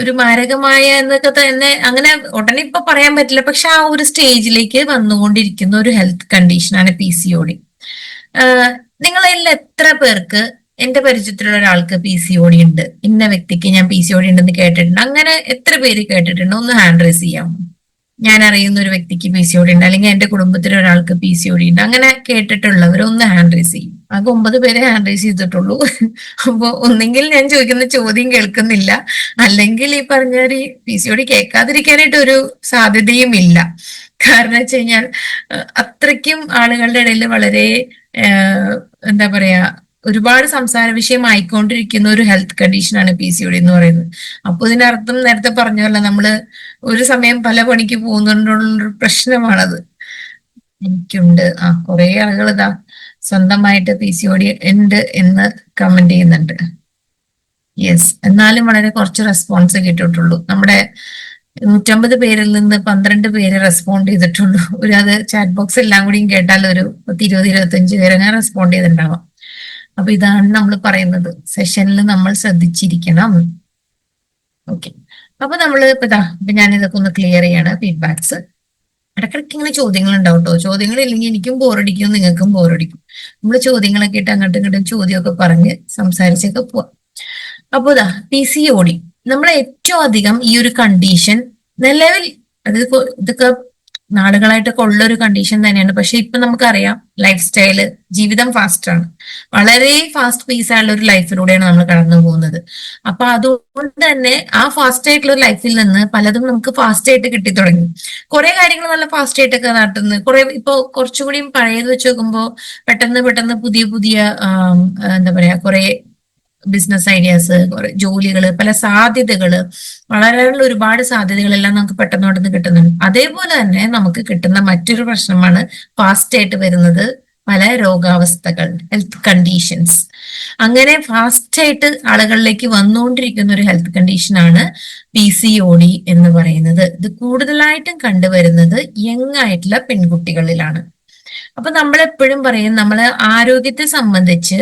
ഒരു മാരകമായ എന്നൊക്കെ തന്നെ അങ്ങനെ ഉടനെ ഇപ്പൊ പറയാൻ പറ്റില്ല. പക്ഷെ ആ ഒരു സ്റ്റേജിലേക്ക് വന്നുകൊണ്ടിരിക്കുന്ന ഒരു ഹെൽത്ത് കണ്ടീഷനാണ് PCOD. നിങ്ങളിൽ എത്ര പേർക്ക് എന്റെ പരിചയത്തിലുള്ള ഒരാൾക്ക് PCOD ഉണ്ട്, ഇന്ന വ്യക്തിക്ക് ഞാൻ PCOD ഉണ്ടെന്ന് കേട്ടിട്ടുണ്ട്? അങ്ങനെ എത്ര പേര് കേട്ടിട്ടുണ്ട്? ഒന്ന് ഹാൻഡ് റൈസ് ചെയ്യാമോ? ഞാൻ അറിയുന്ന ഒരു വ്യക്തിക്ക് PCOD ഉണ്ട്, അല്ലെങ്കിൽ എന്റെ കുടുംബത്തിലെ ഒരാൾക്ക് PCOD ഉണ്ട്, അങ്ങനെ കേട്ടിട്ടുള്ളവർ ഒന്ന് ഹാൻഡ് റൈസ് ചെയ്യും. ആകെ 9 പേരെ ഹാൻഡ് റൈസ് ചെയ്തിട്ടുള്ളൂ. അപ്പൊ ഒന്നെങ്കിൽ ഞാൻ ചോദിക്കുന്ന ചോദ്യം കേൾക്കുന്നില്ല, അല്ലെങ്കിൽ ഈ പറഞ്ഞ ഒരു PCOD കേൾക്കാതിരിക്കാനായിട്ട് ഒരു സാധ്യതയും ഇല്ല. കാരണം വെച്ച് കഴിഞ്ഞാൽ അത്രയ്ക്കും ആളുകളുടെ ഇടയിൽ വളരെ എന്താ പറയാ, ഒരുപാട് സംസാര വിഷയമായിക്കൊണ്ടിരിക്കുന്ന ഒരു ഹെൽത്ത് കണ്ടീഷനാണ് PCOD എന്ന് പറയുന്നത്. അപ്പൊ ഇതിനർത്ഥം നേരത്തെ പറഞ്ഞല്ലോ, നമ്മള് ഒരു സമയം പല പണിക്ക് പോകുന്നുണ്ടുള്ളൊരു പ്രശ്നമാണത്. എനിക്കുണ്ട്. കുറെ ആളുകൾ ഇതാ സ്വന്തമായിട്ട് PCOD ഉണ്ട് എന്ന് കമന്റ് ചെയ്യുന്നുണ്ട്. യെസ്, എന്നാലും വളരെ കുറച്ച് റെസ്പോൺസ് കിട്ടിയിട്ടുള്ളൂ. നമ്മുടെ 150 പേരിൽ നിന്ന് 12 പേര് റെസ്പോണ്ട് ചെയ്തിട്ടുള്ളൂ. അത് ചാറ്റ് ബോക്സ് എല്ലാം കൂടിയും കേട്ടാൽ ഒരു 20-25 പേര് അങ്ങനെ റെസ്പോണ്ട് ചെയ്തിട്ടുണ്ടാവാം. അപ്പൊ ഇതാണ് നമ്മൾ പറയുന്നത്, സെഷനിൽ നമ്മൾ ശ്രദ്ധിച്ചിരിക്കണം. ഓക്കെ, അപ്പൊ നമ്മള് ഇപ്പൊ ഞാൻ ഇതൊക്കെ ഒന്ന് ക്ലിയർ ചെയ്യാണ്. ഫീഡ്ബാക്സ് ഇടയ്ക്കിടയ്ക്ക് ഇങ്ങനെ ചോദ്യങ്ങൾ ഉണ്ടാവും കേട്ടോ. ചോദ്യങ്ങൾ ഇല്ലെങ്കിൽ എനിക്കും ബോറടിക്കും, നിങ്ങൾക്കും ബോറടിക്കും. നമ്മൾ ചോദ്യങ്ങളൊക്കെ ഇട്ട് അങ്ങോട്ടും ഇങ്ങോട്ടും ചോദ്യമൊക്കെ പറഞ്ഞ് സംസാരിച്ചൊക്കെ പോവാം. അപ്പൊ PCOD നമ്മളെ ഏറ്റവും അധികം ഈ ഒരു കണ്ടീഷൻ നിലവിൽ ഇതൊക്കെ നാളുകളായിട്ടൊക്കെ ഉള്ള ഒരു കണ്ടീഷൻ തന്നെയാണ്. പക്ഷെ ഇപ്പൊ നമുക്കറിയാം ലൈഫ് സ്റ്റൈല്, ജീവിതം ഫാസ്റ്റ് ആണ്, വളരെ ഫാസ്റ്റ് പേസ് ആയുള്ള ഒരു ലൈഫിലൂടെയാണ് നമ്മൾ കടന്നു പോകുന്നത്. അപ്പൊ അതുകൊണ്ട് തന്നെ ആ ഫാസ്റ്റ് ആയിട്ടുള്ള ഒരു ലൈഫിൽ നിന്ന് പലതും നമുക്ക് ഫാസ്റ്റ് ആയിട്ട് കിട്ടി തുടങ്ങി. കുറെ കാര്യങ്ങൾ നല്ല ഫാസ്റ്റ് ആയിട്ടൊക്കെ നടത്തുന്നത്, കുറെ ഇപ്പൊ കുറച്ചുകൂടി പഴയത് വെച്ച് നോക്കുമ്പോൾ പെട്ടെന്ന് പുതിയ പുതിയ എന്താ പറയാ, കുറെ ബിസിനസ് ഐഡിയാസ്, കുറെ ജോലികള്, പല സാധ്യതകള്, വളരാനുള്ള ഒരുപാട് സാധ്യതകളെല്ലാം നമുക്ക് പെട്ടെന്ന് കിട്ടുന്നുണ്ട്. അതേപോലെ തന്നെ നമുക്ക് കിട്ടുന്ന മറ്റൊരു പ്രശ്നമാണ് ഫാസ്റ്റ് ആയിട്ട് വരുന്നത് പല രോഗാവസ്ഥകൾ, ഹെൽത്ത് കണ്ടീഷൻസ്. അങ്ങനെ ഫാസ്റ്റ് ആയിട്ട് ആളുകളിലേക്ക് വന്നുകൊണ്ടിരിക്കുന്ന ഒരു ഹെൽത്ത് കണ്ടീഷനാണ് PCOD എന്ന് പറയുന്നത്. ഇത് കൂടുതലായിട്ടും കണ്ടുവരുന്നത് യങ് ആയിട്ടുള്ള പെൺകുട്ടികളിലാണ്. അപ്പൊ നമ്മൾ എപ്പോഴും പറയും, നമ്മള് ആരോഗ്യത്തെ സംബന്ധിച്ച്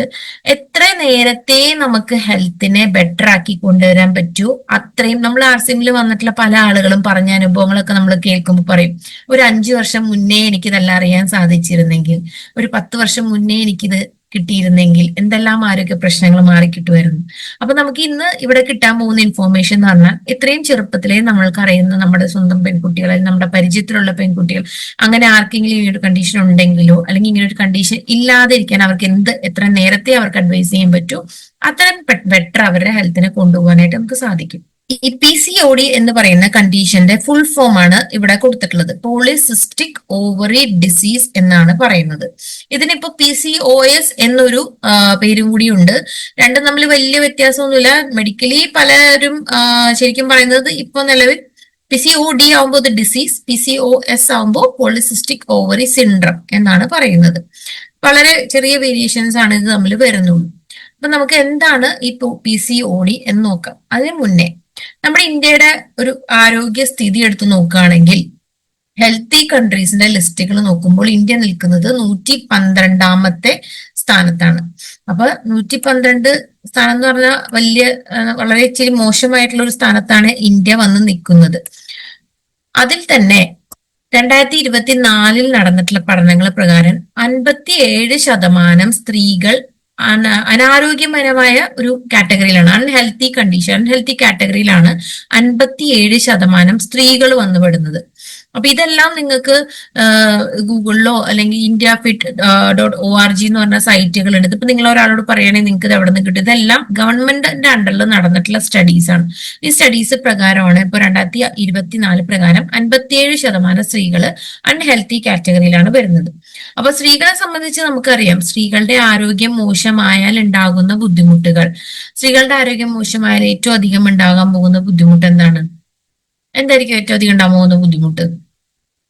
എത്ര നേരത്തെ നമുക്ക് ഹെൽത്തിനെ ബെറ്റർ ആക്കി കൊണ്ടുവരാൻ പറ്റൂ അത്രയും. നമ്മൾ RCMൽ വന്നിട്ടുള്ള പല ആളുകളും പറഞ്ഞ അനുഭവങ്ങളൊക്കെ നമ്മൾ കേൾക്കുമ്പോൾ പറയും, ഒരു 5 വർഷം മുന്നേ എനിക്കിതെല്ലാം അറിയാൻ സാധിച്ചിരുന്നെങ്കിൽ, ഒരു 10 വർഷം മുന്നേ എനിക്കിത് കിട്ടിയിരുന്നെങ്കിൽ എന്തെല്ലാം ആരോഗ്യ പ്രശ്നങ്ങൾ മാറിക്കിട്ടുമായിരുന്നു. അപ്പൊ നമുക്ക് ഇന്ന് ഇവിടെ കിട്ടാൻ പോകുന്ന ഇൻഫോർമേഷൻ എന്ന് പറഞ്ഞാൽ, ഇത്രയും ചെറുപ്പത്തിലേ നമ്മൾക്ക് അറിയുന്ന നമ്മുടെ സ്വന്തം പെൺകുട്ടികൾ, അല്ലെങ്കിൽ നമ്മുടെ പരിചയത്തിലുള്ള പെൺകുട്ടികൾ, അങ്ങനെ ആർക്കെങ്കിലും ഈ ഒരു കണ്ടീഷൻ ഉണ്ടെങ്കിലോ അല്ലെങ്കിൽ ഇങ്ങനെ ഒരു കണ്ടീഷൻ ഇല്ലാതെ ഇരിക്കാൻ അവർക്ക് എത്ര നേരത്തെ അവർക്ക് അഡ്വൈസ് ചെയ്യാൻ പറ്റൂ അത്രയും ബെറ്റർ അവരുടെ ഹെൽത്തിനെ കൊണ്ടുപോകാനായിട്ട് നമുക്ക് സാധിക്കും. ഈ PCOD എന്ന് പറയുന്ന കണ്ടീഷന്റെ ഫുൾ ഫോം ആണ് ഇവിടെ കൊടുത്തിട്ടുള്ളത്. പോളിസിസ്റ്റിക് ഓവറി ഡിസീസ് എന്നാണ് പറയുന്നത്. ഇതിനിപ്പോ PCOS എന്നൊരു പേരും കൂടി ഉണ്ട്. രണ്ടും തമ്മിൽ വലിയ വ്യത്യാസമൊന്നുമില്ല. മെഡിക്കലി പലരും ശരിക്കും പറയുന്നത് ഇപ്പൊ നിലവിൽ PCOD ആവുമ്പോൾ ഇത് ഡിസീസ്, PCOS ആവുമ്പോൾ പോളിസിസ്റ്റിക് ഓവറി സിൻഡ്രം എന്നാണ് പറയുന്നത്. വളരെ ചെറിയ വേരിയേഷൻസ് ആണ് ഇത് തമ്മിൽ വരുന്നുള്ളൂ. അപ്പൊ നമുക്ക് എന്താണ് ഈ PCOD എന്ന് നോക്കാം. അതിന് മുന്നേ നമ്മുടെ ഇന്ത്യയുടെ ഒരു ആരോഗ്യ സ്ഥിതി എടുത്ത് നോക്കുകയാണെങ്കിൽ, ഹെൽത്തി കൺട്രീസിന്റെ ലിസ്റ്റുകൾ നോക്കുമ്പോൾ ഇന്ത്യ നിൽക്കുന്നത് 112ാമത്തെ സ്ഥാനത്താണ്. അപ്പൊ 112 സ്ഥാനം എന്ന് പറഞ്ഞാൽ വളരെ ഇച്ചിരി മോശമായിട്ടുള്ള ഒരു സ്ഥാനത്താണ് ഇന്ത്യ വന്ന് നിൽക്കുന്നത്. അതിൽ തന്നെ 2024 നടന്നിട്ടുള്ള പഠനങ്ങൾ പ്രകാരം 57% സ്ത്രീകൾ അനാരോഗ്യപരമായ ഒരു കാറ്റഗറിയിലാണ്, അൺഹെൽത്തി കണ്ടീഷൻ, അൺഹെൽത്തി കാറ്റഗറിയിലാണ് 57% സ്ത്രീകൾ വന്നുപെടുന്നത്. അപ്പൊ ഇതെല്ലാം നിങ്ങൾക്ക് ഗൂഗിളിലോ അല്ലെങ്കിൽ IndiaFit.org എന്ന് പറഞ്ഞ സൈറ്റുകളുണ്ട്. ഇതിപ്പോ നിങ്ങൾ ഒരാളോട് പറയുകയാണെങ്കിൽ നിങ്ങൾക്ക് ഇത് എവിടെ നിന്ന് കിട്ടും? ഇതെല്ലാം ഗവൺമെന്റിന്റെ അണ്ടറിൽ നടന്നിട്ടുള്ള സ്റ്റഡീസ് ആണ്. ഈ സ്റ്റഡീസ് പ്രകാരമാണ് ഇപ്പൊ 2024 പ്രകാരം 57% സ്ത്രീകൾ അൺഹെൽത്തി കാറ്റഗറിയിലാണ് വരുന്നത്. അപ്പൊ സ്ത്രീകളെ സംബന്ധിച്ച് നമുക്കറിയാം, സ്ത്രീകളുടെ ആരോഗ്യം മോശമായാൽ ഉണ്ടാകുന്ന ബുദ്ധിമുട്ടുകൾ, സ്ത്രീകളുടെ ആരോഗ്യം മോശമായാൽ ഏറ്റവും അധികം ഉണ്ടാകാൻ പോകുന്ന ബുദ്ധിമുട്ട് എന്തായിരിക്കും ഏറ്റവും അധികം ഉണ്ടാകാൻ പോകുന്ന ബുദ്ധിമുട്ട്?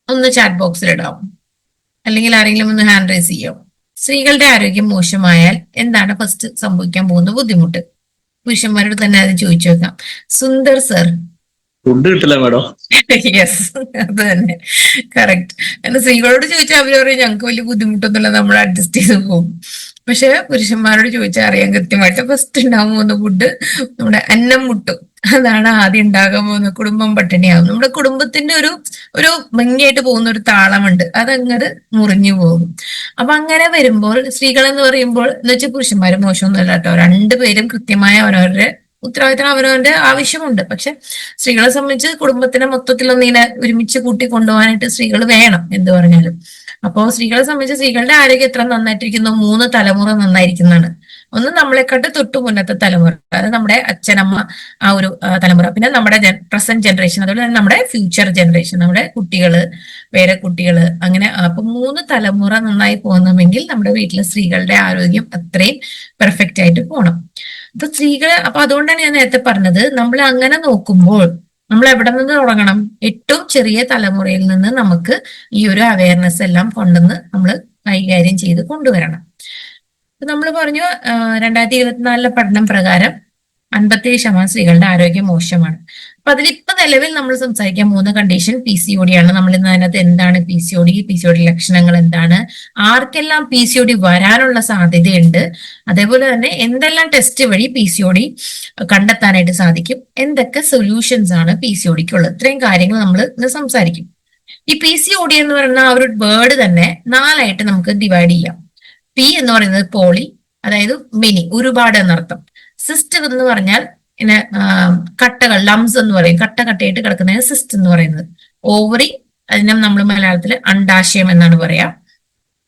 ഒന്ന് ചാറ്റ് ബോക്സിൽ ഇടാം, അല്ലെങ്കിൽ ആരെങ്കിലും ഒന്ന് ഹാൻഡ് റൈസ് ചെയ്യാം. സ്ത്രീകളുടെ ആരോഗ്യം മോശമായാൽ എന്താണ് ഫസ്റ്റ് സംഭവിക്കാൻ പോകുന്ന ബുദ്ധിമുട്ട്? പുരുഷന്മാരോട് തന്നെ അത് ചോദിച്ചു നോക്കാം. സുന്ദർ സർ. ഫുഡ് കിട്ടില്ല മാഡം. യെസ്, അത് തന്നെ കറക്റ്റ്. കാരണം സ്ത്രീകളോട് ചോദിച്ചാൽ അവർ പറയും ഞങ്ങൾക്ക് വലിയ ബുദ്ധിമുട്ടൊന്നുമില്ല, നമ്മൾ അഡ്ജസ്റ്റ് ചെയ്ത് പോകും. പക്ഷെ പുരുഷന്മാരോട് ചോദിച്ചാൽ അറിയാൻ കൃത്യമായിട്ട് ഫസ്റ്റ് ഉണ്ടാകാൻ പോകുന്ന ഫുഡ് നമ്മുടെ അന്നം മുട്ടും. അതാണ് ആദ്യം ഉണ്ടാകാൻ പോകുന്ന. കുടുംബം പട്ടിണിയാവും. നമ്മുടെ കുടുംബത്തിന്റെ ഒരു ഭംഗിയായിട്ട് പോകുന്ന ഒരു താളമുണ്ട്, അതങ്ങട് മുറിഞ്ഞു പോകും. അപ്പൊ അങ്ങനെ വരുമ്പോൾ സ്ത്രീകൾ എന്ന് പറയുമ്പോൾ എന്ന് വെച്ചാൽ പുരുഷന്മാര് മോശമൊന്നുമല്ല കേട്ടോ, രണ്ടുപേരും കൃത്യമായ അവരവരുടെ ഉത്തരവാദിത്തം അവരവരുടെ ആവശ്യമുണ്ട്. പക്ഷെ സ്ത്രീകളെ സംബന്ധിച്ച് കുടുംബത്തിനെ മൊത്തത്തിലൊന്നിങ്ങനെ ഒരുമിച്ച് കൂട്ടി കൊണ്ടുപോകാനായിട്ട് സ്ത്രീകൾ വേണം എന്ത് പറഞ്ഞാലും. അപ്പോ സ്ത്രീകളെ സംബന്ധിച്ച് സ്ത്രീകളുടെ ആരോഗ്യം എത്ര നന്നായിട്ടിരിക്കുന്നു, 3 തലമുറ നന്നായിരിക്കുന്നതാണ്. ഒന്ന് നമ്മളെക്കാട്ട് തൊട്ടു മുന്നത്തെ തലമുറ, അതായത് നമ്മുടെ അച്ഛനമ്മ ആ ഒരു തലമുറ, പിന്നെ നമ്മുടെ പ്രസന്റ് ജനറേഷൻ, അതുപോലെ തന്നെ നമ്മുടെ ഫ്യൂച്ചർ ജനറേഷൻ, നമ്മുടെ കുട്ടികള്, പേരക്കുട്ടികള്, അങ്ങനെ. അപ്പൊ 3 തലമുറ നന്നായി പോകുന്നുമെങ്കിൽ നമ്മുടെ വീട്ടിലെ സ്ത്രീകളുടെ ആരോഗ്യം അത്രയും പെർഫെക്റ്റ് ആയിട്ട് പോകണം. അപ്പൊ സ്ത്രീകള്, അപ്പൊ അതുകൊണ്ടാണ് ഞാൻ നേരത്തെ പറഞ്ഞത്, നമ്മൾ അങ്ങനെ നോക്കുമ്പോൾ നമ്മൾ എവിടെ നിന്ന് തുടങ്ങണം? ഏറ്റവും ചെറിയ തലമുറയിൽ നിന്ന് നമുക്ക് ഈ ഒരു അവയർനെസ് എല്ലാം കൊണ്ടുവന്ന് നമ്മൾ കൈകാര്യം ചെയ്ത് കൊണ്ടുവരണം. നമ്മൾ പറഞ്ഞു 2024 പഠനം പ്രകാരം 57% സ്ത്രീകളുടെ ആരോഗ്യം മോശമാണ്. അപ്പൊ അതിലിപ്പോ നിലവിൽ നമ്മൾ സംസാരിക്കാൻ പോകുന്ന കണ്ടീഷൻ PCOD ആണ്. നമ്മൾ ഇന്ന് അതിനകത്ത് എന്താണ് PCOD ലക്ഷണങ്ങൾ എന്താണ്, ആർക്കെല്ലാം PCOD വരാനുള്ള സാധ്യതയുണ്ട്, അതേപോലെ തന്നെ എന്തെല്ലാം ടെസ്റ്റ് വഴി PCOD കണ്ടെത്താനായിട്ട് സാധിക്കും, എന്തൊക്കെ സൊല്യൂഷൻസ് ആണ് PCODക്ക് ഉള്ളത്, ഇത്രയും കാര്യങ്ങൾ നമ്മൾ ഇന്ന് സംസാരിക്കും. ഈ PCOD എന്ന് പറയുന്ന ആ ഒരു വേർഡ് തന്നെ 4ആയിട്ട് നമുക്ക് ഡിവൈഡ് ചെയ്യാം. P എന്ന് പറയുന്നത് പോളി, അതായത് മെനി, ഒരുപാട് എന്നർത്ഥം. സിസ്റ്റ് എന്ന് പറഞ്ഞാൽ ഇങ്ങനെ കട്ടകൾ, ലംസ് എന്ന് പറയും, കട്ടയായിട്ട് കിടക്കുന്നതിന് സിസ്റ്റ് എന്ന് പറയുന്നത്. ഓവറി, അതിനെ നമ്മൾ മലയാളത്തിൽ അണ്ടാശയം എന്നാണ് പറയാ.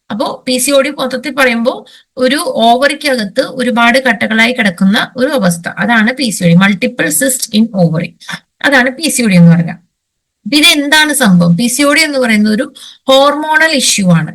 അപ്പോ PCOD മൊത്തത്തിൽ പറയുമ്പോൾ ഒരു ഓവറിക്കകത്ത് ഒരുപാട് കട്ടകളായി കിടക്കുന്ന ഒരു അവസ്ഥ, അതാണ് PCOD, multiple cyst in ovary, അതാണ് PCOD എന്ന് പറയുക. ഇത് എന്താണ് സംഭവം? PCOD എന്ന് പറയുന്നത് ഒരു ഹോർമോണൽ ഇഷ്യൂ ആണ്.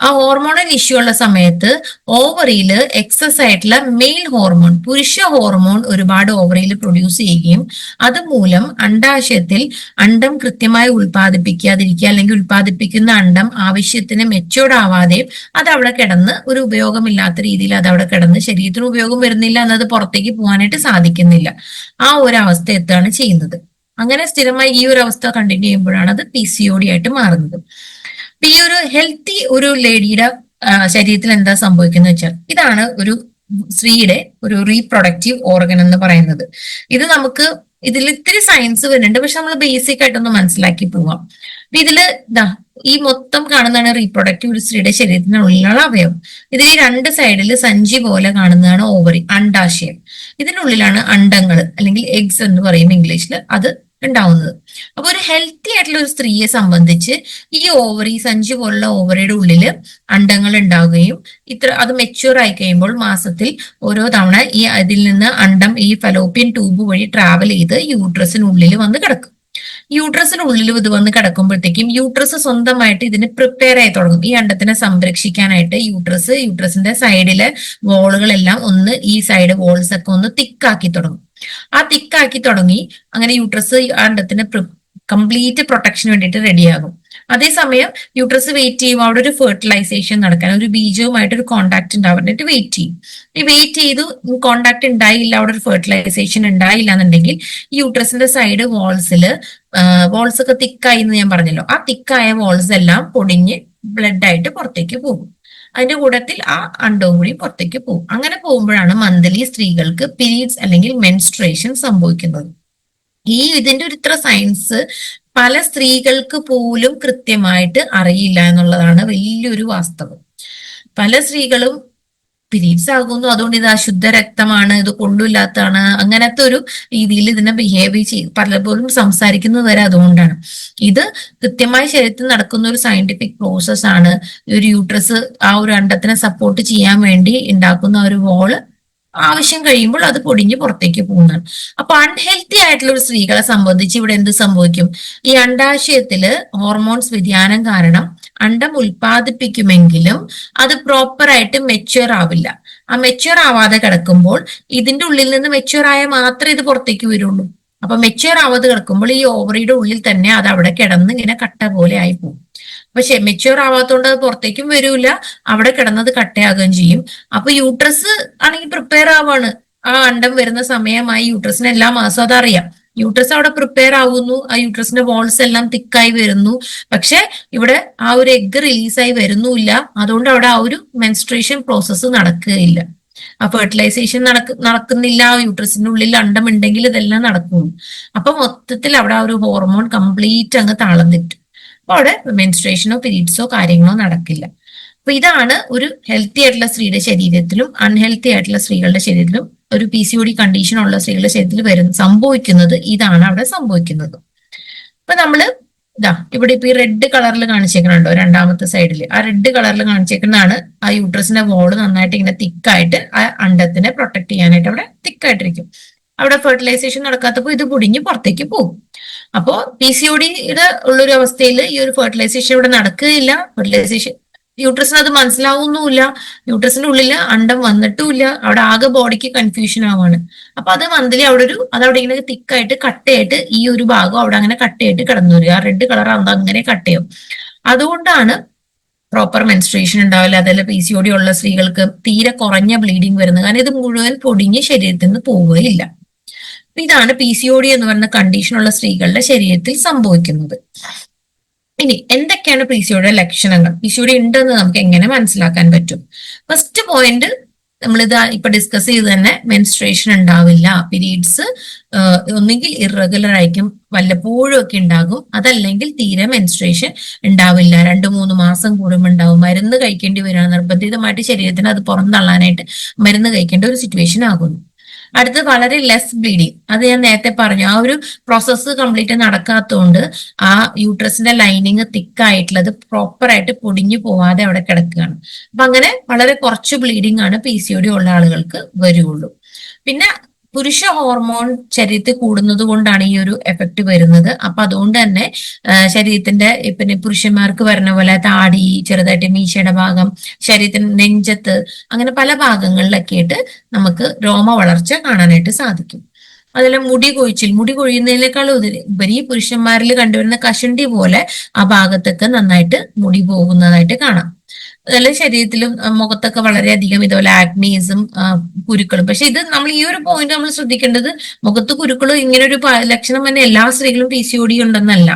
ആ ഹോർമോണൽ ഇഷ്യൂ ഉള്ള സമയത്ത് ഓവറിയിൽ എക്സസ് ആയിട്ടുള്ള മെയിൽ ഹോർമോൺ, പുരുഷ ഹോർമോൺ ഒരുപാട് ഓവറിയിൽ പ്രൊഡ്യൂസ് ചെയ്യുകയും അതുമൂലം അണ്ടാശയത്തിൽ അണ്ടം കൃത്യമായി ഉൽപ്പാദിപ്പിക്കാതിരിക്കുക, അല്ലെങ്കിൽ ഉൽപ്പാദിപ്പിക്കുന്ന അണ്ടം ആവശ്യത്തിന് മെച്ചൂർഡ് ആവാതെയും അത് അവിടെ കിടന്ന് ഒരു ഉപയോഗമില്ലാത്ത രീതിയിൽ അത് അവിടെ കിടന്ന് ശരീരത്തിന് ഉപയോഗം വരുന്നില്ല എന്നത് പുറത്തേക്ക് പോകാനായിട്ട് സാധിക്കുന്നില്ല. ആ ഒരു അവസ്ഥ എത്താണ് ചെയ്യുന്നത്. അങ്ങനെ സ്ഥിരമായി ഈ ഒരു അവസ്ഥ കണ്ടിന്യൂ ചെയ്യുമ്പോഴാണ് അത് PCOD ആയിട്ട് മാറുന്നത്. ഈ ഒരു ഹെൽത്തി ഒരു ലേഡിയുടെ ശരീരത്തിൽ എന്താ സംഭവിക്കുന്നത് വെച്ചാൽ, ഇതാണ് ഒരു സ്ത്രീയുടെ ഒരു റീപ്രൊഡക്റ്റീവ് ഓർഗൻ എന്ന് പറയുന്നത്. ഇത് നമുക്ക് ഇതിൽ ഇത്തിരി സയൻസ് വരുന്നുണ്ട്, പക്ഷെ നമ്മൾ ബേസിക് ആയിട്ടൊന്ന് മനസ്സിലാക്കി പോവാം. അപ്പൊ ഇതില് ഈ മൊത്തം കാണുന്നതാണ് റീപ്രൊഡക്റ്റീവ് ഒരു സ്ത്രീയുടെ ശരീരത്തിനുള്ളിലുള്ള അവയവം. ഇതിൽ ഈ 2 സൈഡിൽ സഞ്ചി പോലെ കാണുന്നതാണ് ഓവറി, അണ്ടാശയം. ഇതിനുള്ളിലാണ് അണ്ടങ്ങൾ അല്ലെങ്കിൽ എഗ്സ് എന്ന് പറയും ഇംഗ്ലീഷിൽ, അത് ഉണ്ടാവുന്നത്. അപ്പൊ ഒരു ഹെൽത്തി ആയിട്ടുള്ള ഒരു സ്ത്രീയെ സംബന്ധിച്ച് ഈ ഓവറി, സഞ്ചി പോലുള്ള ഓവറിയുടെ ഉള്ളില് അണ്ടങ്ങൾ ഉണ്ടാവുകയും അത് മെച്യൂർ ആയി കഴിയുമ്പോൾ മാസത്തിൽ ഓരോ തവണ ഈ അതിൽ നിന്ന് അണ്ടം ഈ ഫലോപ്പിയൻ ട്യൂബ് വഴി ട്രാവൽ ചെയ്ത് യൂട്രസിനുള്ളിൽ വന്ന് കിടക്കും. യൂട്രസിനുള്ളിൽ ഇത് വന്ന് കിടക്കുമ്പോഴത്തേക്കും യൂട്രസ് സ്വന്തമായിട്ട് ഇതിന് പ്രിപ്പയർ ആയി തുടങ്ങും. ഈ അണ്ടത്തിനെ സംരക്ഷിക്കാനായിട്ട് യൂട്രസിന്റെ സൈഡിലെ വോളുകളെല്ലാം ഒന്ന്, ഈ സൈഡ് വോൾസ് ഒക്കെ ഒന്ന് തിക്കാക്കി തുടങ്ങും. ആ തിക്കാക്കി തുടങ്ങി അങ്ങനെ യൂട്രസ് അണ്ടത്തിന് കംപ്ലീറ്റ് പ്രൊട്ടക്ഷന് വേണ്ടിയിട്ട് റെഡിയാകും. അതേസമയം യൂട്രസ് വെയിറ്റ് ചെയ്യും, അവിടെ ഒരു ഫെർട്ടിലൈസേഷൻ നടക്കാൻ, ഒരു ബീജവുമായിട്ട് ഒരു കോണ്ടാക്ട് ഉണ്ടാവാനായിട്ട് വെയിറ്റ് ചെയ്യും. ഈ വെയിറ്റ് ചെയ്തു കോണ്ടാക്ട് ഉണ്ടായില്ല, അവിടെ ഒരു ഫെർട്ടിലൈസേഷൻ ഉണ്ടായില്ല എന്നുണ്ടെങ്കിൽ യൂട്രസിന്റെ സൈഡ് വോൾസ് ഒക്കെ തിക്കായി എന്ന് ഞാൻ പറഞ്ഞല്ലോ, ആ തിക്കായ വോൾസ് എല്ലാം പൊടിഞ്ഞ് ബ്ലഡ് ആയിട്ട് പുറത്തേക്ക് പോകും. അതിന്റെ കൂട്ടത്തിൽ ആ അണ്ടവും കൂടി പുറത്തേക്ക് പോകും. അങ്ങനെ പോകുമ്പോഴാണ് മന്ത്ലി സ്ത്രീകൾക്ക് പീരീഡ്സ് അല്ലെങ്കിൽ മെൻസ്ട്രേഷൻ സംഭവിക്കുന്നത്. ഇതിന്റെ ഒരു ഇത്ര സയൻസ് പല സ്ത്രീകൾക്ക് പോലും കൃത്യമായിട്ട് അറിയില്ല എന്നുള്ളതാണ് വലിയൊരു വാസ്തവം. പല സ്ത്രീകളും പീരീഡ്സ് ആകുന്നു, അതുകൊണ്ട് ഇത് അശുദ്ധ രക്തമാണ്, ഇത് കൊള്ളില്ലാത്തതാണ്, അങ്ങനത്തെ ഒരു രീതിയിൽ ഇതിനെ ബിഹേവ് ചെയ്യും. പലപ്പോഴും സംസാരിക്കുന്നത് വരെ അതുകൊണ്ടാണ്. ഇത് കൃത്യമായി ശരീരത്തിൽ നടക്കുന്ന ഒരു സയന്റിഫിക് പ്രോസസ് ആണ്. ഒരു യൂട്രസ് ആ ഒരു അണ്ടത്തിനെ സപ്പോർട്ട് ചെയ്യാൻ വേണ്ടി ഉണ്ടാക്കുന്ന ഒരു വോള് ആവശ്യം കഴിയുമ്പോൾ അത് പൊടിഞ്ഞ് പുറത്തേക്ക് പോകുന്നതാണ്. അപ്പൊ അൺഹെൽത്തി ആയിട്ടുള്ള ഒരു സ്ത്രീകളെ സംബന്ധിച്ച് ഇവിടെ എന്ത് സംഭവിക്കും? ഈ അണ്ടാശയത്തില് ഹോർമോൺസ് വ്യതിയാനം കാരണം അണ്ടം ഉൽപ്പാദിപ്പിക്കുമെങ്കിലും അത് പ്രോപ്പർ ആയിട്ട് മെച്യൂർ ആവില്ല. ആ മെച്യൂർ ആവാതെ കിടക്കുമ്പോൾ ഇതിന്റെ ഉള്ളിൽ നിന്ന് മെച്യൂർ ആയാൽ മാത്രമേ ഇത് പുറത്തേക്ക് വരുള്ളൂ. അപ്പൊ മെച്യൂർ ആവാതെ കിടക്കുമ്പോൾ ഈ ഓവറിയുടെ ഉള്ളിൽ തന്നെ അത് അവിടെ കിടന്ന് ഇങ്ങനെ കട്ട പോലെ ആയി പോകും. പക്ഷെ മെച്യൂർ ആവാത്തോണ്ട് അത് പുറത്തേക്കും വരൂല, അവിടെ കിടന്നത് കട്ടയാകുകയും ചെയ്യും. അപ്പൊ യൂട്രസ് ആണെങ്കിൽ പ്രിപ്പയർ ആവാണ്, ആ അണ്ടം വരുന്ന സമയമായി യൂട്രസിന് എല്ലാ മാസവും അതറിയാം. യൂട്രസ് അവിടെ പ്രിപ്പയർ ആവുന്നു, ആ യൂട്രസിന്റെ വാൾസ് എല്ലാം തിക്കായി വരുന്നു. പക്ഷെ ഇവിടെ ആ ഒരു എഗ് റിലീസായി വരുന്നുമില്ല. അതുകൊണ്ട് അവിടെ ആ ഒരു മെൻസ്ട്രേഷൻ പ്രോസസ്സ് നടക്കുകയില്ല. ആ ഫെർട്ടിലൈസേഷൻ നടക്കുന്നില്ല. യൂട്രസിന്റെ ഉള്ളിൽ അണ്ടം ഉണ്ടെങ്കിൽ ഇതെല്ലാം നടക്കുന്നു. അപ്പൊ മൊത്തത്തിൽ അവിടെ ആ ഒരു ഹോർമോൺ കംപ്ലീറ്റ് അങ്ങ് താളം തെറ്റും. അപ്പൊ അവിടെ മെൻസ്ട്രേഷനോ പീരീഡ്സോ കാര്യങ്ങളോ നടക്കില്ല. അപ്പൊ ഇതാണ് ഒരു ഹെൽത്തി ആയിട്ടുള്ള സ്ത്രീയുടെ ശരീരത്തിലും അൺഹെൽത്തി ആയിട്ടുള്ള സ്ത്രീകളുടെ ശരീരത്തിലും ഒരു PCOD കണ്ടീഷൻ ഉള്ള സ്ത്രീകളുടെ ശരീരത്തിൽ സംഭവിക്കുന്നത് ഇതാണ് അവിടെ സംഭവിക്കുന്നത്. ഇപ്പൊ നമ്മള് ഇവിടെ ഇപ്പൊ ഈ റെഡ് കളറിൽ കാണിച്ചേക്കുന്നുണ്ടോ രണ്ടാമത്തെ സൈഡിൽ, ആ റെഡ് കളറിൽ കാണിച്ചേക്കുന്നതാണ് ആ യൂട്രസിന്റെ വോള് നന്നായിട്ട് ഇങ്ങനെ തിക്കായിട്ട് ആ അണ്ടത്തിനെ പ്രൊട്ടക്ട് ചെയ്യാനായിട്ട് അവിടെ തിക്കായിട്ടിരിക്കും. അവിടെ ഫെർട്ടിലൈസേഷൻ നടക്കാത്തപ്പോൾ ഇത് പൊടിഞ്ഞ് പുറത്തേക്ക് പോകും. അപ്പോ PCODയുടെ ഉള്ളൊരു അവസ്ഥയിൽ ഈ ഒരു ഫെർട്ടിലൈസേഷൻ ഇവിടെ നടക്കുകയില്ല. ഫെർട്ടിലൈസേഷൻ യൂട്രസിന് അത് മനസ്സിലാവുന്നുമില്ല. യൂട്രസിന്റെ ഉള്ളിൽ അണ്ടം വന്നിട്ടുമില്ല. അവിടെ ആകെ ബോഡിക്ക് കൺഫ്യൂഷൻ ആവാണ്. അപ്പൊ അത് മന്ത്ലി അതവിടെ ഇങ്ങനെ തിക്കായിട്ട് കട്ടയായിട്ട് ഈ ഒരു ഭാഗം അവിടെ അങ്ങനെ കട്ടയായിട്ട് കിടന്നു വരിക. ആ റെഡ് കളർ ആവുമ്പോൾ അങ്ങനെ കട്ടയും. അതുകൊണ്ടാണ് പ്രോപ്പർ മെൻസ്ട്രേഷൻ ഉണ്ടാവില്ല. അതല്ല PCOD ഉള്ള സ്ത്രീകൾക്ക് തീരെ കുറഞ്ഞ ബ്ലീഡിങ് വരുന്നത്. കാരണം ഇത് മുഴുവൻ പൊടിഞ്ഞ് ശരീരത്തിൽ നിന്ന് പോവുകയില്ല. ഇതാണ് PCOD എന്ന് പറയുന്ന കണ്ടീഷനുള്ള സ്ത്രീകളുടെ ശരീരത്തിൽ സംഭവിക്കുന്നത്. ഇനി എന്തൊക്കെയാണ് PCOD ലക്ഷണങ്ങൾ? PCOD ഉണ്ടെന്ന് നമുക്ക് എങ്ങനെ മനസ്സിലാക്കാൻ പറ്റും? ഫസ്റ്റ് പോയിന്റ് നമ്മളിത് ഇപ്പൊ ഡിസ്കസ് ചെയ്ത് തന്നെ, മെൻസ്ട്രേഷൻ ഉണ്ടാവില്ല. പീരീഡ്സ് ഒന്നുകിൽ ഇറഗുലർ ആയിരിക്കും, വല്ലപ്പോഴും ഒക്കെ ഉണ്ടാകും. അതല്ലെങ്കിൽ തീരെ മെൻസ്ട്രേഷൻ ഉണ്ടാവില്ല, 2-3 മാസം കൂടുമ്പോൾ ഉണ്ടാവും. മരുന്ന് കഴിക്കേണ്ടി വരികയാണ്, നിർബന്ധിതമായിട്ട് ശരീരത്തിന് അത് പുറന്തള്ളാനായിട്ട് മരുന്ന് കഴിക്കേണ്ട ഒരു സിറ്റുവേഷൻ ആകുന്നു. അടുത്ത് വളരെ ലെസ് ബ്ലീഡിങ്. അത് ഞാൻ നേരത്തെ പറഞ്ഞു, ആ ഒരു പ്രോസസ്സ് കംപ്ലീറ്റ് നടക്കാത്തതുകൊണ്ട് ആ യൂട്രസിന്റെ ലൈനിങ് തിക്കായിട്ടുള്ളത് പ്രോപ്പറായിട്ട് പൊടിഞ്ഞു പോവാതെ അവിടെ കിടക്കുകയാണ്. അപ്പൊ അങ്ങനെ വളരെ കുറച്ച് ബ്ലീഡിങ് ആണ് PCOD ഉള്ള ആളുകൾക്ക് വരുള്ളൂ. പിന്നെ പുരുഷ ഹോർമോൺ ശരീരത്തിൽ കൂടുന്നത് കൊണ്ടാണ് ഈ ഒരു എഫക്ട് വരുന്നത്. അപ്പൊ അതുകൊണ്ട് തന്നെ ശരീരത്തിന്റെ പിന്നെ പുരുഷന്മാർക്ക് വരുന്ന പോലെ താടി, ചെറുതായിട്ട് മീശയുടെ ഭാഗം, ശരീരത്തിന്റെ നെഞ്ചത്ത്, അങ്ങനെ പല ഭാഗങ്ങളിലൊക്കെ ആയിട്ട് നമുക്ക് രോമ വളർച്ച കാണാനായിട്ട് സാധിക്കും. അതുപോലെ മുടി കൊഴിയുന്നതിനേക്കാൾ ഉപരി പുരുഷന്മാരിൽ കണ്ടുവരുന്ന കഷണ്ടി പോലെ ആ ഭാഗത്തൊക്കെ നന്നായിട്ട് മുടി പോകുന്നതായിട്ട് കാണാം. അതുപോലെ ശരീരത്തിലും മുഖത്തൊക്കെ വളരെയധികം ഇതുപോലെ ആക്നീസും കുരുക്കളും. പക്ഷെ ഇത് നമ്മൾ ഈ ഒരു പോയിന്റ് നമ്മൾ ശ്രദ്ധിക്കേണ്ടത്, മുഖത്ത് കുരുക്കളും ഇങ്ങനൊരു ലക്ഷണം തന്നെ എല്ലാ സ്ത്രീകളും PCOD ഉണ്ടെന്നല്ല.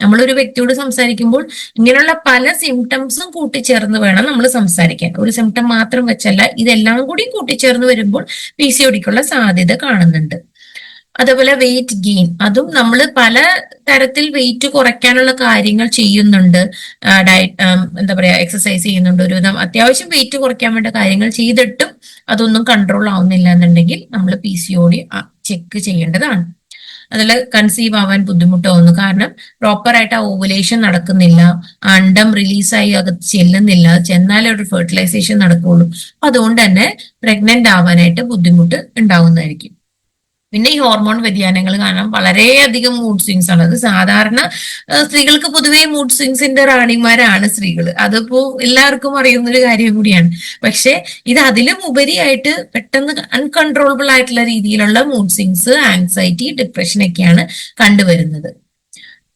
നമ്മളൊരു വ്യക്തിയോട് സംസാരിക്കുമ്പോൾ ഇങ്ങനെയുള്ള പല സിംറ്റംസും കൂട്ടിച്ചേർന്ന് വേണം നമ്മൾ സംസാരിക്കാൻ. ഒരു സിംറ്റം മാത്രം വെച്ചല്ല, ഇതെല്ലാം കൂടി കൂട്ടിച്ചേർന്ന് വരുമ്പോൾ PCODക്കുള്ള സാധ്യത കാണുന്നുണ്ട്. അതേപോലെ വെയിറ്റ് ഗെയിൻ, അതും നമ്മൾ പല തരത്തിൽ വെയിറ്റ് കുറയ്ക്കാനുള്ള കാര്യങ്ങൾ ചെയ്യുന്നുണ്ട്. എന്താ പറയാ, എക്സസൈസ് ചെയ്യുന്നുണ്ട്. ഒരുവിധം അത്യാവശ്യം വെയിറ്റ് കുറയ്ക്കാൻ വേണ്ട കാര്യങ്ങൾ ചെയ്തിട്ടും അതൊന്നും കൺട്രോൾ ആവുന്നില്ല എന്നുണ്ടെങ്കിൽ നമ്മൾ PCOD ചെക്ക് ചെയ്യേണ്ടതാണ്. അതിൽ കൺസീവ് ആവാൻ ബുദ്ധിമുട്ടാവുന്നു. കാരണം പ്രോപ്പറായിട്ട് ആ ഓവുലേഷൻ നടക്കുന്നില്ല, അണ്ടം റിലീസായി അകത്ത് ചെല്ലുന്നില്ല, ചെന്നാലേ ഒരു ഫെർട്ടിലൈസേഷൻ നടക്കുള്ളൂ. അതുകൊണ്ട് തന്നെ പ്രഗ്നന്റ് ആവാനായിട്ട് ബുദ്ധിമുട്ട് ഉണ്ടാവുന്നതായിരിക്കും. പിന്നെ ഈ ഹോർമോൺ വ്യതിയാനങ്ങൾ കാരണം വളരെയധികം മൂഡ് സ്വിങ്സ് ആണ്. അത് സാധാരണ സ്ത്രീകൾക്ക് പൊതുവേ മൂഡ് സ്വിങ്സിന്റെ റാണിമാരാണ് സ്ത്രീകൾ. അതിപ്പോ എല്ലാവർക്കും അറിയുന്ന ഒരു കാര്യം കൂടിയാണ്. പക്ഷെ ഇത് അതിലും ഉപരിയായിട്ട് പെട്ടെന്ന് അൺകൺട്രോളബിൾ ആയിട്ടുള്ള രീതിയിലുള്ള മൂഡ് സ്വിങ്സ്, ആൻസൈറ്റി, ഡിപ്രഷൻ ഒക്കെയാണ് കണ്ടുവരുന്നത്.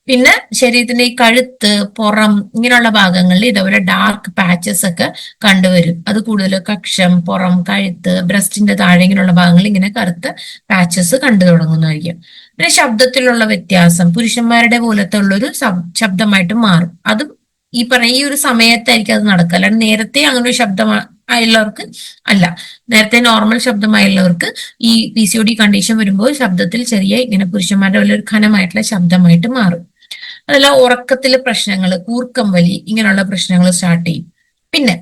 പിന്നെ ശരീരത്തിന്റെ ഈ കഴുത്ത്, പുറം, ഇങ്ങനെയുള്ള ഭാഗങ്ങളിൽ ഇതേപോലെ ഡാർക്ക് പാച്ചസ് ഒക്കെ കണ്ടുവരും. അത് കൂടുതൽ കക്ഷം, പുറം, കഴുത്ത്, ബ്രസ്റ്റിന്റെ താഴെ ഇങ്ങനെയുള്ള ഭാഗങ്ങളിൽ ഇങ്ങനെ കറുത്ത പാച്ചസ് കണ്ടു തുടങ്ങുന്നതായിരിക്കും. പിന്നെ ശബ്ദത്തിലുള്ള വ്യത്യാസം പുരുഷന്മാരുടെ പോലത്തെ ഉള്ളൊരു ശബ്ദമായിട്ട് മാറും. അതും ഈ ഒരു സമയത്തായിരിക്കും അത് നടക്കുക. അല്ലാണ്ട് നേരത്തെ അങ്ങനെ ഒരു ആയുള്ളവർക്ക് അല്ല. നേരത്തെ നോർമൽ ശബ്ദമായുള്ളവർക്ക് ഈ PCOD കണ്ടീഷൻ വരുമ്പോൾ ശബ്ദത്തിൽ ചെറിയ ഇങ്ങനെ പുരുഷന്മാരുടെ പോലെ ഒരു ഘനമായിട്ടുള്ള ശബ്ദമായിട്ട് മാറും. അതല്ല ഉറക്കത്തിലെ പ്രശ്നങ്ങൾ, കൂർക്കം വലി, ഇങ്ങനെയുള്ള പ്രശ്നങ്ങൾ സ്റ്റാർട്ട് ചെയ്യും. പിന്നെ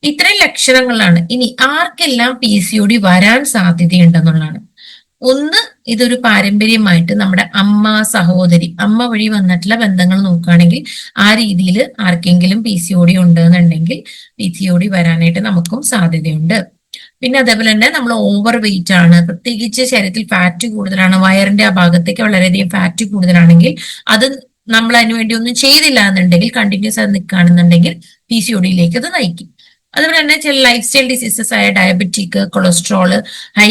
ഇത്രയും ലക്ഷണങ്ങളാണ്. ഇനി ആർക്കെല്ലാം PCOD വരാൻ സാധ്യതയുണ്ടെന്നുള്ളതാണ്. ഒന്ന്, ഇതൊരു പാരമ്പര്യമായിട്ട് നമ്മുടെ അമ്മ, സഹോദരി, അമ്മ വഴി വന്നിട്ടുള്ള ബന്ധങ്ങൾ നോക്കുകയാണെങ്കിൽ ആ രീതിയിൽ ആർക്കെങ്കിലും PCOD ഉണ്ടെന്നുണ്ടെങ്കിൽ PCOD വരാനായിട്ട് നമുക്കും സാധ്യതയുണ്ട്. പിന്നെ അതേപോലെ തന്നെ നമ്മൾ ഓവർ വെയിറ്റ് ആണ്, പ്രത്യേകിച്ച് ശരീരത്തിൽ ഫാറ്റ് കൂടുതലാണ്, വയറിന്റെ ആ ഭാഗത്തേക്ക് വളരെയധികം ഫാറ്റ് കൂടുതലാണെങ്കിൽ, അത് നമ്മൾ അതിനുവേണ്ടി ഒന്നും ചെയ്തില്ല എന്നുണ്ടെങ്കിൽ, കണ്ടിന്യൂസ് ആയി നിൽക്കുകയാണെന്നുണ്ടെങ്കിൽ PCODയിലേക്ക് അത് നയിക്കും. അതുപോലെ തന്നെ ചില ലൈഫ് സ്റ്റൈൽ ഡിസീസസ് ആയ ഡയബറ്റിക്, കൊളസ്ട്രോള്, ഹൈ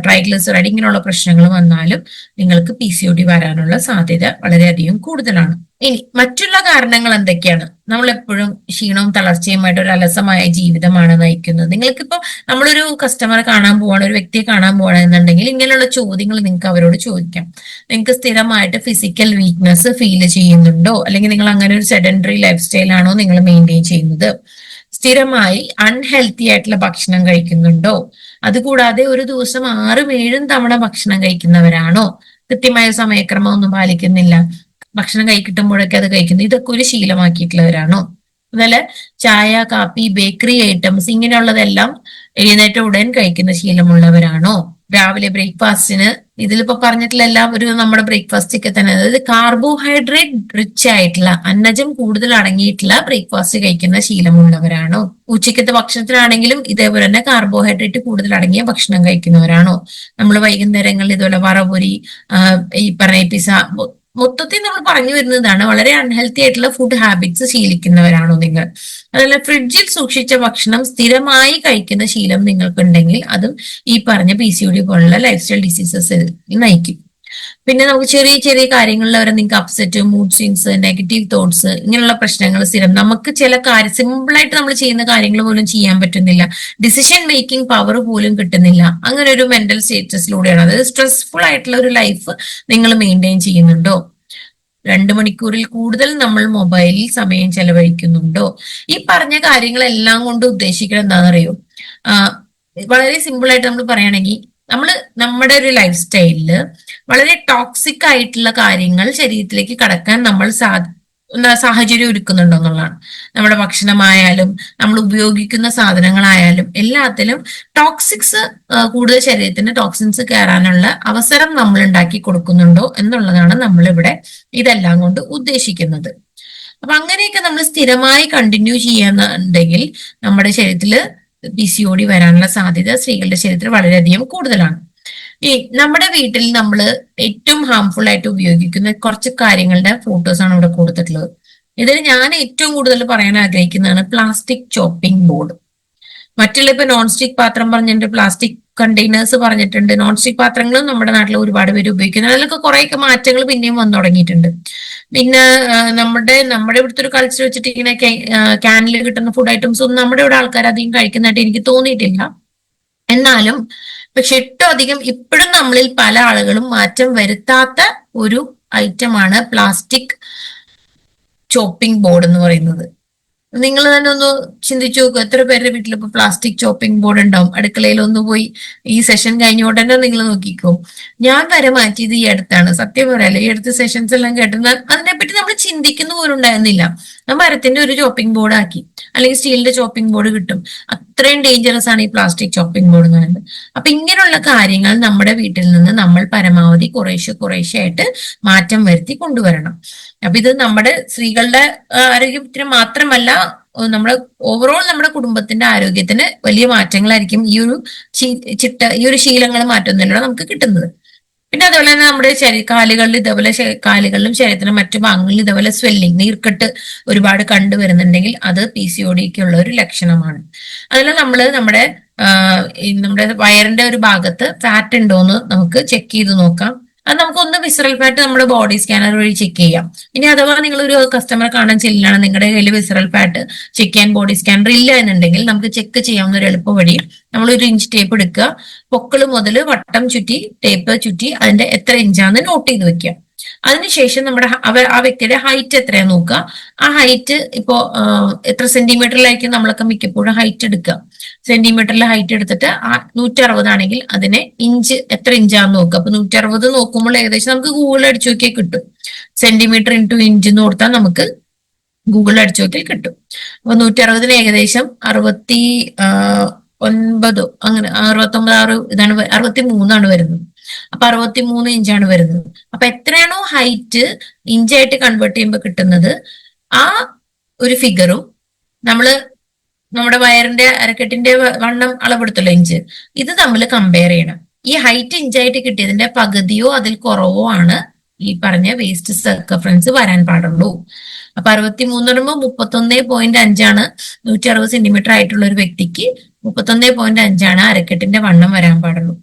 ട്രൈഗ്ലിസറൈഡ് ഇങ്ങനെയുള്ള പ്രശ്നങ്ങൾ വന്നാലും നിങ്ങൾക്ക് PCOD വരാനുള്ള സാധ്യത വളരെയധികം കൂടുതലാണ്. ഇനി മറ്റുള്ള കാരണങ്ങൾ എന്തൊക്കെയാണ്? നമ്മൾ എപ്പോഴും ക്ഷീണവും തളർച്ചയുമായിട്ട് ഒരു അലസമായ ജീവിതമാണ് നയിക്കുന്നത്. നിങ്ങൾക്കിപ്പോ നമ്മളൊരു കസ്റ്റമറെ കാണാൻ പോവാണ്, ഒരു വ്യക്തിയെ കാണാൻ പോവാണ് എന്നുണ്ടെങ്കിൽ ഇങ്ങനെയുള്ള ചോദ്യങ്ങൾ നിങ്ങൾക്ക് അവരോട് ചോദിക്കാം. നിങ്ങൾക്ക് സ്ഥിരമായിട്ട് ഫിസിക്കൽ വീക്ക്നെസ് ഫീൽ ചെയ്യുന്നുണ്ടോ? അല്ലെങ്കിൽ നിങ്ങൾ അങ്ങനെ ഒരു സെഡൻഡറി ലൈഫ് സ്റ്റൈലാണോ നിങ്ങൾ മെയിൻറ്റെയിൻ ചെയ്യുന്നത്? സ്ഥിരമായി അൺഹെൽത്തി ആയിട്ടുള്ള ഭക്ഷണം കഴിക്കുന്നുണ്ടോ? അതുകൂടാതെ ഒരു ദിവസം 6-7 തവണ ഭക്ഷണം കഴിക്കുന്നവരാണോ? കൃത്യമായ സമയക്രമം ഒന്നും പാലിക്കുന്നില്ല, ഭക്ഷണം കിട്ടുമ്പോഴൊക്കെ അത് കഴിക്കുന്നു, ഇതൊക്കെ ഒരു ശീലമാക്കിയിട്ടുള്ളവരാണോ? അതുപോലെ ചായ, കാപ്പി, ബേക്കറി ഐറ്റംസ് ഇങ്ങനെയുള്ളതെല്ലാം എഴുന്നേറ്റ ഉടൻ കഴിക്കുന്ന ശീലമുള്ളവരാണോ? രാവിലെ ബ്രേക്ക്ഫാസ്റ്റിന് ഇതിലിപ്പോ പറഞ്ഞിട്ടുള്ള എല്ലാം ഒരു നമ്മുടെ ബ്രേക്ക്ഫാസ്റ്റ് ഒക്കെ തന്നെ, അതായത് കാർബോഹൈഡ്രേറ്റ് റിച്ച് ആയിട്ടുള്ള അന്നജം കൂടുതൽ അടങ്ങിയിട്ടുള്ള ബ്രേക്ക്ഫാസ്റ്റ് കഴിക്കുന്ന ശീലമുള്ളവരാണോ? ഉച്ചക്കത്തെ ഭക്ഷണത്തിനാണെങ്കിലും ഇതേപോലെ തന്നെ കാർബോഹൈഡ്രേറ്റ് കൂടുതൽ അടങ്ങിയ ഭക്ഷണം കഴിക്കുന്നവരാണോ? നമ്മൾ വൈകുന്നേരങ്ങളിൽ ഇതുപോലെ വറപൊരി, ഈ പറഞ്ഞ പിസ, മൊത്തത്തിൽ നമ്മൾ പറഞ്ഞു വരുന്നതാണ് വളരെ അൺഹെൽത്തി ആയിട്ടുള്ള ഫുഡ് ഹാബിറ്റ്സ് ശീലിക്കുന്നവരാണോ നിങ്ങൾ? അതുപോലെ ഫ്രിഡ്ജിൽ സൂക്ഷിച്ച ഭക്ഷണം സ്ഥിരമായി കഴിക്കുന്ന ശീലം നിങ്ങൾക്കുണ്ടെങ്കിൽ അതും ഈ പറഞ്ഞ PCOD പോലുള്ള ലൈഫ് സ്റ്റൈൽ ഡിസീസസ് നയിക്കും. പിന്നെ നമുക്ക് ചെറിയ ചെറിയ കാര്യങ്ങളിൽ വരെ നിങ്ങൾക്ക് upset, mood swings, negative thoughts ഇങ്ങനെയുള്ള പ്രശ്നങ്ങൾ സ്ഥിരം, നമുക്ക് ചില കാര്യം സിമ്പിൾ ആയിട്ട് നമ്മൾ ചെയ്യുന്ന കാര്യങ്ങൾ പോലും ചെയ്യാൻ പറ്റുന്നില്ല, ഡിസിഷൻ മേക്കിംഗ് പവർ പോലും കിട്ടുന്നില്ല, അങ്ങനെ ഒരു മെന്റൽ സ്റ്റേറ്റസിലൂടെയാണ്, അതായത് സ്ട്രെസ്ഫുൾ ആയിട്ടുള്ള ഒരു ലൈഫ് നിങ്ങൾ മെയിൻറ്റെയിൻ ചെയ്യുന്നുണ്ടോ? 2 മണിക്കൂറിൽ കൂടുതൽ നമ്മൾ മൊബൈലിൽ സമയം ചെലവഴിക്കുന്നുണ്ടോ? ഈ പറഞ്ഞ കാര്യങ്ങളെല്ലാം കൊണ്ട് ഉദ്ദേശിക്കുന്നത് എന്താണെന്നറിയോ? വളരെ സിമ്പിൾ ആയിട്ട് നമ്മൾ പറയുകയാണെങ്കിൽ നമ്മൾ നമ്മുടെ ഒരു ലൈഫ് സ്റ്റൈലില് വളരെ ടോക്സിക് ആയിട്ടുള്ള കാര്യങ്ങൾ ശരീരത്തിലേക്ക് കടക്കാൻ നമ്മൾ സാഹചര്യം ഒരുക്കുന്നുണ്ടോ എന്നുള്ളതാണ്. നമ്മുടെ ഭക്ഷണമായാലും നമ്മൾ ഉപയോഗിക്കുന്ന സാധനങ്ങളായാലും എല്ലാത്തിലും ടോക്സിക്സ്, കൂടുതൽ ശരീരത്തിന് ടോക്സിൻസ് കയറാനുള്ള അവസരം നമ്മൾ ഉണ്ടാക്കി കൊടുക്കുന്നുണ്ടോ എന്നുള്ളതാണ് നമ്മളിവിടെ ഇതെല്ലാം കൊണ്ട് ഉദ്ദേശിക്കുന്നത്. അപ്പൊ അങ്ങനെയൊക്കെ നമ്മൾ സ്ഥിരമായി കണ്ടിന്യൂ ചെയ്യാന്നുണ്ടെങ്കിൽ നമ്മുടെ ശരീരത്തിൽ PCOD വരാനുള്ള സാധ്യത സ്ത്രീകളുടെ ശരീരത്തിൽ വളരെയധികം കൂടുതലാണ്. ഈ നമ്മുടെ വീട്ടിൽ നമ്മൾ ഏറ്റവും ഹാംഫുൾ ആയിട്ട് ഉപയോഗിക്കുന്ന കുറച്ച് കാര്യങ്ങളുടെ ഫോട്ടോസാണ് ഇവിടെ കൊടുത്തിട്ടുള്ളത്. ഇതിൽ ഞാൻ ഏറ്റവും കൂടുതൽ പറയാൻ ആഗ്രഹിക്കുന്നതാണ് പ്ലാസ്റ്റിക് ചോപ്പിംഗ് ബോർഡ്. മറ്റുള്ള ഇപ്പൊ നോൺ സ്റ്റിക് പാത്രം പറഞ്ഞിട്ടുണ്ട്, പ്ലാസ്റ്റിക് കണ്ടെയ്നേഴ്സ് പറഞ്ഞിട്ടുണ്ട്. നോൺ സ്റ്റിക് പാത്രങ്ങളും നമ്മുടെ നാട്ടിൽ ഒരുപാട് പേര് ഉപയോഗിക്കുന്നത്, അതിലൊക്കെ കുറേയൊക്കെ മാറ്റങ്ങൾ പിന്നെയും വന്നു തുടങ്ങിയിട്ടുണ്ട്. പിന്നെ നമ്മുടെ ഇവിടുത്തെ ഒരു കൾച്ചർ വെച്ചിട്ട് ഇങ്ങനെ ക്യാനിൽ കിട്ടുന്ന ഫുഡ് ഐറ്റംസ് ഒന്നും നമ്മുടെ ഇവിടെ ആൾക്കാർ അധികം കഴിക്കുന്നതായിട്ട് എനിക്ക് തോന്നിയിട്ടില്ല. എന്നാലും പക്ഷെ ഏറ്റവും അധികം ഇപ്പോഴും നമ്മളിൽ പല ആളുകളും മാറ്റം വരുത്താത്ത ഒരു ഐറ്റമാണ് പ്ലാസ്റ്റിക് ചോപ്പിംഗ് ബോർഡ് എന്ന് പറയുന്നത്. നിങ്ങൾ തന്നെ ഒന്ന് ചിന്തിച്ചു നോക്കുക, എത്ര പേരുടെ വീട്ടിൽ ഇപ്പൊ പ്ലാസ്റ്റിക് ചോപ്പിംഗ് ബോർഡ് ഉണ്ടാവും? അടുക്കളയിൽ ഒന്ന് പോയി ഈ സെഷൻ കഴിഞ്ഞ ഉടനെ നിങ്ങൾ നോക്കിക്കോ. ഞാൻ വരെ മാറ്റിയത് ഈ അടുത്താണ്, സത്യം പറയാലോ. ഈ അടുത്ത സെഷൻസ് എല്ലാം കേട്ടിരുന്ന അതിനെപ്പറ്റി നമ്മൾ ചിന്തിക്കുന്ന പോലും ഉണ്ടായിരുന്നില്ല. ഞാൻ മരത്തിന്റെ ഒരു ചോപ്പിംഗ് ബോർഡ് ആക്കി, അല്ലെങ്കിൽ സ്റ്റീലിന്റെ ചോപ്പിംഗ് ബോർഡ് കിട്ടും. അത്രയും ഡേഞ്ചറസ് ആണ് ഈ പ്ലാസ്റ്റിക് ചോപ്പിംഗ് ബോർഡ് എന്ന് പറയുന്നത്. അപ്പൊ ഇങ്ങനെയുള്ള കാര്യങ്ങൾ നമ്മുടെ വീട്ടിൽ നിന്ന് നമ്മൾ പരമാവധി കുറേശ്ശെ ആയിട്ട് മാറ്റം വരുത്തി കൊണ്ടുവരണം. അപ്പൊ ഇത് നമ്മുടെ സ്ത്രീകളുടെ ആരോഗ്യത്തിന് മാത്രമല്ല, നമ്മുടെ ഓവറോൾ നമ്മുടെ കുടുംബത്തിന്റെ ആരോഗ്യത്തിന് വലിയ മാറ്റങ്ങളായിരിക്കും ഈ ഒരു ശീലങ്ങൾ മാറ്റുന്നതിലൂടെ നമുക്ക് കിട്ടുന്നത്. പിന്നെ അതുപോലെ തന്നെ നമ്മുടെ കാലുകളിൽ ഇതേപോലെ കാലുകളിലും ശരീരത്തിനും മറ്റു ഭാഗങ്ങളിൽ ഇതേപോലെ സ്വെല്ലിങ്, നീർക്കെട്ട് ഒരുപാട് കണ്ടുവരുന്നുണ്ടെങ്കിൽ അത് PCODക്കുള്ള ഒരു ലക്ഷണമാണ്. അതുപോലെ നമ്മുടെ വയറിന്റെ ഒരു ഭാഗത്ത് ഫാറ്റ് ഉണ്ടോന്ന് നമുക്ക് ചെക്ക് ചെയ്ത് നോക്കാം. അത് നമുക്കൊന്ന് വിസറൽ ഫാറ്റ് നമ്മുടെ ബോഡി സ്കാനർ വഴി ചെക്ക് ചെയ്യാം. ഇനി അഥവാ നിങ്ങൾ ഒരു കസ്റ്റമറെ കാണാൻ ചെല്ലാണ്, നിങ്ങളുടെ കയ്യിൽ വിസറൽ ഫാറ്റ് ചെക്ക് ചെയ്യാൻ ബോഡി സ്കാനർ ഇല്ല എന്നുണ്ടെങ്കിൽ നമുക്ക് ചെക്ക് ചെയ്യാവുന്ന ഒരു എളുപ്പ വഴി, നമ്മളൊരു ഇഞ്ച് ടേപ്പ് എടുക്കുക, പൊക്കിള് മുതൽ വട്ടം ചുറ്റി ടേപ്പ് ചുറ്റി അതിന്റെ എത്ര ഇഞ്ചാന്ന് നോട്ട് ചെയ്ത് വെക്കുക. അതിനുശേഷം നമ്മുടെ ആ വ്യക്തിയുടെ ഹൈറ്റ് എത്രയാ നോക്കുക. ആ ഹൈറ്റ് ഇപ്പോ എത്ര സെന്റിമീറ്ററിലായിരിക്കും നമ്മളൊക്കെ മിക്കപ്പോഴും ഹൈറ്റ് എടുക്കുക. സെന്റിമീറ്ററിൽ ഹൈറ്റ് എടുത്തിട്ട് 160 ആണെങ്കിൽ അതിനെ എത്ര ഇഞ്ചാന്ന് നോക്കുക. അപ്പൊ 160 നോക്കുമ്പോൾ ഏകദേശം നമുക്ക് ഗൂഗിളിൽ അടിച്ചു നോക്കിയാൽ കിട്ടും. സെന്റിമീറ്റർ ഇൻറ്റു ഇഞ്ച് എന്ന് കൊടുത്താൽ നമുക്ക് ഗൂഗിളിൽ അടിച്ചു നോക്കിയാൽ കിട്ടും. അപ്പൊ 160 ഏകദേശം 69 അങ്ങനെ 69 ഇതാണ് 63 വരുന്നത്. അപ്പൊ 63 ഇഞ്ചാണ് വരുന്നത്. അപ്പൊ എത്രയാണോ ഹൈറ്റ് ഇഞ്ചായിട്ട് കൺവേർട്ട് ചെയ്യുമ്പോൾ കിട്ടുന്നത്, ആ ഒരു ഫിഗറും നമ്മുടെ വയറിന്റെ അരക്കെട്ടിന്റെ വണ്ണം അളവെടുത്തല്ലോ ഇഞ്ച്, ഇത് തമ്മിൽ കമ്പയർ ചെയ്യണം. ഈ ഹൈറ്റ് ഇഞ്ചായിട്ട് കിട്ടിയതിന്റെ പകുതിയോ അതിൽ കുറവോ ആണ് ഈ പറഞ്ഞ വേസ്റ്റ് സർക്കംഫറൻസ് വരാൻ പാടുള്ളൂ. അപ്പൊ 63 പറയുമ്പോൾ 31.5 160 സെന്റിമീറ്റർ ആയിട്ടുള്ള ഒരു വ്യക്തിക്ക് 31.5 അരക്കെട്ടിന്റെ വണ്ണം വരാൻ പാടുള്ളൂ.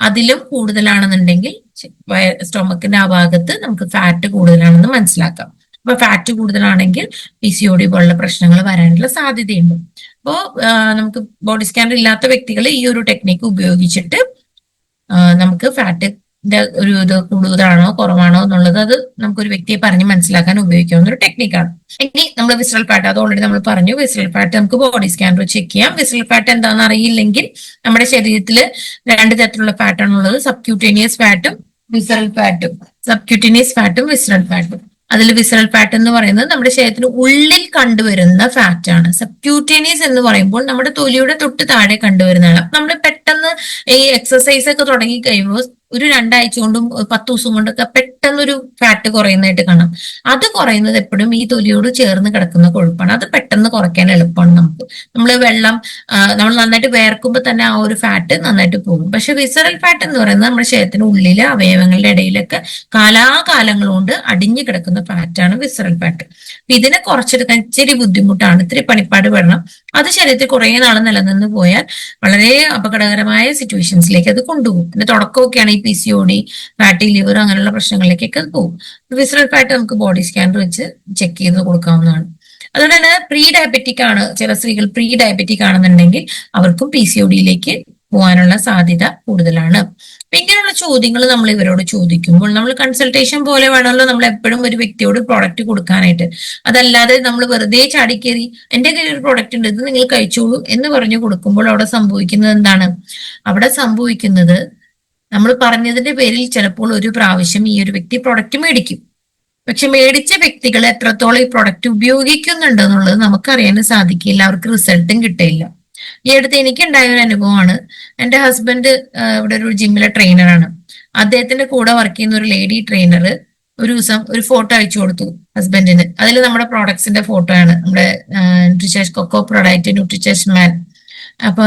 അതിലും കൂടുതലാണെന്നുണ്ടെങ്കിൽ സ്റ്റൊമക്കിന്റെ ആ ഭാഗത്ത് നമുക്ക് ഫാറ്റ് കൂടുതലാണെന്ന് മനസ്സിലാക്കാം. അപ്പൊ ഫാറ്റ് കൂടുതലാണെങ്കിൽ PCOD പോലുള്ള പ്രശ്നങ്ങൾ വരാനുള്ള സാധ്യതയുണ്ട്. അപ്പോ നമുക്ക് ബോഡി സ്കാനർ ഇല്ലാത്ത വ്യക്തികൾ ഈ ഒരു ടെക്നിക്ക് ഉപയോഗിച്ചിട്ട് നമുക്ക് ഫാറ്റിന്റെ ഒരു ഇത് കൂടുതലാണോ കുറവാണോ എന്നുള്ളത് അത് നമുക്കൊരു വ്യക്തിയെ പറഞ്ഞ് മനസ്സിലാക്കാൻ ഉപയോഗിക്കാവുന്ന ഒരു ടെക്നിക്കാണ്. ഇനി നമ്മൾ വിസറൽ ഫാറ്റ്, അത് ഓൾറെഡി നമ്മൾ പറഞ്ഞു. വിസറൽ ഫാറ്റ് നമുക്ക് ബോഡി സ്കാനർ ചെക്ക് ചെയ്യാം. വിസറൽ ഫാറ്റ് എന്താണെന്ന് അറിയില്ലെങ്കിൽ നമ്മുടെ ശരീരത്തിൽ 2 തരത്തിലുള്ള ഫാറ്റാണുള്ളത്, സബ്ക്യൂട്ടേനിയസ് ഫാറ്റും വിസറൽ ഫാറ്റും. സബ്ക്യൂട്ടേനിയസ് ഫാറ്റും വിസറൽ ഫാറ്റും. അതിൽ വിസറൽ ഫാറ്റ് എന്ന് പറയുന്നത് നമ്മുടെ ശരീരത്തിന് ഉള്ളിൽ കണ്ടുവരുന്ന ഫാറ്റ് ആണ്. സബ്ക്യൂട്ടേനിയസ് എന്ന് പറയുമ്പോൾ നമ്മുടെ തൊലിയുടെ തൊട്ട് താഴെ കണ്ടുവരുന്നതാണ്. നമ്മൾ പെട്ടെന്ന് ഈ എക്സസൈസ് ഒക്കെ തുടങ്ങി കഴിയുമ്പോൾ ഒരു 2 ആഴ്ച കൊണ്ടും 10 ദിവസം കൊണ്ടൊക്കെ പെട്ടെന്നൊരു ഫാറ്റ് കുറയുന്നതായിട്ട് കാണാം. അത് കുറയുന്നത് എപ്പോഴും ഈ തൊലിയോട് ചേർന്ന് കിടക്കുന്ന കൊഴുപ്പാണ്. അത് പെട്ടെന്ന് കുറയ്ക്കാൻ എളുപ്പമാണ് നമുക്ക്. നമ്മൾ നന്നായിട്ട് വേർക്കുമ്പോൾ തന്നെ ആ ഒരു ഫാറ്റ് നന്നായിട്ട് പോകും. പക്ഷെ വിസറൽ ഫാറ്റ് എന്ന് പറയുന്നത് നമ്മുടെ ശരീരത്തിന് ഉള്ളിലെ അവയവങ്ങളുടെ ഇടയിലൊക്കെ കാലാകാലങ്ങൾ കൊണ്ട് അടിഞ്ഞു കിടക്കുന്ന ഫാറ്റാണ് വിസറൽ ഫാറ്റ്. ഇതിനെ കുറച്ചെടുക്കാൻ ഇച്ചിരി ബുദ്ധിമുട്ടാണ്, ഇത്തിരി പണിപ്പാട് പെടണം. അത് ശരീരത്തിൽ കുറെ നാൾ നിലനിന്ന് പോയാൽ വളരെ അപകടകരമായ സിറ്റുവേഷൻസിലേക്ക് അത് കൊണ്ടുപോകും. പിന്നെ തുടക്കമൊക്കെയാണ് ഈ PCOD, ഫാറ്റി ലിവർ അങ്ങനെയുള്ള പ്രശ്നങ്ങളിലേക്കൊക്കെ അത് പോകും. വിസറൽ ഫാറ്റ് നമുക്ക് ബോഡി സ്കാനർ വെച്ച് ചെക്ക് ചെയ്ത് കൊടുക്കാവുന്നതാണ്. അതുകൊണ്ട് തന്നെ പ്രീ ഡയബറ്റിക് ആണ്, ചില സ്ത്രീകൾ പ്രീ ഡയബറ്റിക് ആണെന്നുണ്ടെങ്കിൽ അവർക്കും PCODയിലേക്ക് പോകാനുള്ള സാധ്യത കൂടുതലാണ്. അപ്പൊ ഇങ്ങനെയുള്ള ചോദ്യങ്ങൾ നമ്മൾ ഇവരോട് ചോദിക്കുമ്പോൾ നമ്മൾ കൺസൾട്ടേഷൻ പോലെ വേണമല്ലോ നമ്മൾ എപ്പോഴും ഒരു വ്യക്തിയോട് പ്രോഡക്റ്റ് കൊടുക്കാനായിട്ട്. അതല്ലാതെ നമ്മൾ വെറുതെ ചാടിക്കേറി എന്റെ കയ്യിൽ ഒരു പ്രോഡക്റ്റ് ഉണ്ട്, ഇത് നിങ്ങൾ കഴിച്ചോളൂ എന്ന് പറഞ്ഞു കൊടുക്കുമ്പോൾ അവിടെ സംഭവിക്കുന്നത് എന്താണ്? അവിടെ സംഭവിക്കുന്നത് നമ്മൾ പറഞ്ഞതിന്റെ പേരിൽ ചിലപ്പോൾ ഒരു പ്രാവശ്യം ഈ ഒരു വ്യക്തി പ്രൊഡക്റ്റ് മേടിക്കും. പക്ഷെ മേടിച്ച വ്യക്തികൾ എത്രത്തോളം ഈ പ്രൊഡക്റ്റ് ഉപയോഗിക്കുന്നുണ്ട് എന്നുള്ളത് നമുക്കറിയാൻ സാധിക്കില്ല, അവർക്ക് റിസൾട്ടും കിട്ടില്ല. ഈ അടുത്ത് എനിക്കുണ്ടായ ഒരു അനുഭവമാണ്. എന്റെ ഹസ്ബൻഡ് ഇവിടെ ഒരു ജിമ്മിലെ ട്രെയിനറാണ്. അദ്ദേഹത്തിന്റെ കൂടെ വർക്ക് ചെയ്യുന്ന ഒരു ലേഡി ട്രെയിനർ ഒരു ദിവസം ഒരു ഫോട്ടോ അയച്ചു കൊടുത്തു ഹസ്ബൻഡിന്. അതിൽ നമ്മുടെ പ്രോഡക്ട്സിന്റെ ഫോട്ടോ ആണ്, നമ്മുടെ ന്യൂട്രിചേഴ്സ് കൊക്കോ പ്രൊഡക്റ്റ്, ന്യൂട്രിചേഴ്സ് മാൻ. അപ്പൊ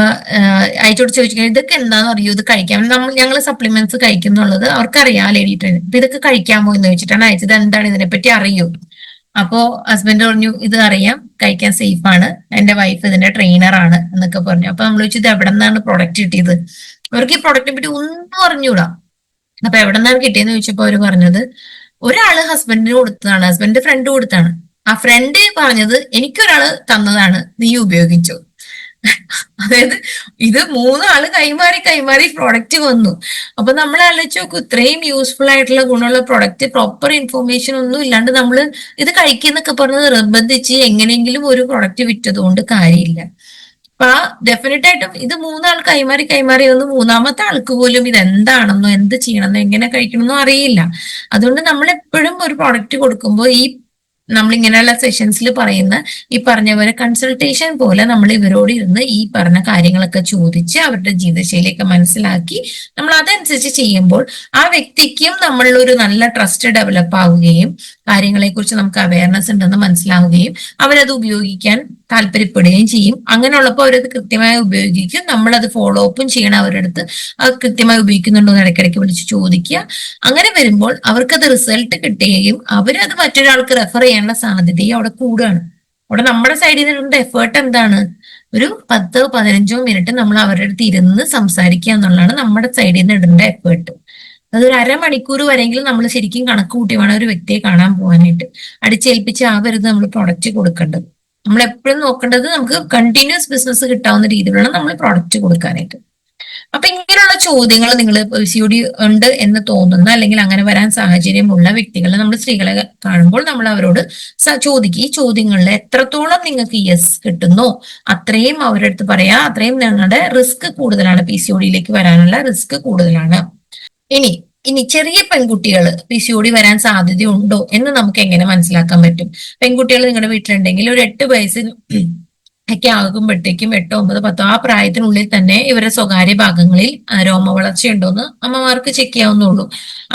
അയച്ചോട് ചോദിച്ചു ഇതൊക്കെ എന്താണെന്ന് അറിയോ, ഇത് കഴിക്കാം, ഞങ്ങൾ സപ്ലിമെന്റ്സ് കഴിക്കുന്നുള്ളത് അവർക്കറിയാം ലേഡി ട്രെയിനർ. അപ്പൊ ഇതൊക്കെ കഴിക്കാമോ എന്ന് ചോദിച്ചിട്ടാണ് അയച്ചത്. എന്താണ് ഇതിനെപ്പറ്റി അറിയോ? അപ്പോ ഹസ്ബൻഡ് പറഞ്ഞു ഇത് അറിയാം, കഴിക്കാൻ സേഫ് ആണ്, എന്റെ വൈഫ് ഇതിന്റെ ട്രെയിനർ ആണ് എന്നൊക്കെ പറഞ്ഞു. അപ്പൊ നമ്മൾ ചോദിച്ചു ഇത് എവിടെ നിന്നാണ് പ്രൊഡക്റ്റ് കിട്ടിയത്? അവർക്ക് ഈ പ്രൊഡക്റ്റിനെ പറ്റി ഒന്നും അറിഞ്ഞൂടാ. അപ്പൊ എവിടെ നിന്നാണ് കിട്ടിയെന്ന് ചോദിച്ചപ്പോ അവര് പറഞ്ഞത് ഒരാള് ഹസ്ബൻഡിന് കൊടുത്തതാണ്, ഹസ്ബൻഡിന്റെ ഫ്രണ്ട് കൊടുത്താണ്. ആ ഫ്രണ്ട് പറഞ്ഞത് എനിക്കൊരാള് തന്നതാണ്, നീ ഉപയോഗിച്ചു. അതായത് ഇത് 3 ആള് കൈമാറി പ്രോഡക്റ്റ് വന്നു. അപ്പൊ നമ്മൾ ആലോചിച്ച് നോക്കൂ, ഇത്രയും യൂസ്ഫുൾ ആയിട്ടുള്ള ഗുണമുള്ള പ്രൊഡക്റ്റ് പ്രോപ്പർ ഇൻഫോർമേഷൻ ഒന്നും ഇല്ലാണ്ട് നമ്മൾ ഇത് കഴിക്കുന്നൊക്കെ പറഞ്ഞ് നിർബന്ധിച്ച് എങ്ങനെയെങ്കിലും ഒരു പ്രൊഡക്റ്റ് വിറ്റതുകൊണ്ട് കാര്യമില്ല. അപ്പൊ ഡെഫിനറ്റ് ആയിട്ടും ഇത് 3 ആൾ കൈമാറി വന്ന് 3ാമത്തെ ആൾക്ക് പോലും ഇത് എന്താണെന്നോ എന്ത് ചെയ്യണമെന്നോ എങ്ങനെ കഴിക്കണമെന്നോ അറിയില്ല. അതുകൊണ്ട് നമ്മൾ എപ്പോഴും ഒരു പ്രൊഡക്റ്റ് കൊടുക്കുമ്പോൾ നമ്മൾ ഇങ്ങനെയുള്ള സെഷൻസിൽ പറയുന്ന ഈ പറഞ്ഞ പോലെ കൺസൾട്ടേഷൻ പോലെ നമ്മൾ ഇവരോട് ഇരുന്ന് ഈ പറഞ്ഞ കാര്യങ്ങളൊക്കെ ചോദിച്ച് അവരുടെ ജീവിതശൈലിയൊക്കെ മനസ്സിലാക്കി നമ്മൾ അതനുസരിച്ച് ചെയ്യുമ്പോൾ ആ വ്യക്തിക്കും നമ്മളൊരു നല്ല ട്രസ്റ്റ് ഡെവലപ്പ് ആവുകയും കാര്യങ്ങളെക്കുറിച്ച് നമുക്ക് അവയർനെസ് ഉണ്ടെന്ന് മനസ്സിലാവുകയും അവരത് ഉപയോഗിക്കാൻ താല്പര്യപ്പെടുകയും ചെയ്യും. അങ്ങനെയുള്ളപ്പോൾ അവരത് കൃത്യമായി ഉപയോഗിക്കും. നമ്മളത് ഫോളോ അപ്പും ചെയ്യണം അവരുടെ അടുത്ത്. അത് കൃത്യമായി ഉപയോഗിക്കുന്നുണ്ടോ എന്ന് ഇടയ്ക്കിടയ്ക്ക് വിളിച്ച് ചോദിക്കുക. അങ്ങനെ വരുമ്പോൾ അവർക്കത് റിസൾട്ട് കിട്ടുകയും അവരത് മറ്റൊരാൾക്ക് റെഫർ ചെയ്യാനുള്ള സാധ്യതയും അവിടെ കൂടുകയാണ്. അവിടെ നമ്മുടെ സൈഡിൽ നിന്നുള്ള എഫേർട്ട് എന്താണ്? ഒരു 10-15 മിനിറ്റ് നമ്മൾ അവരുടെ അടുത്ത് ഇരുന്ന് സംസാരിക്കുക എന്നുള്ളതാണ് നമ്മുടെ സൈഡിൽ നിന്ന് ഇടേണ്ട എഫേർട്ട്. അതൊരു അരമണിക്കൂർ വരെയെങ്കിലും നമ്മൾ ശരിക്കും കണക്ക് കൂട്ടി വേണം ഒരു വ്യക്തിയെ കാണാൻ പോകാനായിട്ട്. അടിച്ചേൽപ്പിച്ച് ആവരുത് നമ്മൾ പ്രൊഡക്റ്റ് കൊടുക്കേണ്ടത്. നമ്മൾ എപ്പോഴും നോക്കേണ്ടത് നമുക്ക് കണ്ടിന്യൂസ് ബിസിനസ് കിട്ടാവുന്ന രീതിയിലാണ് നമ്മൾ പ്രോഡക്റ്റ് കൊടുക്കാനായിട്ട്. അപ്പൊ ഇങ്ങനെയുള്ള ചോദ്യങ്ങൾ നിങ്ങൾ PCOD ഉണ്ട് എന്ന് തോന്നുന്ന അല്ലെങ്കിൽ അങ്ങനെ വരാൻ സാഹചര്യമുള്ള വ്യക്തികളെ നമ്മൾ സ്ത്രീകളെ കാണുമ്പോൾ നമ്മൾ അവരോട് ചോദിക്കുക, ഈ ചോദ്യങ്ങളിൽ എത്രത്തോളം നിങ്ങൾക്ക് യെസ് കിട്ടുന്നോ അത്രയും അവരുടെ അടുത്ത് പറയാ, അത്രയും നിങ്ങളുടെ റിസ്ക് കൂടുതലാണ്, PCODയിലേക്ക് വരാനുള്ള റിസ്ക് കൂടുതലാണ്. ഇനി ചെറിയ പെൺകുട്ടികൾ PCOD വരാൻ സാധ്യതയുണ്ടോ എന്ന് നമുക്ക് എങ്ങനെ മനസ്സിലാക്കാൻ പറ്റും? പെൺകുട്ടികൾ നിങ്ങളുടെ വീട്ടിലുണ്ടെങ്കിൽ ഒരു 8 വയസ്സിൽ ഒക്കെ ആകുമ്പോഴത്തേക്കും 8, 9, 10 ആ പ്രായത്തിനുള്ളിൽ തന്നെ ഇവരുടെ സ്വകാര്യ ഭാഗങ്ങളിൽ രോമ വളർച്ചയുണ്ടോന്ന് അമ്മമാർക്ക് ചെക്ക് ചെയ്യാവുന്നുള്ളൂ.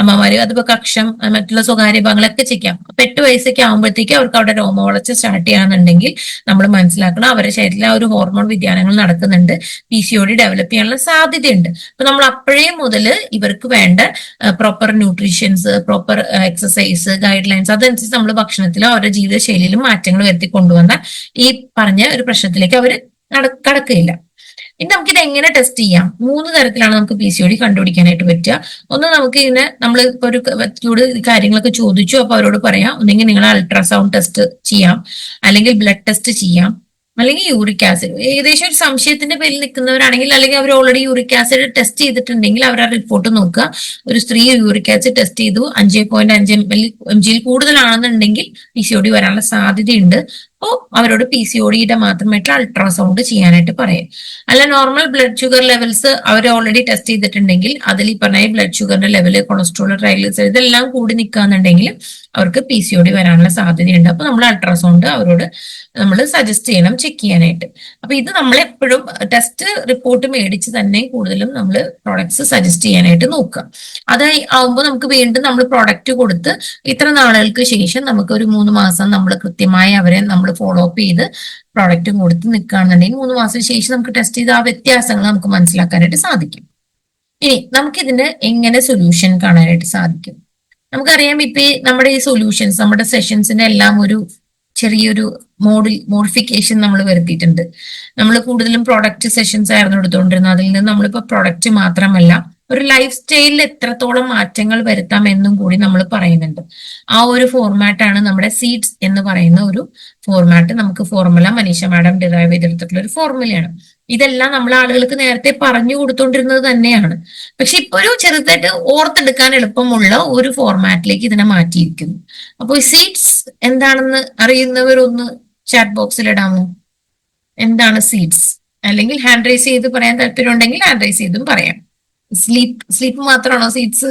അമ്മമാര് അതിപ്പോ കക്ഷം മറ്റുള്ള സ്വകാര്യ ഭാഗങ്ങളൊക്കെ ചെക്ക് ചെയ്യാം. അപ്പൊ 8 വയസ്സൊക്കെ ആകുമ്പോഴത്തേക്ക് അവർക്ക് അവിടെ രോമ വളർച്ച സ്റ്റാർട്ട് ചെയ്യാന്നുണ്ടെങ്കിൽ നമ്മൾ മനസ്സിലാക്കണം അവരുടെ ശരീരത്തിൽ ആ ഒരു ഹോർമോൺ വ്യതിയാനങ്ങൾ നടക്കുന്നുണ്ട്, PCOD ഡെവലപ്പ് ചെയ്യാനുള്ള സാധ്യതയുണ്ട്. അപ്പൊ നമ്മൾ അപ്പോഴേ മുതൽ ഇവർക്ക് വേണ്ട proper nutritions, proper exercise guide lines അതനുസരിച്ച് നമ്മൾ ഭക്ഷണത്തിലും അവരുടെ ജീവിതശൈലിയിലും മാറ്റങ്ങൾ വരുത്തി കൊണ്ടുവന്ന ഈ പറഞ്ഞ ഒരു പ്രശ്നത്തിലേക്ക് അവർ കടക്കുകയില്ല. ഇനി നമുക്കിത് എങ്ങനെ ടെസ്റ്റ് ചെയ്യാം? 3 തരത്തിലാണ് നമുക്ക് PCOD കണ്ടുപിടിക്കാനായിട്ട് പറ്റുക. ഒന്ന്, നമുക്ക് ഇതിനെ നമ്മൾ ഇപ്പൊ ഒരു വ്യക്തിയോട് കാര്യങ്ങളൊക്കെ ചോദിച്ചു, അപ്പൊ അവരോട് പറയാം ഒന്നെങ്കിൽ നിങ്ങൾ അൾട്രാസൗണ്ട് ടെസ്റ്റ് ചെയ്യാം, അല്ലെങ്കിൽ ബ്ലഡ് ടെസ്റ്റ് ചെയ്യാം, അല്ലെങ്കിൽ യൂറിക് ആസിഡ്. ഏകദേശം ഒരു സംശയത്തിന്റെ പേരിൽ നിൽക്കുന്നവരാണെങ്കിൽ, അല്ലെങ്കിൽ അവർ ഓൾറെഡി യൂറിക് ആസിഡ് ടെസ്റ്റ് ചെയ്തിട്ടുണ്ടെങ്കിൽ അവരുടെ റിപ്പോർട്ട് നോക്കുക. ഒരു സ്ത്രീ യൂറിക് ആസിഡ് ടെസ്റ്റ് ചെയ്തു 5.5 mg കൂടുതലാണെന്നുണ്ടെങ്കിൽ PCOD വരാനുള്ള സാധ്യതയുണ്ട്. അപ്പോൾ അവരോട് PCODയുടെ മാത്രമായിട്ട് അൾട്രാസൗണ്ട് ചെയ്യാനായിട്ട് പറയും. അല്ല, നോർമൽ ബ്ലഡ് ഷുഗർ ലെവൽസ് അവർ ഓൾറെഡി ടെസ്റ്റ് ചെയ്തിട്ടുണ്ടെങ്കിൽ അതിൽ ഈ പറഞ്ഞ ബ്ലഡ് ഷുഗറിന്റെ ലെവല്, കൊളസ്ട്രോൾ, ട്രൈഗ്ലിസറൈഡ് ഇതെല്ലാം കൂടി നിൽക്കുകയെന്നുണ്ടെങ്കിൽ അവർക്ക് PCOD വരാനുള്ള സാധ്യതയുണ്ട്. അപ്പൊ നമ്മൾ അൾട്രാസൗണ്ട് അവരോട് നമ്മൾ സജസ്റ്റ് ചെയ്യണം ചെക്ക് ചെയ്യാനായിട്ട്. അപ്പൊ ഇത് നമ്മളെപ്പോഴും ടെസ്റ്റ് റിപ്പോർട്ട് മേടിച്ച് തന്നെ കൂടുതലും നമ്മൾ പ്രോഡക്ട്സ് സജസ്റ്റ് ചെയ്യാനായിട്ട് നോക്കുക. അത് ആവുമ്പോൾ നമുക്ക് വീണ്ടും നമ്മൾ പ്രോഡക്റ്റ് കൊടുത്ത് ഇത്ര നാളുകൾക്ക് ശേഷം നമുക്ക് ഒരു 3 മാസം നമ്മൾ കൃത്യമായി അവരെ നമ്മൾ ഫോളോ അപ്പ് ചെയ്ത് പ്രോഡക്റ്റും കൊടുത്ത് നിൽക്കുകയാണെന്നുണ്ടെങ്കിൽ 3 മാസത്തിന് ശേഷം നമുക്ക് ടെസ്റ്റ് ചെയ്ത് ആ വ്യത്യാസങ്ങൾ നമുക്ക് മനസ്സിലാക്കാനായിട്ട് സാധിക്കും. ഇനി നമുക്കിതിന് എങ്ങനെ സൊല്യൂഷൻ കാണാനായിട്ട് സാധിക്കും? നമുക്കറിയാം ഇപ്പൊ നമ്മുടെ ഈ സൊല്യൂഷൻസ്, നമ്മുടെ സെഷൻസിന്റെ എല്ലാം ഒരു ചെറിയൊരു മോഡിഫിക്കേഷൻ നമ്മൾ വരുത്തിയിട്ടുണ്ട്. നമ്മൾ കൂടുതലും പ്രോഡക്റ്റ് സെഷൻസ് ആയിരുന്നു എടുത്തുകൊണ്ടിരുന്നത്. അതിൽ നിന്ന് നമ്മളിപ്പോ പ്രോഡക്റ്റ് മാത്രമല്ല ഒരു ലൈഫ് സ്റ്റൈലിൽ എത്രത്തോളം മാറ്റങ്ങൾ വരുത്താം എന്നും കൂടി നമ്മൾ പറയുന്നുണ്ട്. ആ ഒരു ഫോർമാറ്റാണ് നമ്മുടെ സീഡ്സ് എന്ന് പറയുന്ന ഒരു ഫോർമാറ്റ്. നമുക്ക് ഫോർമുല മനീഷ മാഡം ഡിറൈവ് ചെയ്തെടുത്തിട്ടുള്ള ഒരു ഫോർമുലയാണ്. ഇതെല്ലാം നമ്മൾ ആളുകൾക്ക് നേരത്തെ പറഞ്ഞു കൊടുത്തോണ്ടിരുന്നത് തന്നെയാണ്. പക്ഷെ ഇപ്പൊ ഒരു ചെറുതായിട്ട് ഓർത്തെടുക്കാൻ എളുപ്പമുള്ള ഒരു ഫോർമാറ്റിലേക്ക് ഇതിനെ മാറ്റിയിരിക്കുന്നു. അപ്പോൾ സീഡ്സ് എന്താണെന്ന് അറിയുന്നവരൊന്ന് ചാറ്റ് ബോക്സിൽ ഇടാമോ? എന്താണ് സീഡ്സ്? അല്ലെങ്കിൽ ഹാൻഡ് റൈസ് ചെയ്ത് പറയാൻ താല്പര്യമുണ്ടെങ്കിൽ ഹാൻഡ് റൈസ് ചെയ്തും പറയാം. സ്ലീപ്പ് മാത്രമാണോ seeds?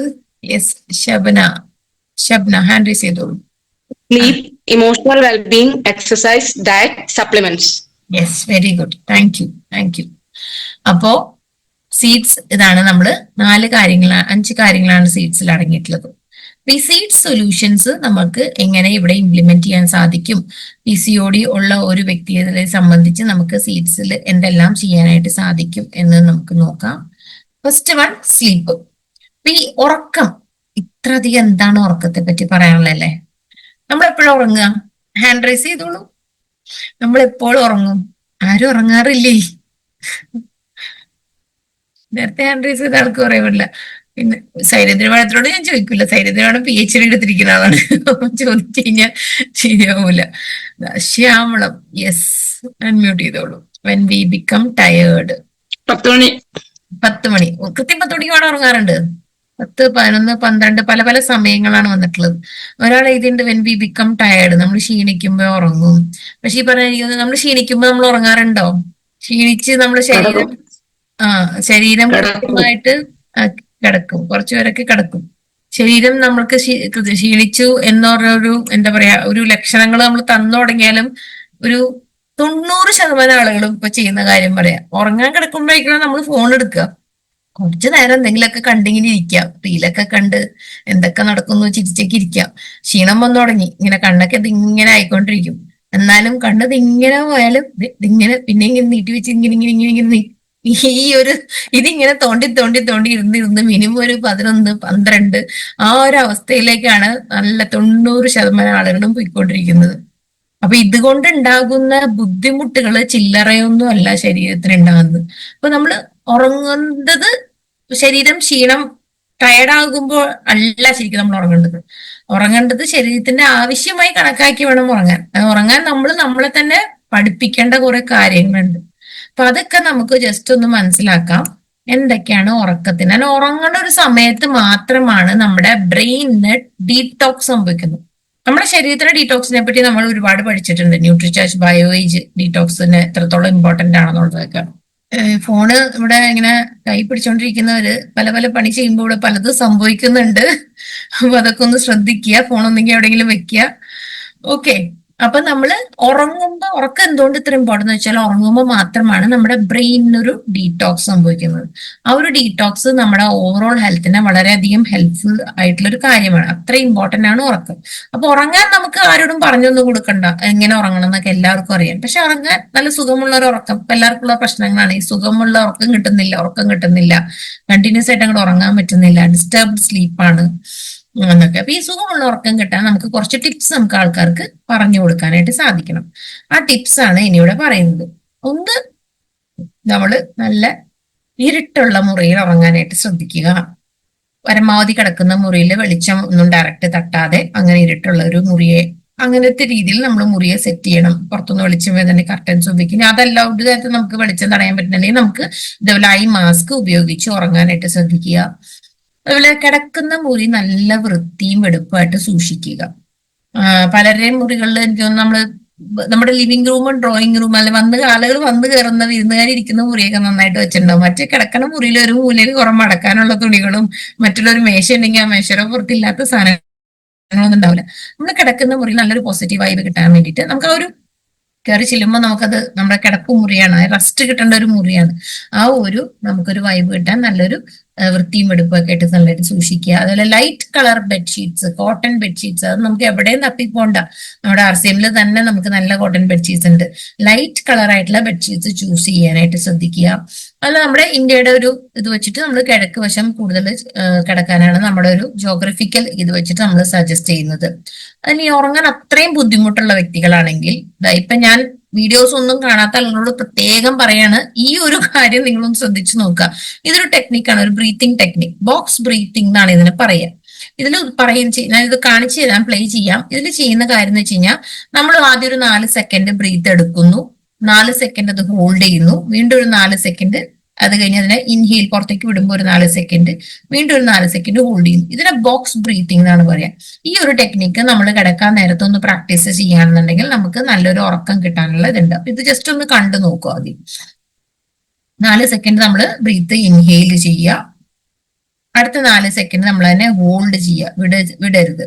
Yes, Shabna hand raise ചെയ്തോളൂ. Sleep, emotional well-being, exercise, diet, supplements. Yes, very good, thank you. അപ്പോ സീഡ്സ് ഇതാണ്. നമ്മൾ 5 കാര്യങ്ങളാണ് സീഡ്സിൽ അടങ്ങിയിട്ടുള്ളത്. ഈ സീഡ്സ് സൊല്യൂഷൻസ് നമുക്ക് എങ്ങനെ ഇവിടെ ഇംപ്ലിമെന്റ് ചെയ്യാൻ സാധിക്കും? PCOD ഉള്ള ഒരു വ്യക്തിയെ സംബന്ധിച്ച് നമുക്ക് സീഡ്സിൽ എന്തെല്ലാം ചെയ്യാനായിട്ട് സാധിക്കും എന്ന് നമുക്ക് നോക്കാം. First one, sleep. ഈ ഉറക്കം, ഇത്ര അധികം എന്താണ് ഉറക്കത്തെ പറ്റി പറയാനുള്ളതല്ലേ? നമ്മൾ എപ്പോഴും ഉറങ്ങുക? ഹാൻഡ് റൈസ് ചെയ്തോളൂ. നമ്മൾ എപ്പോഴും ഉറങ്ങും? ആരും ഉറങ്ങാറില്ലേ? നേരത്തെ ഹാൻഡ് റൈസ് ചെയ്ത ആൾക്ക് പറയാൻ പറ്റില്ല. പിന്നെ സൈരേന്ദ്രമാനത്തിനോട് ഞാൻ ചോദിക്കില്ല, സൈരേന്ദ്രമാനം PhD എടുത്തിരിക്കുന്ന ആളാണ്, ചോദിച്ചു കഴിഞ്ഞാൽ ശരിയാവൂല. ശ്യാമളം, യെസ്, അൺമ്യൂട്ട് ചെയ്തോളൂ. When we become tired. 10 മണി. 10 മണി, കൃത്യം 10 മണിക്ക് വേണം ഉറങ്ങാറുണ്ട്. 10, 11, 12 പല പല സമയങ്ങളാണ് വന്നിട്ടുള്ളത്. ഒരാൾ എഴുതിണ്ട് വെൻ വി ബിക്കം ടയേർഡ്, നമ്മൾ ക്ഷീണിക്കുമ്പോ ഉറങ്ങും. പക്ഷെ ഈ പറഞ്ഞിരിക്കുന്നത് നമ്മൾ ക്ഷീണിക്കുമ്പോ നമ്മൾ ഉറങ്ങാറുണ്ടോ? ക്ഷീണിച്ച് നമ്മുടെ ശരീരം കൃത്യമായിട്ട് കിടക്കും, കുറച്ചുപേരൊക്കെ കിടക്കും. ശരീരം നമ്മൾക്ക് ക്ഷീണിച്ചു എന്നൊരു എന്താ പറയാ ഒരു ലക്ഷണങ്ങൾ നമ്മൾ തന്നു തുടങ്ങിയാലും ഒരു 90% ആളുകളും ഇപ്പൊ ചെയ്യുന്ന കാര്യം പറയാം, ഉറങ്ങാൻ കിടക്കുമ്പോഴേക്കും നമ്മൾ ഫോൺ എടുക്കുക, കുറച്ചു നേരം എന്തെങ്കിലുമൊക്കെ കണ്ടിങ്ങനെ ഇരിക്കാം, റീലൊക്കെ കണ്ട് എന്തൊക്കെ നടക്കുന്നു ചിരിച്ചേക്ക് ഇരിക്കാം. ക്ഷീണം വന്നു തുടങ്ങി, ഇങ്ങനെ കണ്ണൊക്കെ ഇതിങ്ങനെ ആയിക്കൊണ്ടിരിക്കും. എന്നാലും കണ്ണത് ഇങ്ങനെ പോയാലും ഇതിങ്ങനെ പിന്നെ ഇങ്ങനെ നീട്ടി വെച്ച് ഇങ്ങനെ ഈ ഒരു ഇതിങ്ങനെ തോണ്ടി ഇരുന്ന് മിനിമം ഒരു 11, 12 ആ ഒരു അവസ്ഥയിലേക്കാണ് നല്ല 90% ആളുകളും പോയിക്കൊണ്ടിരിക്കുന്നത്. അപ്പൊ ഇതുകൊണ്ട് ഉണ്ടാകുന്ന ബുദ്ധിമുട്ടുകൾ ചില്ലറയൊന്നും അല്ല ശരീരത്തിന് ഉണ്ടാകുന്നത്. അപ്പൊ നമ്മൾ ഉറങ്ങുന്നത് ശരീരം ക്ഷീണം ടയർഡാകുമ്പോൾ അല്ല ശരിക്കും നമ്മൾ ഉറങ്ങേണ്ടത് ശരീരത്തിന്റെ ആവശ്യമായി കണക്കാക്കി വേണം ഉറങ്ങാൻ നമ്മൾ നമ്മളെ തന്നെ പഠിപ്പിക്കേണ്ട കുറെ കാര്യങ്ങളുണ്ട്. അപ്പൊ അതൊക്കെ നമുക്ക് ജസ്റ്റ് ഒന്ന് മനസ്സിലാക്കാം. എന്തൊക്കെയാണ് ഉറക്കത്തിന്? ഉറങ്ങേണ്ട ഒരു സമയത്ത് മാത്രമാണ് നമ്മുടെ ബ്രെയിനിന് ഡീടോക്സ് സംഭവിക്കുന്നത്. നമ്മുടെ ശരീരത്തിലെ ഡീടോക്സിനെ പറ്റി നമ്മൾ ഒരുപാട് പഠിച്ചിട്ടുണ്ട്. ന്യൂട്രിചാർജ്, ബയോഏജ് ഡീടോക്സിന് എത്രത്തോളം ഇമ്പോർട്ടന്റ് ആണെന്നുള്ളതൊക്കെ. ഫോണ് ഇവിടെ ഇങ്ങനെ കൈ പിടിച്ചോണ്ടിരിക്കുന്നവര് പല പല പണി ചെയ്യുമ്പോൾ ഇവിടെ പലതും സംഭവിക്കുന്നുണ്ട്. അപ്പൊ അതൊക്കെ ഒന്ന് ശ്രദ്ധിക്കുക. ഫോൺ ഒന്നെങ്കിൽ എവിടെയെങ്കിലും വെക്കുക. ഓക്കെ, അപ്പൊ നമ്മള് ഉറക്കം എന്തുകൊണ്ട് ഇത്ര ഇമ്പോർട്ടന്റ് എന്ന് വെച്ചാൽ ഉറങ്ങുമ്പോൾ മാത്രമാണ് നമ്മുടെ ബ്രെയിനിനൊരു ഡീടോക്സ് സംഭവിക്കുന്നത്. ആ ഒരു ഡീടോക്സ് നമ്മുടെ ഓവറോൾ ഹെൽത്തിനെ വളരെയധികം ഹെൽപ്ഫുൾ ആയിട്ടുള്ള ഒരു കാര്യമാണ്. അത്ര ഇമ്പോർട്ടന്റ് ആണ് ഉറക്കം. അപ്പൊ ഉറങ്ങാൻ നമുക്ക് ആരോടും പറഞ്ഞൊന്നും കൊടുക്കണ്ട, എങ്ങനെ ഉറങ്ങണം എന്നൊക്കെ എല്ലാവർക്കും അറിയാം. പക്ഷെ ഉറങ്ങാൻ നല്ല സുഖമുള്ള ഒരു ഉറക്കം ഇപ്പൊ എല്ലാവർക്കും ഉള്ള പ്രശ്നങ്ങളാണ്. ഈ സുഖമുള്ള ഉറക്കം കിട്ടുന്നില്ല, കണ്ടിന്യൂസ് ആയിട്ട് അങ്ങോട്ട് ഉറങ്ങാൻ പറ്റുന്നില്ല, ഡിസ്റ്റർബ്ഡ് സ്ലീപ്പാണ് എന്നൊക്കെ. അപ്പൊ ഈ സുഖമുള്ള ഉറക്കം കിട്ടാൻ നമുക്ക് കുറച്ച് ടിപ്സ് നമുക്ക് ആൾക്കാർക്ക് പറഞ്ഞു കൊടുക്കാനായിട്ട് സാധിക്കണം. ആ ടിപ്സ് ആണ് ഇനിയിവിടെ പറയുന്നത്. ഒന്ന്, നമ്മള് നല്ല ഇരുട്ടുള്ള മുറിയിൽ ഉറങ്ങാനായിട്ട് ശ്രദ്ധിക്കുക. പരമാവധി കിടക്കുന്ന മുറിയിൽ വെളിച്ചം ഒന്നും ഡയറക്റ്റ് തട്ടാതെ അങ്ങനെ ഇരുട്ടുള്ള ഒരു മുറിയെ അങ്ങനത്തെ രീതിയിൽ നമ്മൾ മുറിയെ സെറ്റ് ചെയ്യണം. പുറത്തുനിന്ന് വെളിച്ചം തന്നെ കർട്ടൻസ് ഉപയോഗിക്കും. അതല്ല ഒരു നേരത്തെ നമുക്ക് വെളിച്ചം തടയാൻ പറ്റുന്നുണ്ടെങ്കിൽ നമുക്ക് ഇതുപോലെ ഐ മാസ്ക് ഉപയോഗിച്ച് ഉറങ്ങാനായിട്ട് ശ്രദ്ധിക്കുക. അതുപോലെ കിടക്കുന്ന മുറി നല്ല വൃത്തിയും വെടുപ്പായിട്ട് സൂക്ഷിക്കുക. പലരുടെയും മുറികളിൽ എനിക്ക് തോന്നുന്നു നമ്മുടെ ലിവിംഗ് റൂമും ഡ്രോയിങ് റൂമും അല്ലെ ആളുകൾ വന്ന് കയറുന്ന വിരുന്നുകാരി ഇരിക്കുന്ന മുറിയൊക്കെ നന്നായിട്ട് വെച്ചിട്ടുണ്ടാവും. മറ്റേ കിടക്കുന്ന മുറിയിൽ ഒരു മൂലയിൽ കുറെ മടക്കാനുള്ള തുണികളും മറ്റുള്ള ഒരു മേശ ഉണ്ടെങ്കിൽ ആ മേശയുടെ പുറത്തില്ലാത്ത സാധനങ്ങളൊന്നും ഉണ്ടാവില്ല. നമ്മൾ കിടക്കുന്ന മുറിയിൽ നല്ലൊരു പോസിറ്റീവ് വൈബ് കിട്ടാൻ വേണ്ടിയിട്ട് നമുക്ക് ആ ഒരു കയറി ചെല്ലുമ്പോൾ നമുക്കത് നമ്മുടെ കിടപ്പ് മുറിയാണ്, റെസ്റ്റ് കിട്ടേണ്ട ഒരു മുറിയാണ്. ആ ഒരു നമുക്കൊരു വൈബ് കിട്ടാൻ നല്ലൊരു വൃത്തിയും വെടുപ്പൊക്കെ ആയിട്ട് നല്ലതായിട്ട് സൂക്ഷിക്കുക. അതുപോലെ light colour bedsheets, cotton bedsheets, അത് നമുക്ക് എവിടെയും തപ്പിപ്പോണ്ട. നമ്മുടെ RCMൽ തന്നെ നമുക്ക് നല്ല കോട്ടൺ ബെഡ്ഷീറ്റ്സ് ഉണ്ട്. ലൈറ്റ് കളർ ആയിട്ടുള്ള ബെഡ്ഷീറ്റ്സ് ചൂസ് ചെയ്യാനായിട്ട് ശ്രദ്ധിക്കുക. അല്ല, നമ്മുടെ ഇന്ത്യയുടെ ഒരു ഇത് വെച്ചിട്ട് നമ്മൾ കിഴക്ക് വശം കൂടുതൽ കിടക്കാനാണ് നമ്മുടെ ഒരു ജോഗ്രഫിക്കൽ ഇത് വെച്ചിട്ട് നമ്മൾ സജസ്റ്റ് ചെയ്യുന്നത്. അതിന് ഉറങ്ങാൻ അത്രയും ബുദ്ധിമുട്ടുള്ള വ്യക്തികളാണെങ്കിൽ ഇപ്പൊ ഞാൻ വീഡിയോസ് ഒന്നും കാണാത്ത ആളുകളോട് പ്രത്യേകം പറയാണ്, ഈ ഒരു കാര്യം നിങ്ങളൊന്ന് ശ്രദ്ധിച്ചു നോക്കുക. ഇതൊരു ടെക്നിക്കാണ്, ഒരു ബ്രീത്തിങ് ടെക്നിക്, ബോക്സ് ബ്രീത്തിങ് എന്നാണ് ഇതിനെ പറയുക. ഇതിൽ ഞാൻ ഇത് കാണിച്ചു തരാം, പ്ലേ ചെയ്യാം. ഇതിൽ ചെയ്യുന്ന കാര്യം എന്ന് വെച്ച് കഴിഞ്ഞാൽ നമ്മൾ ആദ്യം ഒരു 4 സെക്കൻഡ് ബ്രീത്ത് എടുക്കുന്നു, 4 സെക്കൻഡ് അത് ഹോൾഡ് ചെയ്യുന്നു, വീണ്ടും ഒരു 4 സെക്കൻഡ്, അത് കഴിഞ്ഞ് അതിനെ ഇൻഹെയിൽ പുറത്തേക്ക് വിടുമ്പോൾ ഒരു 4 സെക്കൻഡ്, വീണ്ടും ഒരു 4 സെക്കൻഡ് ഹോൾഡ് ചെയ്യുന്നു. ഇതിനെ ബോക്സ് ബ്രീത്തിങ് എന്നാണ് പറയാം. ഈ ഒരു ടെക്നിക്ക് നമ്മൾ കിടക്കാൻ നേരത്തെ ഒന്ന് പ്രാക്ടീസ് ചെയ്യുകയാണെന്നുണ്ടെങ്കിൽ നമുക്ക് നല്ലൊരു ഉറക്കം കിട്ടാനുള്ള ഇതുണ്ട്. അപ്പൊ ഇത് ജസ്റ്റ് ഒന്ന് കണ്ടു നോക്കുക. ആദ്യം 4 സെക്കൻഡ് നമ്മൾ ബ്രീത്ത് ഇൻഹെയിൽ ചെയ്യുക, അടുത്ത 4 സെക്കൻഡ് നമ്മൾ അതിനെ ഹോൾഡ് ചെയ്യുക, വിടരുത്.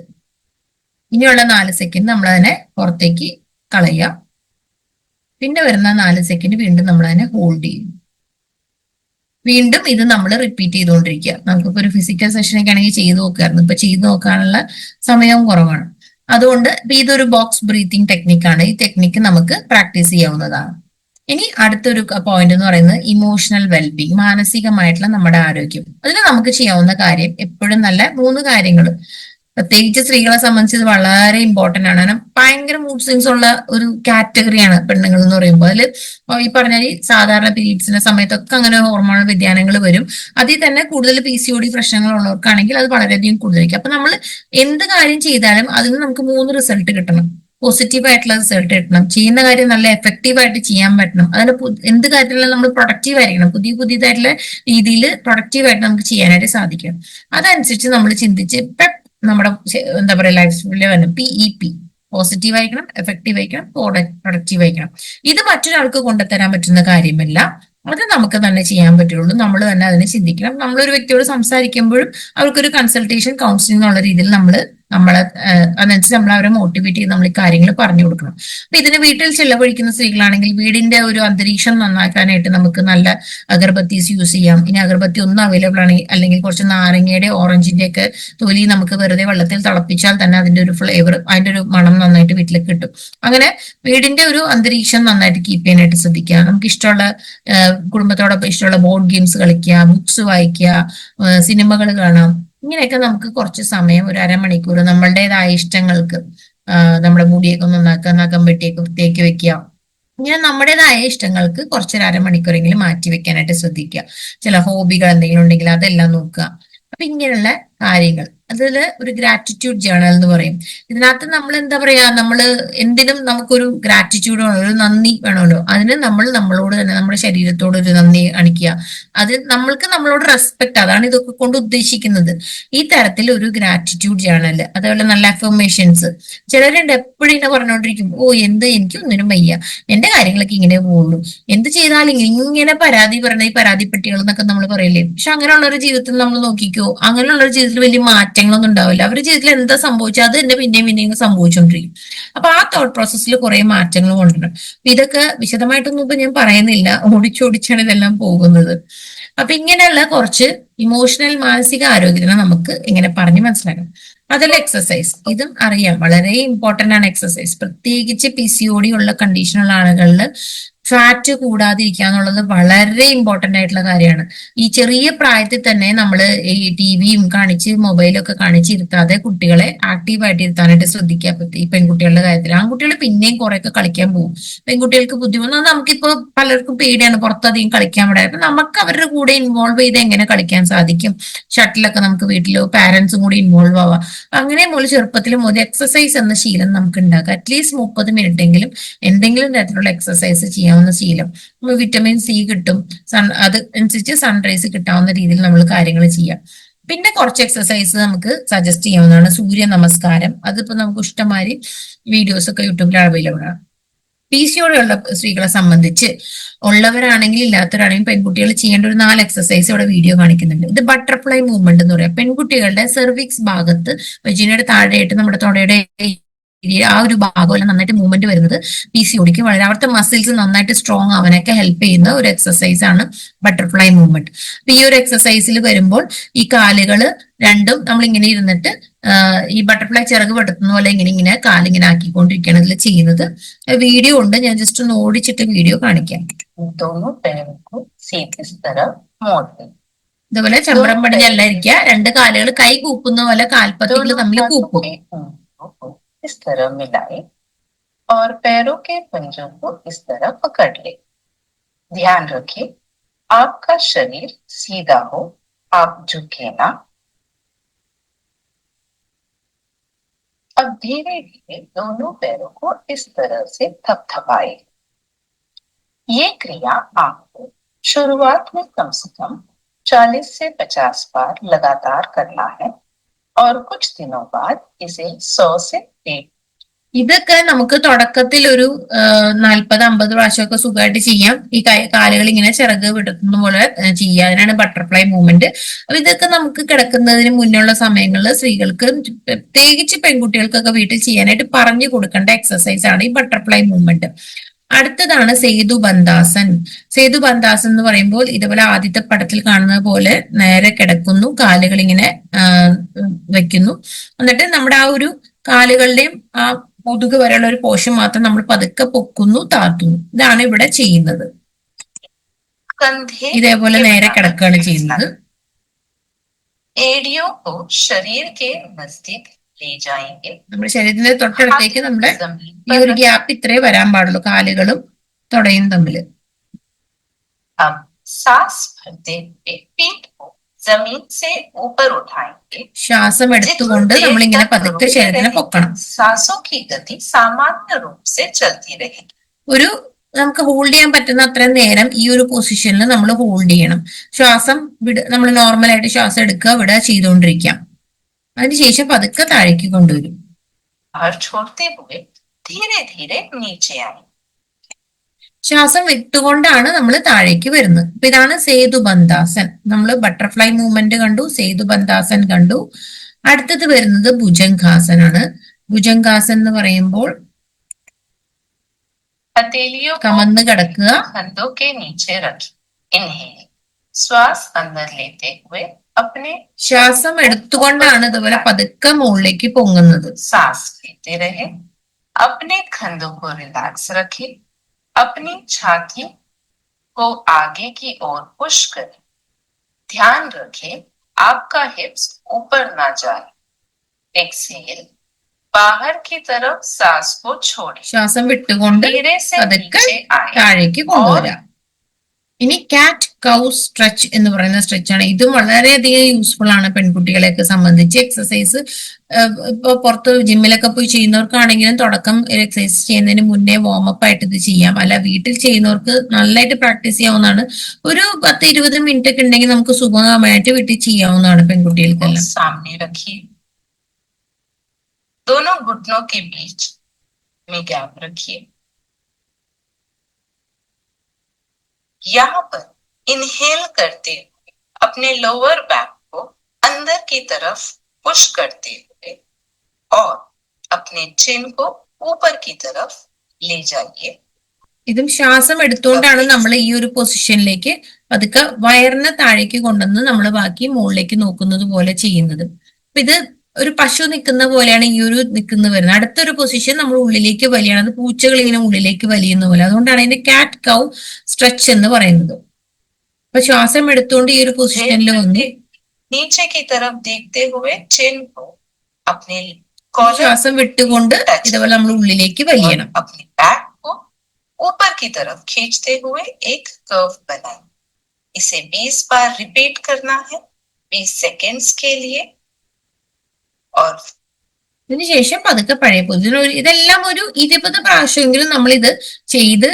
ഇനിയുള്ള 4 സെക്കൻഡ് നമ്മൾ അതിനെ പുറത്തേക്ക് കളയുക, പിന്നെ വരുന്ന 4 സെക്കൻഡ് വീണ്ടും നമ്മൾ അതിനെ ഹോൾഡ് ചെയ്യും. വീണ്ടും ഇത് നമ്മൾ റിപ്പീറ്റ് ചെയ്തുകൊണ്ടിരിക്കുക. നമുക്കിപ്പോ ഒരു ഫിസിക്കൽ സെഷനൊക്കെ ആണെങ്കിൽ ചെയ്തു നോക്കായിരുന്നു, ഇപ്പൊ ചെയ്തു നോക്കാനുള്ള സമയവും കുറവാണ്. അതുകൊണ്ട് ഇതൊരു ബോക്സ് ബ്രീത്തിങ് ടെക്നിക്കാണ്. ഈ ടെക്നിക്ക് നമുക്ക് പ്രാക്ടീസ് ചെയ്യാവുന്നതാണ്. ഇനി അടുത്തൊരു പോയിന്റ് എന്ന് പറയുന്നത് ഇമോഷണൽ വെൽബീങ്, മാനസികമായിട്ടുള്ള നമ്മുടെ ആരോഗ്യം. അതിന് നമുക്ക് ചെയ്യാവുന്ന കാര്യം എപ്പോഴും നല്ല 3 കാര്യങ്ങൾ, പ്രത്യേകിച്ച് സ്ത്രീകളെ സംബന്ധിച്ച് ഇത് വളരെ ഇമ്പോർട്ടന്റ് ആണ്. കാരണം ഭയങ്കര മൂഡ് സ്വിങ്സ് ഉള്ള ഒരു കാറ്റഗറിയാണ് പെണ്ണുങ്ങൾ എന്ന് പറയുമ്പോൾ. അതിൽ ഈ പറഞ്ഞാൽ സാധാരണ പീരീഡ്സിന്റെ സമയത്തൊക്കെ അങ്ങനെ ഹോർമോണൽ വ്യതിയാനങ്ങൾ വരും. അതിൽ തന്നെ കൂടുതൽ PCOD പ്രശ്നങ്ങൾ ഉള്ളവർക്കാണെങ്കിൽ അത് വളരെയധികം കൂടുതലായിരിക്കും. അപ്പൊ നമ്മൾ എന്ത് കാര്യം ചെയ്താലും അതിന് നമുക്ക് 3 റിസൾട്ട് കിട്ടണം. പോസിറ്റീവ് ആയിട്ടുള്ള റിസൾട്ട് കിട്ടണം, ചെയ്യുന്ന കാര്യം നല്ല എഫക്റ്റീവ് ആയിട്ട് ചെയ്യാൻ പറ്റണം, അതിന് എന്ത് കാര്യത്തിലും നമ്മൾ പ്രൊഡക്റ്റീവ് ആയിരിക്കണം, പുതിയതായിട്ടുള്ള രീതിയിൽ പ്രൊഡക്റ്റീവ് ആയിട്ട് നമുക്ക് ചെയ്യാനായിട്ട് സാധിക്കണം. അതനുസരിച്ച് നമ്മൾ ചിന്തിച്ച് നമ്മുടെ എന്താ പറയുക ലൈഫ് സ്റ്റൈലിൽ വരണം. PEP, പോസിറ്റീവ് ആയിരിക്കണം, എഫക്റ്റീവ് ആയിരിക്കണം, പ്രൊഡക്റ്റീവ് ആയിരിക്കണം. ഇത് മറ്റൊരാൾക്ക് കൊണ്ടുതരാൻ പറ്റുന്ന കാര്യമല്ല, അത് നമുക്ക് തന്നെ ചെയ്യാൻ പറ്റുള്ളൂ. നമ്മൾ തന്നെ അതിനെ ചിന്തിക്കണം. നമ്മളൊരു വ്യക്തിയോട് സംസാരിക്കുമ്പോഴും അവർക്കൊരു കൺസൾട്ടേഷൻ കൗൺസിലിംഗ് എന്നുള്ള രീതിയിൽ അതനുസരിച്ച് നമ്മൾ അവരെ മോട്ടിവേറ്റ് ചെയ്ത് നമ്മൾ ഈ കാര്യങ്ങൾ പറഞ്ഞു കൊടുക്കണം. അപ്പൊ ഇതിന് വീട്ടിൽ ചെലവഴിക്കുന്ന സ്ത്രീകളാണെങ്കിൽ വീടിന്റെ ഒരു അന്തരീക്ഷം നന്നാക്കാനായിട്ട് നമുക്ക് നല്ല അഗർബത്തീസ് യൂസ് ചെയ്യാം. ഇനി അഗർബത്തി ഒന്നും അവൈലബിൾ ആണെങ്കിൽ അല്ലെങ്കിൽ കുറച്ച് നാരങ്ങയുടെ ഓറഞ്ചിന്റെ ഒക്കെ തൊലി നമുക്ക് വെറുതെ വെള്ളത്തിൽ തിളപ്പിച്ചാൽ തന്നെ അതിന്റെ ഒരു ഫ്ലേവർ, അതിന്റെ ഒരു മണം നന്നായിട്ട് വീട്ടിലേക്ക് കിട്ടും. അങ്ങനെ വീടിന്റെ ഒരു അന്തരീക്ഷം നന്നായിട്ട് കീപ്പ് ചെയ്യാനായിട്ട് ശ്രദ്ധിക്കുക. നമുക്ക് ഇഷ്ടമുള്ള കുടുംബത്തോടൊപ്പം ഇഷ്ടമുള്ള ബോർഡ് ഗെയിംസ് കളിക്കുക, ബുക്സ് വായിക്കുക, സിനിമകൾ കാണാം. ഇങ്ങനെയൊക്കെ നമുക്ക് കുറച്ച് സമയം, ഒരു അരമണിക്കൂർ നമ്മളുടേതായ ഇഷ്ടങ്ങൾക്ക്, നമ്മുടെ മുടിയൊക്കെ ഒന്ന് നഖം വെട്ടിയൊക്കെ വൃത്തിയാക്കി വെക്കുക, ഇങ്ങനെ നമ്മുടേതായ ഇഷ്ടങ്ങൾക്ക് കുറച്ചൊരു അരമണിക്കൂറെങ്കിലും മാറ്റി വെക്കാനായിട്ട് ശ്രദ്ധിക്കുക. ചില ഹോബികൾ എന്തെങ്കിലും ഉണ്ടെങ്കിൽ അതെല്ലാം നോക്കുക. അപ്പൊ ഇങ്ങനെയുള്ള കാര്യങ്ങൾ, അതിൽ ഒരു ഗ്രാറ്റിറ്റ്യൂഡ് ജേണൽ എന്ന് പറയും. ഇതിനകത്ത് നമ്മൾ എന്താ പറയാ, എന്തിനും നമുക്കൊരു ഗ്രാറ്റിറ്റ്യൂഡ് വേണം, ഒരു നന്ദി വേണമല്ലോ. അതിന് നമ്മൾ നമ്മളോട് തന്നെ, നമ്മുടെ ശരീരത്തോട് ഒരു നന്ദി കാണിക്കുക. അത് നമ്മൾക്ക് നമ്മളോട് റെസ്പെക്ട്, അതാണ് ഇതൊക്കെ കൊണ്ട് ഉദ്ദേശിക്കുന്നത്. ഈ തരത്തിൽ ഒരു ഗ്രാറ്റിറ്റ്യൂഡ് ജേണൽ, അതേപോലെ നല്ല അഫർമേഷൻസ്. ചിലരുണ്ട് എപ്പോഴും ഇങ്ങനെ പറഞ്ഞുകൊണ്ടിരിക്കും, എനിക്കൊന്നിനും വയ്യ, എന്റെ കാര്യങ്ങളൊക്കെ ഇങ്ങനെ പോകുള്ളൂ, എന്ത് ചെയ്താലും ഇങ്ങനെ പരാതി പറയണ ഈ പരാതിപ്പെട്ടികൾ എന്നൊക്കെ നമ്മൾ പറയില്ലേ. പക്ഷെ അങ്ങനെയുള്ള ഒരു ജീവിതത്തിൽ നമ്മൾ നോക്കിക്കോ, അങ്ങനെയുള്ള ഒരു ജീവിതത്തിൽ വലിയ മാറ്റം മാറ്റങ്ങളൊന്നും ഉണ്ടാവില്ല. അവരുടെ ജീവിതത്തിൽ എന്താ സംഭവിച്ചാൽ അത് തന്നെ പിന്നെയും പിന്നെയും സംഭവിച്ചുകൊണ്ടിരിക്കും. അപ്പൊ ആ തോട്ട് പ്രോസസ്സിൽ കുറെ മാറ്റങ്ങൾ കൊണ്ടുവരണം. ഇതൊക്കെ വിശദമായിട്ടൊന്നും ഇപ്പൊ ഞാൻ പറയുന്നില്ല, ഓടിച്ചോടിച്ചാണ് ഇതെല്ലാം പോകുന്നത്. അപ്പൊ ഇങ്ങനെയുള്ള കുറച്ച് ഇമോഷണൽ മാനസിക ആരോഗ്യത്തിനെ നമുക്ക് ഇങ്ങനെ പറഞ്ഞ് മനസ്സിലാക്കാം. അതല്ല എക്സസൈസ്, ഇതും അറിയാം, വളരെ ഇമ്പോർട്ടന്റ് ആണ് എക്സസൈസ്. പ്രത്യേകിച്ച് PCOD ഉള്ള കണ്ടീഷനുള്ള ആളുകളിൽ ഫാറ്റ് കൂടാതിരിക്കുക എന്നുള്ളത് വളരെ ഇമ്പോർട്ടന്റ് ആയിട്ടുള്ള കാര്യമാണ്. ഈ ചെറിയ പ്രായത്തിൽ തന്നെ നമ്മൾ ഈ TVയും കാണിച്ച് മൊബൈലൊക്കെ കാണിച്ച് ഇരുത്താതെ കുട്ടികളെ ആക്റ്റീവായിട്ട് ഇരുത്താനായിട്ട് ശ്രദ്ധിക്കുക. ഈ പെൺകുട്ടികളുടെ കാര്യത്തിൽ. ആൺകുട്ടികൾ പിന്നെയും കുറെയൊക്കെ കളിക്കാൻ പോകും. പെൺകുട്ടികൾക്ക് ബുദ്ധിമുട്ട് നമുക്കിപ്പോ പലർക്കും പേടിയാണ് പുറത്തധികം കളിക്കാൻ വിടാൻ. അപ്പൊ നമുക്ക് അവരുടെ കൂടെ ഇൻവോൾവ് ചെയ്ത് എങ്ങനെ കളിക്കാൻ സാധിക്കും? ഷട്ടിലൊക്കെ നമുക്ക് വീട്ടിലോ പാരന്റ്സും കൂടി ഇൻവോൾവ് ആവാം. അങ്ങനെ മുതൽ ചെറുപ്പത്തിൽ മുതൽ എക്സസൈസ് എന്ന ശീലം നമുക്ക് ഉണ്ടാക്കാം. അറ്റ്ലീസ്റ്റ് 30 മിനിറ്റ് എങ്കിലും എന്തെങ്കിലും തരത്തിലുള്ള എക്സസൈസ് ചെയ്യാവുന്ന ശീലം. വിറ്റമിൻ C കിട്ടും, അത് അനുസരിച്ച് സൺറൈസ് കിട്ടാവുന്ന രീതിയിൽ നമ്മൾ കാര്യങ്ങൾ ചെയ്യാം. പിന്നെ കുറച്ച് എക്സസൈസ് നമുക്ക് സജസ്റ്റ് ചെയ്യാവുന്നതാണ്. സൂര്യ നമസ്കാരം, അതിപ്പോ നമുക്ക് ഇഷ്ടംമാതിരി വീഡിയോസ് ഒക്കെ യൂട്യൂബിൽ അവൈലബിൾ ആണ്. PCOD ഉള്ള സ്ത്രീകളെ സംബന്ധിച്ച്, ഉള്ളവരാണെങ്കിൽ ഇല്ലാത്തവരാണെങ്കിൽ പെൺകുട്ടികൾ ചെയ്യേണ്ട ഒരു 4 എക്സസൈസ് ഇവിടെ വീഡിയോ കാണിക്കുന്നുണ്ട്. ഇത് ബട്ടർഫ്ലൈ മൂവ്മെന്റ് എന്ന് പറയാം. പെൺകുട്ടികളുടെ സെർവിക്സ് ഭാഗത്ത് വജീനയുടെ താഴെയായിട്ട് നമ്മുടെ തൊടയുടെ ആ ഒരു ഭാഗമെല്ലാം നന്നായിട്ട് മൂവ്മെന്റ് വരുന്നത് PCODക്ക് വളരെ, അവിടുത്തെ മസിൽസ് നന്നായിട്ട് സ്ട്രോങ് ആവാനൊക്കെ ഹെൽപ്പ് ചെയ്യുന്ന ഒരു എക്സസൈസ് ആണ് ബട്ടർഫ്ലൈ മൂവ്മെന്റ്. അപ്പൊ ഈ ഒരു എക്സസൈസിൽ വരുമ്പോൾ ഈ കാലുകൾ രണ്ടും നമ്മൾ ഇങ്ങനെ ഇരുന്നിട്ട് ഈ ബട്ടർഫ്ലൈ ചിറക് പെടുത്തുന്ന പോലെ ഇങ്ങനെ ഇങ്ങനെ കാലിങ്ങനെ ആക്കിക്കൊണ്ടിരിക്കുകയാണ് ഇതിൽ ചെയ്യുന്നത്. വീഡിയോ ഉണ്ട്, ഞാൻ ജസ്റ്റ് ഒന്ന് ഓടിച്ചിട്ട് വീഡിയോ കാണിക്കാം. ഇതുപോലെ ചമ്രം പടിഞ്ഞല്ല ഇരിക്കുക, രണ്ട് കാലുകൾ കൈ കൂപ്പുന്ന പോലെ കാൽപ്പത്തികൾ തമ്മിൽ കൂപ്പും. इस तरह मिलाए और पैरों के पंजों को इस तरह पकड़ ले। ध्यान रखें आपका शरीर सीधा हो, आप झुके ना। अब धीरे धीरे दोनों पैरों को इस तरह से थपथपाए। ये क्रिया आपको शुरुआत में कम से कम 40 से 50 बार लगातार करना है और कुछ दिनों बाद इसे 100 से 150. ഇതൊക്കെ നമുക്ക് തുടക്കത്തിൽ ഒരു 40-50 പ്രാവശ്യമൊക്കെ സുഖമായിട്ട് ചെയ്യാം. ഈ കാലുകൾ ഇങ്ങനെ ചിറക് വിടുന്ന പോലെ ചെയ്യുക, അതിനാണ് ബട്ടർഫ്ലൈ മൂവ്മെന്റ്. അപ്പൊ ഇതൊക്കെ നമുക്ക് കിടക്കുന്നതിന് മുന്നുള്ള സമയങ്ങളിൽ സ്ത്രീകൾക്ക്, പ്രത്യേകിച്ച് പെൺകുട്ടികൾക്കൊക്കെ വീട്ടിൽ ചെയ്യാനായിട്ട് പറഞ്ഞു കൊടുക്കേണ്ട എക്സസൈസ് ആണ് ഈ ബട്ടർഫ്ലൈ മൂവ്മെന്റ്. അടുത്തതാണ് സേതുബന്ധാസൻ. സേതുബന്ധാസൻ എന്ന് പറയുമ്പോൾ ഇതുപോലെ ആദ്യത്തെ പടത്തിൽ കാണുന്നത് പോലെ നേരെ കിടക്കുന്നു, കാലുകൾ ഇങ്ങനെ വെക്കുന്നു, എന്നിട്ട് നമ്മുടെ ആ ഒരു കാലുകളുടെയും ആ മുതുക് വരെയുള്ള ഒരു പോർഷൻ മാത്രം നമ്മൾ പതുക്കെ പൊക്കുന്നു, താത്തുന്നു. ഇതാണ് ഇവിടെ ചെയ്യുന്നത്. ഇതേപോലെ നേരെ കിടക്കുകയാണ് ചെയ്യുന്നത്. एड़ियों को शरीर के नजदीक ले जाएंगे. നമ്മുടെ ശരീരത്തിന്റെ തൊട്ടടുത്തേക്ക് നമ്മുടെ ഈ ഒരു ഗ്യാപ്പ് ഇത്രേ വരാൻ പാടുള്ളൂ, കാലുകളും തൊടയും തമ്മിൽ. अब सांस भरते हुए पीठ को जमीन से ऊपर उठाएंगे. ശ്വാസം എടുത്തുകൊണ്ട് നമ്മൾ ഇങ്ങനെ പതുക്കെ ശരീരത്തിനെ പൊക്കണം. सांसों की गति सामान्य रूप से चलती रहेगी. ഒരു നമുക്ക് ഹോൾഡ് ചെയ്യാൻ പറ്റുന്ന അത്രയും നേരം ഈ ഒരു പൊസിഷനിൽ നമ്മൾ ഹോൾഡ് ചെയ്യണം. ശ്വാസം നമ്മൾ നോർമലായിട്ട് ശ്വാസം എടുക്കുക വിടുക ചെയ്തുകൊണ്ടിരിക്കാം. അതിനുശേഷം പതുക്കെ താഴേക്ക് കൊണ്ടുവരും. बाहर छोड़ते हुए धीरे धीरे नीचे आए. ശ്വാസം വിട്ടുകൊണ്ടാണ് നമ്മൾ താഴേക്ക് വരുന്നത്. അപ്പൊ ഇതാണ് സേതുബന്ധാസൻ. നമ്മൾ ബട്ടർഫ്ലൈ മൂവ്മെന്റ് കണ്ടു, സേതുബന്ധാസൻ കണ്ടു. അടുത്തത് വരുന്നത് ഭുജംഗാസനാണ്. ഭുജംഗാസൻ എന്ന് പറയുമ്പോൾ हथेलियों को കമന്ന് കിടക്കുക, कंधों के नीचे रखें. इनहेल, श्वास अंदर लेते हुए अपने ശ്വാസം എടുത്തുകൊണ്ടാണ് ഇതുപോലെ പതുക്കെ മുകളിലേക്ക് പൊങ്ങുന്നത്. सांस लेते रहे. अपने कंधों को रिलैक्स रखें. अपनी छाती को आगे की ओर पुश करें. ध्यान रखें आपका हिप्स ऊपर ना जाए. एक्सेल, बाहर की तरफ सांस को छोड़ें. ശ്വാസം വിട്ടുകൊണ്ട് धीरे से പതുക്കെ नीचे आए. താഴേക്ക് കൊണ്ടുവരാം. ഇനി കാറ്റ് കൗ സ്ട്രെച്ച് എന്ന് പറയുന്ന സ്ട്രെച്ച് ആണ്. ഇതും വളരെയധികം യൂസ്ഫുൾ ആണ് പെൺകുട്ടികളെയൊക്കെ സംബന്ധിച്ച്. എക്സസൈസ് ഇപ്പൊ പുറത്ത് ജിമ്മിലൊക്കെ പോയി ചെയ്യുന്നവർക്കാണെങ്കിലും തുടക്കം എക്സസൈസ് ചെയ്യുന്നതിന് മുന്നേ വാമപ്പ് ആയിട്ട് ഇത് ചെയ്യാം. അല്ല വീട്ടിൽ ചെയ്യുന്നവർക്ക് നല്ലതായിട്ട് പ്രാക്ടീസ് ചെയ്യാവുന്നതാണ്. ഒരു 10-20 മിനിറ്റ് ഒക്കെ ഉണ്ടെങ്കിൽ നമുക്ക് സുഗമമായിട്ട് വീട്ടിൽ ചെയ്യാവുന്നതാണ് പെൺകുട്ടികൾക്കെല്ലാം. सामने रखिए. दोनों घुटनों के बीच में गैप रखिए. यहाँ पर इनहेल करते हुए अपने लोअर बैक को अंदर की तरफ पुश करते हुए और अपने चिन को ऊपर की तरफ ले जाइए. ഇതും ശ്വാസം എടുത്തുകൊണ്ടാണ് നമ്മൾ ഈ ഒരു പൊസിഷനിലേക്ക് പതുക്കെ വയറിന് താഴേക്ക് കൊണ്ടുവന്ന് നമ്മൾ ബാക്കി മുകളിലേക്ക് നോക്കുന്നത് പോലെ ചെയ്യുന്നത്. അപ്പൊ ഇത് ഒരു പശു നിൽക്കുന്ന പോലെയാണ് ഈ ഒരു നിൽക്കുന്നത് വരുന്നത്. അടുത്തൊരു പൊസിഷൻ നമ്മൾ ഉള്ളിലേക്ക് വലിയാണ്, അത് പൂച്ചകൾ ഇങ്ങനെ ഉള്ളിലേക്ക് വലിയുന്ന പോലെ. അതുകൊണ്ടാണ് അതിന്റെ കാറ്റ് കൗ സ്ട്രെച്ച് എന്ന് പറയുന്നത്. അപ്പൊ ശ്വാസം എടുത്തുകൊണ്ട് ഈ ഒരു പൊസിഷനിൽ വന്ന് नीचे की तरफ देखते हुए चिन को अपने ശ്വാസം വിട്ടുകൊണ്ട് ഇതുപോലെ നമ്മൾ ഉള്ളിലേക്ക് വലിയണം. अपने बैक को ऊपर की तरफ खींचते हुए एक कर्व बनाएं. इसे 20 बार रिपीट करना है, 20 सेकेंड्स के लिए. और ഇതിനുശേഷം പതുക്കെ പഴയ പൊസിഷൻ ഇതെല്ലാം ഒരു 20 പ്രാവശ്യമെങ്കിലും നമ്മൾ ഇത് ചെയ്ത്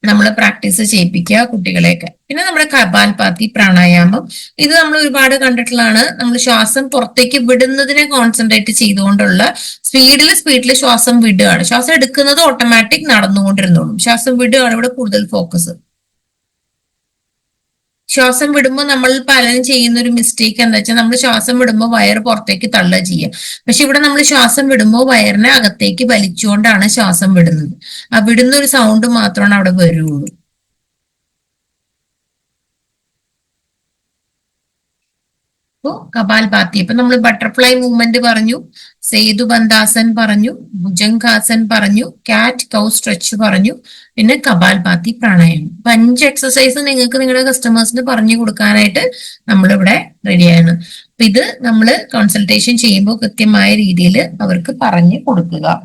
നമ്മൾ പ്രാക്ടീസ് ചെയ്യിപ്പിക്കുക കുട്ടികളെയൊക്കെ. പിന്നെ നമ്മുടെ കപാൽഭാതി പ്രാണായാമം, ഇത് നമ്മൾ ഒരുപാട് കണ്ടിട്ടുള്ളതാണ്. നമ്മൾ ശ്വാസം പുറത്തേക്ക് വിടുന്നതിനെ കോൺസെൻട്രേറ്റ് ചെയ്തുകൊണ്ടുള്ള സ്പീഡിൽ ശ്വാസം വിടുകയാണ്. ശ്വാസം എടുക്കുന്നത് ഓട്ടോമാറ്റിക് നടന്നുകൊണ്ടിരുന്നോളും. ശ്വാസം വിടുകയാണ് ഇവിടെ കൂടുതൽ ഫോക്കസ്. ശ്വാസം വിടുമ്പോൾ നമ്മൾ പലരും ചെയ്യുന്ന ഒരു മിസ്റ്റേക്ക് എന്താ വെച്ചാൽ നമ്മൾ ശ്വാസം വിടുമ്പോൾ വയറ് പുറത്തേക്ക് തള്ളുക ചെയ്യുക. പക്ഷെ ഇവിടെ നമ്മൾ ശ്വാസം വിടുമ്പോൾ വയറിനെ അകത്തേക്ക് വലിച്ചുകൊണ്ടാണ് ശ്വാസം വിടുന്നത്. ആ വിടുന്ന ഒരു സൗണ്ട് മാത്രമാണ് അവിടെ വരുള്ളൂ. അപ്പോ കപാൽഭാതി, ഇപ്പൊ നമ്മൾ ബട്ടർഫ്ലൈ മൂവ്മെന്റ് പറഞ്ഞു, സേതുബന്ധാസൻ പറഞ്ഞു, ഭുജംഗാസൻ പറഞ്ഞു, കാറ്റ് കൗ സ്ട്രെച്ച് പറഞ്ഞു, പിന്നെ കപാൽഭാതി പ്രാണായാമം. 5 എക്സസൈസ് നിങ്ങൾക്ക് നിങ്ങളുടെ കസ്റ്റമേഴ്സിന് പറഞ്ഞു കൊടുക്കാനായിട്ട് നമ്മളിവിടെ റെഡിയാണ്. അപ്പൊ ഇത് നമ്മൾ കൺസൾട്ടേഷൻ ചെയ്യുമ്പോൾ കൃത്യമായ രീതിയിൽ അവർക്ക് പറഞ്ഞു കൊടുക്കുക.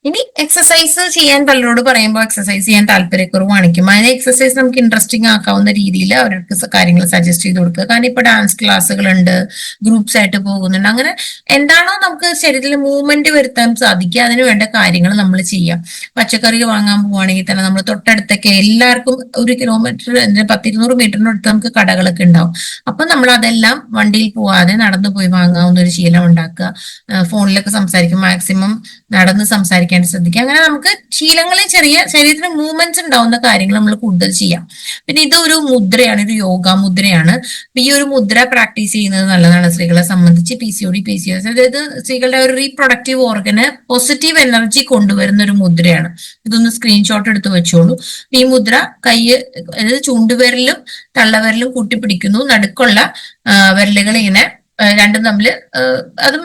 ഇനി എക്സസൈസ് ചെയ്യാൻ പലരോട് പറയുമ്പോൾ എക്സസൈസ് ചെയ്യാൻ താല്പര്യക്കുറവ് കാണിക്കും. അതിന് എക്സസൈസ് നമുക്ക് ഇൻട്രസ്റ്റിംഗ് ആക്കാവുന്ന രീതിയിൽ അവർക്ക് കാര്യങ്ങൾ സജസ്റ്റ് ചെയ്ത് കൊടുക്കുക. കാരണം ഇപ്പൊ ഡാൻസ് ക്ലാസ്സുകളുണ്ട്, ഗ്രൂപ്പ്സ് ആയിട്ട് പോകുന്നുണ്ട്. അങ്ങനെ എന്താണോ നമുക്ക് ശരീരത്തിൽ മൂവ്മെന്റ് വരുത്താൻ സാധിക്കുക അതിന് വേണ്ട കാര്യങ്ങൾ നമ്മൾ ചെയ്യാം. പച്ചക്കറി വാങ്ങാൻ പോവുകയാണെങ്കിൽ തന്നെ നമ്മൾ തൊട്ടടുത്തൊക്കെ എല്ലാവർക്കും 1 കിലോമീറ്റർ 10-200 മീറ്ററിനടുത്ത് നമുക്ക് കടകളൊക്കെ ഉണ്ടാവും. അപ്പൊ നമ്മൾ അതെല്ലാം വണ്ടിയിൽ പോവാതെ നടന്നു പോയി വാങ്ങാവുന്ന ഒരു ശീലം ഉണ്ടാക്കുക. ഫോണിലൊക്കെ സംസാരിക്കും, മാക്സിമം നടന്ന് സംസാരിക്കാൻ ശ്രദ്ധിക്കുക. അങ്ങനെ നമുക്ക് ശീലങ്ങളിൽ ചെറിയ ശരീരത്തിന് മൂവ്മെന്റ്സ് ഉണ്ടാവുന്ന കാര്യങ്ങൾ നമ്മൾ കൂടുതൽ ചെയ്യാം. പിന്നെ ഇത് ഒരു മുദ്രയാണ്, ഒരു യോഗ മുദ്രയാണ്. ഈ ഒരു മുദ്ര പ്രാക്ടീസ് ചെയ്യുന്നത് നല്ലതാണ് സ്ത്രീകളെ സംബന്ധിച്ച്. PCOD, PCOS, അതായത് സ്ത്രീകളുടെ ഒരു റീപ്രൊഡക്റ്റീവ് ഓർഗന് പോസിറ്റീവ് എനർജി കൊണ്ടുവരുന്ന ഒരു മുദ്രയാണ്. ഇതൊന്ന് സ്ക്രീൻഷോട്ട് എടുത്ത് വെച്ചോളൂ. ഈ മുദ്ര അതായത് ചൂണ്ടുവിരലും തള്ളവിരലും കൂട്ടിപ്പിടിക്കുന്നു. നടുക്കുള്ള വിരലുകൾ ഇങ്ങനെ രണ്ടും തമ്മിൽ അതും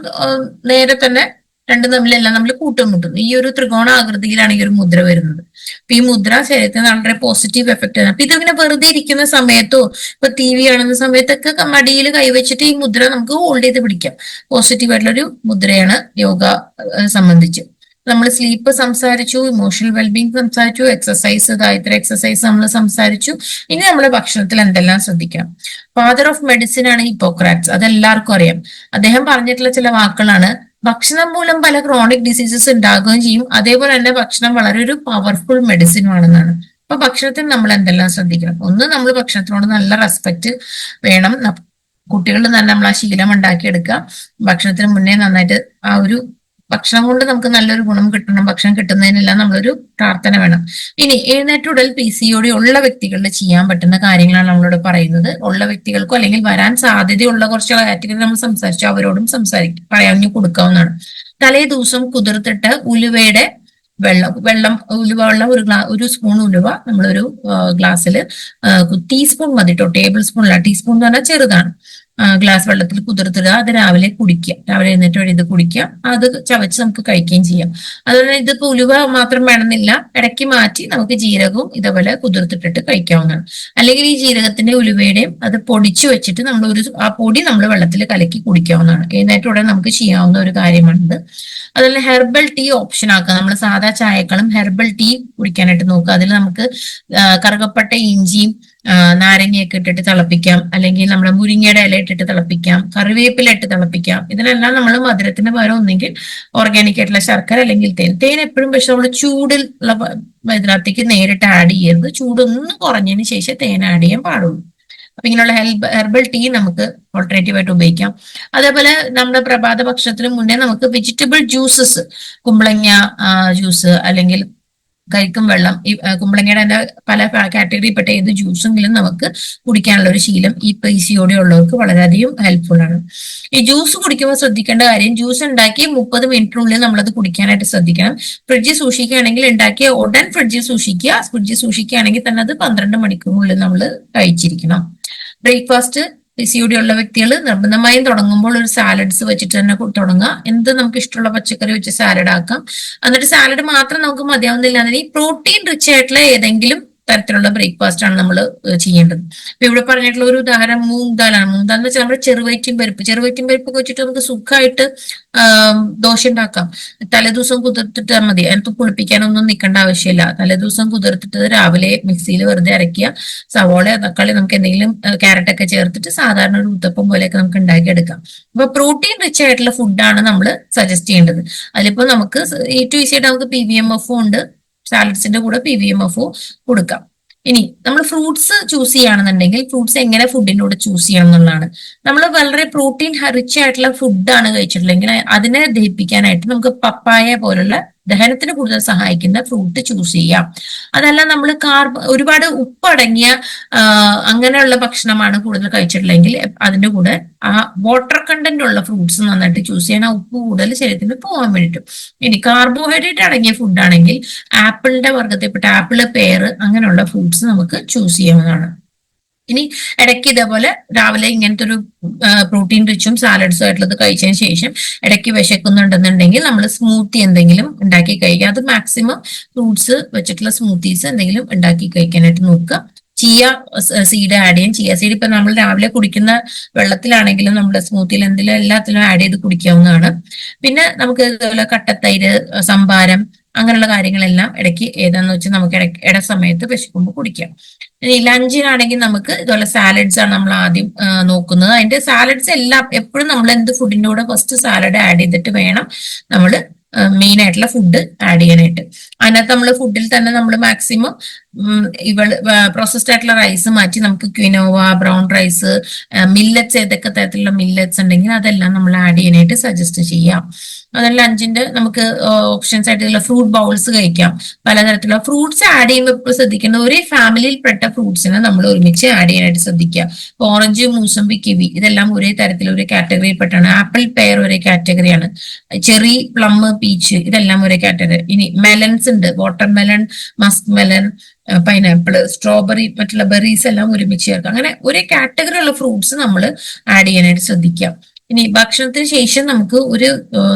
നേരെ തന്നെ രണ്ടും തമ്മിലെല്ലാം നമ്മൾ കൂട്ടുമുട്ടുന്നു. ഈ ഒരു ത്രികോണാകൃതിയിലാണ് ഈ ഒരു മുദ്ര വരുന്നത്. അപ്പൊ ഈ മുദ്ര ശരീരത്തിന് വളരെ പോസിറ്റീവ് എഫക്റ്റ് ആണ്. അപ്പൊ ഇതിങ്ങനെ വെറുതെ ഇരിക്കുന്ന സമയത്തോ ഇപ്പൊ TV കാണുന്ന സമയത്തൊക്കെ മടിയിൽ കൈവച്ചിട്ട് ഈ മുദ്ര നമുക്ക് ഹോൾഡ് ചെയ്ത് പിടിക്കാം. പോസിറ്റീവ് ആയിട്ടുള്ള ഒരു മുദ്രയാണ് യോഗ സംബന്ധിച്ച്. നമ്മൾ സ്ലീപ്പ് സംസാരിച്ചു, ഇമോഷണൽ വെൽബീങ് സംസാരിച്ചു, എക്സസൈസ്, ഗായത്രി എക്സസൈസ് നമ്മൾ സംസാരിച്ചു. ഇനി നമ്മുടെ ഭക്ഷണത്തിൽ എന്തെല്ലാം ശ്രദ്ധിക്കണം. ഫാദർ ഓഫ് മെഡിസിൻ ആണ് ഹിപ്പോക്രാറ്റ്സ്, അതെല്ലാവർക്കും അറിയാം. അദ്ദേഹം പറഞ്ഞിട്ടുള്ള ചില വാക്കുകളാണ്: ഭക്ഷണം മൂലം പല ക്രോണിക് ഡിസീസസ് ഉണ്ടാകുകയും ചെയ്യും, അതേപോലെ തന്നെ ഭക്ഷണം വളരെ ഒരു പവർഫുൾ മെഡിസിൻ ആണെന്നാണ്. അപ്പൊ ഭക്ഷണത്തിൽ നമ്മൾ എന്തെല്ലാം ശ്രദ്ധിക്കണം? ഒന്ന്, നമ്മൾ ഭക്ഷണത്തിനോട് നല്ല റെസ്പെക്ട് വേണം. കുട്ടികളിൽ തന്നെ നമ്മൾ ആ ശീലം ഉണ്ടാക്കിയെടുക്കുക. ഭക്ഷണത്തിന് മുന്നേ നന്നായിട്ട് ആ ഒരു ഭക്ഷണം കൊണ്ട് നമുക്ക് നല്ലൊരു ഗുണം കിട്ടണം. ഭക്ഷണം കിട്ടുന്നതിനെല്ലാം നമ്മളൊരു പ്രാർത്ഥന വേണം. ഇനി എഴുന്നേറ്റുടൽ PCOD ഉള്ള വ്യക്തികളിൽ ചെയ്യാൻ പറ്റുന്ന കാര്യങ്ങളാണ് നമ്മളിവിടെ പറയുന്നത്. ഉള്ള വ്യക്തികൾക്കോ അല്ലെങ്കിൽ വരാൻ സാധ്യതയുള്ള കുറച്ച് കാറ്റഗറി നമ്മൾ സംസാരിച്ചു, അവരോടും പറയാൻ കൊടുക്കാവുന്നതാണ്. തലേ ദിവസം കുതിർത്തിട്ട് ഉലുവയുടെ ഉലുവ ഒരു സ്പൂൺ ഉലുവ നമ്മളൊരു ഗ്ലാസ്സിൽ ടീസ്പൂൺ മതി കേട്ടോ, ടേബിൾ സ്പൂൺ അല്ല. ടീസ്പൂൺ എന്ന് പറഞ്ഞാൽ ചെറുതാണ്. ഗ്ലാസ് വെള്ളത്തിൽ കുതിർത്തിടുക, അത് രാവിലെ കുടിക്കുക. രാവിലെ എഴുന്നേറ്റ് വഴി ഇത് കുടിക്കുക, അത് ചവച്ച് നമുക്ക് കഴിക്കുകയും ചെയ്യാം. അതുപോലെ ഇതിപ്പോ ഉലുവ മാത്രം വേണമെന്നില്ല, ഇടയ്ക്ക് മാറ്റി നമുക്ക് ജീരകവും ഇതേപോലെ കുതിർത്തിട്ടിട്ട് കഴിക്കാവുന്നതാണ്. അല്ലെങ്കിൽ ഈ ജീരകത്തിന്റെ ഉലുവയുടെയും അത് പൊടിച്ചു വെച്ചിട്ട് നമ്മൾ ആ പൊടി നമ്മൾ വെള്ളത്തിൽ കലക്കി കുടിക്കാവുന്നതാണ്. എഴുന്നേറ്റ് ഉടനെ നമുക്ക് ചെയ്യാവുന്ന ഒരു കാര്യമാണിത്. അതുപോലെ ഹെർബൽ ടീ ഓപ്ഷൻ ആക്കുക. നമ്മൾ സാധാ ചായക്കളും ഹെർബൽ ടീ കുടിക്കാനായിട്ട് നോക്കുക. അതിൽ നമുക്ക് കറുകപ്പട്ട, ഇഞ്ചിയും നാരങ്ങയൊക്കെ ഇട്ടിട്ട് തിളപ്പിക്കാം, അല്ലെങ്കിൽ നമ്മുടെ മുരിങ്ങയുടെ ഇല ഇട്ടിട്ട് തിളപ്പിക്കാം, കറിവേപ്പില ഇട്ട് തിളപ്പിക്കാം. ഇതിനെല്ലാം നമ്മൾ മധുരത്തിന് പകരം ഒന്നെങ്കിൽ ഓർഗാനിക് ആയിട്ടുള്ള ശർക്കര അല്ലെങ്കിൽ തേൻ എപ്പോഴും. പക്ഷെ നമ്മൾ ചൂടുള്ള ഇതിനകത്തേക്ക് നേരിട്ട് ആഡ് ചെയ്യരുത്. ചൂടൊന്ന് കുറഞ്ഞതിന് ശേഷം തേൻ ആഡ് ചെയ്യാൻ പാടുള്ളൂ. അപ്പൊ ഇങ്ങനെയുള്ള ഹെർബൽ ടീ നമുക്ക് ഓൾട്ടർനേറ്റീവ് ആയിട്ട് ഉപയോഗിക്കാം. അതേപോലെ നമ്മുടെ പ്രഭാത ഭക്ഷണത്തിന് മുന്നേ നമുക്ക് വെജിറ്റബിൾ ജ്യൂസസ്, കുമ്പളങ്ങ ജ്യൂസ് അല്ലെങ്കിൽ കരിക്കും വെള്ളം, ഈ കുമ്പളങ്ങയുടെ തന്നെ പല കാറ്റഗറിയിൽപ്പെട്ട ഏത് ജ്യൂസെങ്കിലും നമുക്ക് കുടിക്കാനുള്ള ഒരു ശീലം ഈ PCOD ഉള്ളവർക്ക് വളരെയധികം ഹെൽപ്ഫുൾ ആണ്. ഈ ജ്യൂസ് കുടിക്കുമ്പോൾ ശ്രദ്ധിക്കേണ്ട കാര്യം, ജ്യൂസ് ഉണ്ടാക്കി 30 മിനിറ്റിനുള്ളിൽ നമ്മളത് കുടിക്കാനായിട്ട് ശ്രദ്ധിക്കണം. ഫ്രിഡ്ജിൽ സൂക്ഷിക്കുകയാണെങ്കിൽ ഉണ്ടാക്കിയ ഉടൻ ഫ്രിഡ്ജിൽ സൂക്ഷിക്കുക. ഫ്രിഡ്ജിൽ സൂക്ഷിക്കുകയാണെങ്കിൽ തന്നെ അത് 12 മണിക്കൂറിനുള്ളിൽ നമ്മൾ കഴിച്ചിരിക്കണം. ബ്രേക്ക്ഫാസ്റ്റ് PCOD ഉള്ള വ്യക്തികൾ നിർബന്ധമായും തുടങ്ങുമ്പോൾ ഒരു സാലഡ്സ് വെച്ചിട്ട് തന്നെ തുടങ്ങുക. എന്ത് നമുക്ക് ഇഷ്ടമുള്ള പച്ചക്കറി വെച്ച് സാലഡ് ആക്കാം. എന്നിട്ട് സാലഡ് മാത്രം നമുക്ക് മതിയാവുന്നില്ല, ഈ പ്രോട്ടീൻ റിച്ച് ആയിട്ടുള്ള ഏതെങ്കിലും തരത്തിലുള്ള ബ്രേക്ക്ഫാസ്റ്റ് ആണ് നമ്മൾ ചെയ്യേണ്ടത്. ഇപ്പൊ ഇവിടെ പറഞ്ഞിട്ടുള്ള ഒരു ഉദാഹരണം മൂങ് ദാലാണ്. മൂങ് ദാൽ എന്ന് വെച്ചാൽ നമ്മുടെ ചെറുവയറ്റും പരിപ്പൊക്കെ വെച്ചിട്ട് നമുക്ക് സുഖമായിട്ട് ദോശ ഉണ്ടാക്കാം. തലേദിവസം കുതിർത്തിട്ട് മതി, അതിനകത്ത് പുളിപ്പിക്കാനൊന്നും നിൽക്കേണ്ട ആവശ്യമില്ല. തലേദിവസം കുതിർത്തിട്ട് രാവിലെ മിക്സിയിൽ വെറുതെ അരയ്ക്കുക. സവോള, തക്കാളി, നമുക്ക് എന്തെങ്കിലും ക്യാരറ്റ് ഒക്കെ ചേർത്തിട്ട് സാധാരണ ഒരു ഉത്തപ്പം പോലെയൊക്കെ നമുക്ക് ഉണ്ടാക്കിയെടുക്കാം. അപ്പൊ പ്രോട്ടീൻ റിച്ച് ആയിട്ടുള്ള ഫുഡാണ് നമ്മൾ സജസ്റ്റ് ചെയ്യേണ്ടത്. അതിലിപ്പോ നമുക്ക് ഏറ്റവും ഈസി ആയിട്ട് നമുക്ക് PVMF ഉണ്ട്, സാലഡ്സിന്റെ കൂടെ PVMF കൊടുക്കാം. ഇനി നമ്മൾ ഫ്രൂട്ട്സ് ചൂസ് ചെയ്യുകയാണെന്നുണ്ടെങ്കിൽ ഫ്രൂട്ട്സ് എങ്ങനെ ഫുഡിന്റെ കൂടെ ചൂസ് ചെയ്യണം എന്നുള്ളതാണ്. നമ്മൾ വളരെ പ്രോട്ടീൻ റിച്ച് ആയിട്ടുള്ള ഫുഡാണ് കഴിച്ചിട്ടുണ്ടെങ്കിൽ അതിനെ ദഹിപ്പിക്കാനായിട്ട് നമുക്ക് പപ്പായ പോലുള്ള ദഹനത്തിന് കൂടുതൽ സഹായിക്കുന്ന ഫ്രൂട്ട് ചൂസ് ചെയ്യാം. അതല്ല നമ്മൾ ഒരുപാട് ഉപ്പടങ്ങിയ അങ്ങനെയുള്ള ഭക്ഷണമാണ് കൂടുതൽ കഴിച്ചിട്ടുണ്ടെങ്കിൽ അതിന്റെ കൂടെ ആ വാട്ടർ കണ്ടന്റ് ഉള്ള ഫ്രൂട്ട്സ് നന്നായിട്ട് ചൂസ് ചെയ്യണം, ഉപ്പ് കൂടുതൽ ശരീരത്തിന് പോകാൻ വേണ്ടിയിട്ട്. ഇനി കാർബോഹൈഡ്രേറ്റ് അടങ്ങിയ ഫുഡാണെങ്കിൽ ആപ്പിളിന്റെ വർഗ്ഗത്തിൽപ്പെട്ട ആപ്പിള്, പേർ അങ്ങനെയുള്ള ഫ്രൂട്ട്സ് നമുക്ക് ചൂസ് ചെയ്യാവുന്നതാണ്. ഇനി ഇടയ്ക്ക് ഇതേപോലെ രാവിലെ ഇങ്ങനത്തെ ഒരു പ്രോട്ടീൻ റിച്ചും സാലഡ്സും ആയിട്ടുള്ളത് കഴിച്ചതിന് ശേഷം ഇടയ്ക്ക് വിശക്കുന്നുണ്ടെന്നുണ്ടെങ്കിൽ നമ്മൾ സ്മൂത്തി എന്തെങ്കിലും ഉണ്ടാക്കി കഴിക്കുക. അത് മാക്സിമം ഫ്രൂട്ട്സ് വെച്ചിട്ടുള്ള സ്മൂത്തീസ് എന്തെങ്കിലും ഉണ്ടാക്കി കഴിക്കാനായിട്ട് നോക്കുക. ചിയ സീഡ് ആഡ് ചെയ്യും. ചിയ സീഡ് ഇപ്പൊ നമ്മൾ രാവിലെ കുടിക്കുന്ന വെള്ളത്തിലാണെങ്കിലും നമ്മുടെ സ്മൂത്തിയിൽ എന്തെങ്കിലും എല്ലാത്തിലും ആഡ് ചെയ്ത് കുടിക്കാവുന്നതാണ്. പിന്നെ നമുക്ക് ഇതുപോലെ കട്ടത്തൈര്, സംഭാരം അങ്ങനെയുള്ള കാര്യങ്ങളെല്ലാം ഇടയ്ക്ക് ഏതാന്ന് വെച്ചാൽ നമുക്ക് ഇട സമയത്ത് വിശക്കുമ്പോൾ കുടിക്കാം. ഇനി ലഞ്ചിനാണെങ്കിൽ നമുക്ക് ഇതുപോലെ സാലഡ്സ് ആണ് നമ്മൾ ആദ്യം നോക്കുന്നത്. അതിന്റെ സാലഡ്സ് എല്ലാം എപ്പോഴും നമ്മൾ എന്ത് ഫുഡിന്റെ കൂടെ ഫസ്റ്റ് സാലഡ് ആഡ് ചെയ്തിട്ട് വേണം നമ്മൾ മെയിൻ ആയിട്ടുള്ള ഫുഡ് ആഡ് ചെയ്യാനായിട്ട്. അതിനകത്ത് നമ്മൾ ഫുഡിൽ തന്നെ നമ്മൾ മാക്സിമം പ്രോസസ്ഡ് ആയിട്ടുള്ള റൈസ് മാറ്റി നമുക്ക് ക്വിനോവ, ബ്രൗൺ റൈസ്, മില്ലറ്റ്സ്, ഏതൊക്കെ തരത്തിലുള്ള മില്ലറ്റ്സ് ഉണ്ടെങ്കിൽ അതെല്ലാം നമ്മൾ ആഡ് ചെയ്യാനായിട്ട് സജസ്റ്റ് ചെയ്യാം. അതുപോലെ ലഞ്ചിന്റെ നമുക്ക് ഓപ്ഷൻസ് ആയിട്ടുള്ള ഫ്രൂട്ട് ബൗൾസ് കഴിക്കാം. പലതരത്തിലുള്ള ഫ്രൂട്ട്സ് ആഡ് ചെയ്യുമ്പോൾ ഇപ്പോൾ ശ്രദ്ധിക്കേണ്ട, ഒരേ ഫാമിലിയിൽപ്പെട്ട ഫ്രൂട്ട്സിനെ നമ്മൾ ഒരുമിച്ച് ആഡ് ചെയ്യാനായിട്ട് ശ്രദ്ധിക്കുക. ഓറഞ്ച്, മൂസമ്പി, കിവി ഇതെല്ലാം ഒരേ തരത്തിൽ ഒരു കാറ്റഗറിയിൽപ്പെട്ടാണ്. ആപ്പിൾ, പെയർ ഒരേ കാറ്റഗറിയാണ്. ചെറി, പ്ലം, പീച്ച് ഇതെല്ലാം ഒരേ കാറ്റഗറി. ഇനി മെലൻസ് ഉണ്ട്, water melon, Musk melon, pineapple, strawberry, മറ്റുള്ള ബെറീസ് എല്ലാം ഒരുമിച്ച് ചേർക്കാം. അങ്ങനെ ഒരേ കാറ്റഗറി ഉള്ള ഫ്രൂട്ട്സ് നമ്മൾ ആഡ് ചെയ്യാനായിട്ട് ശ്രദ്ധിക്കാം. ഇനി ഭക്ഷണത്തിന് ശേഷം നമുക്ക് ഒരു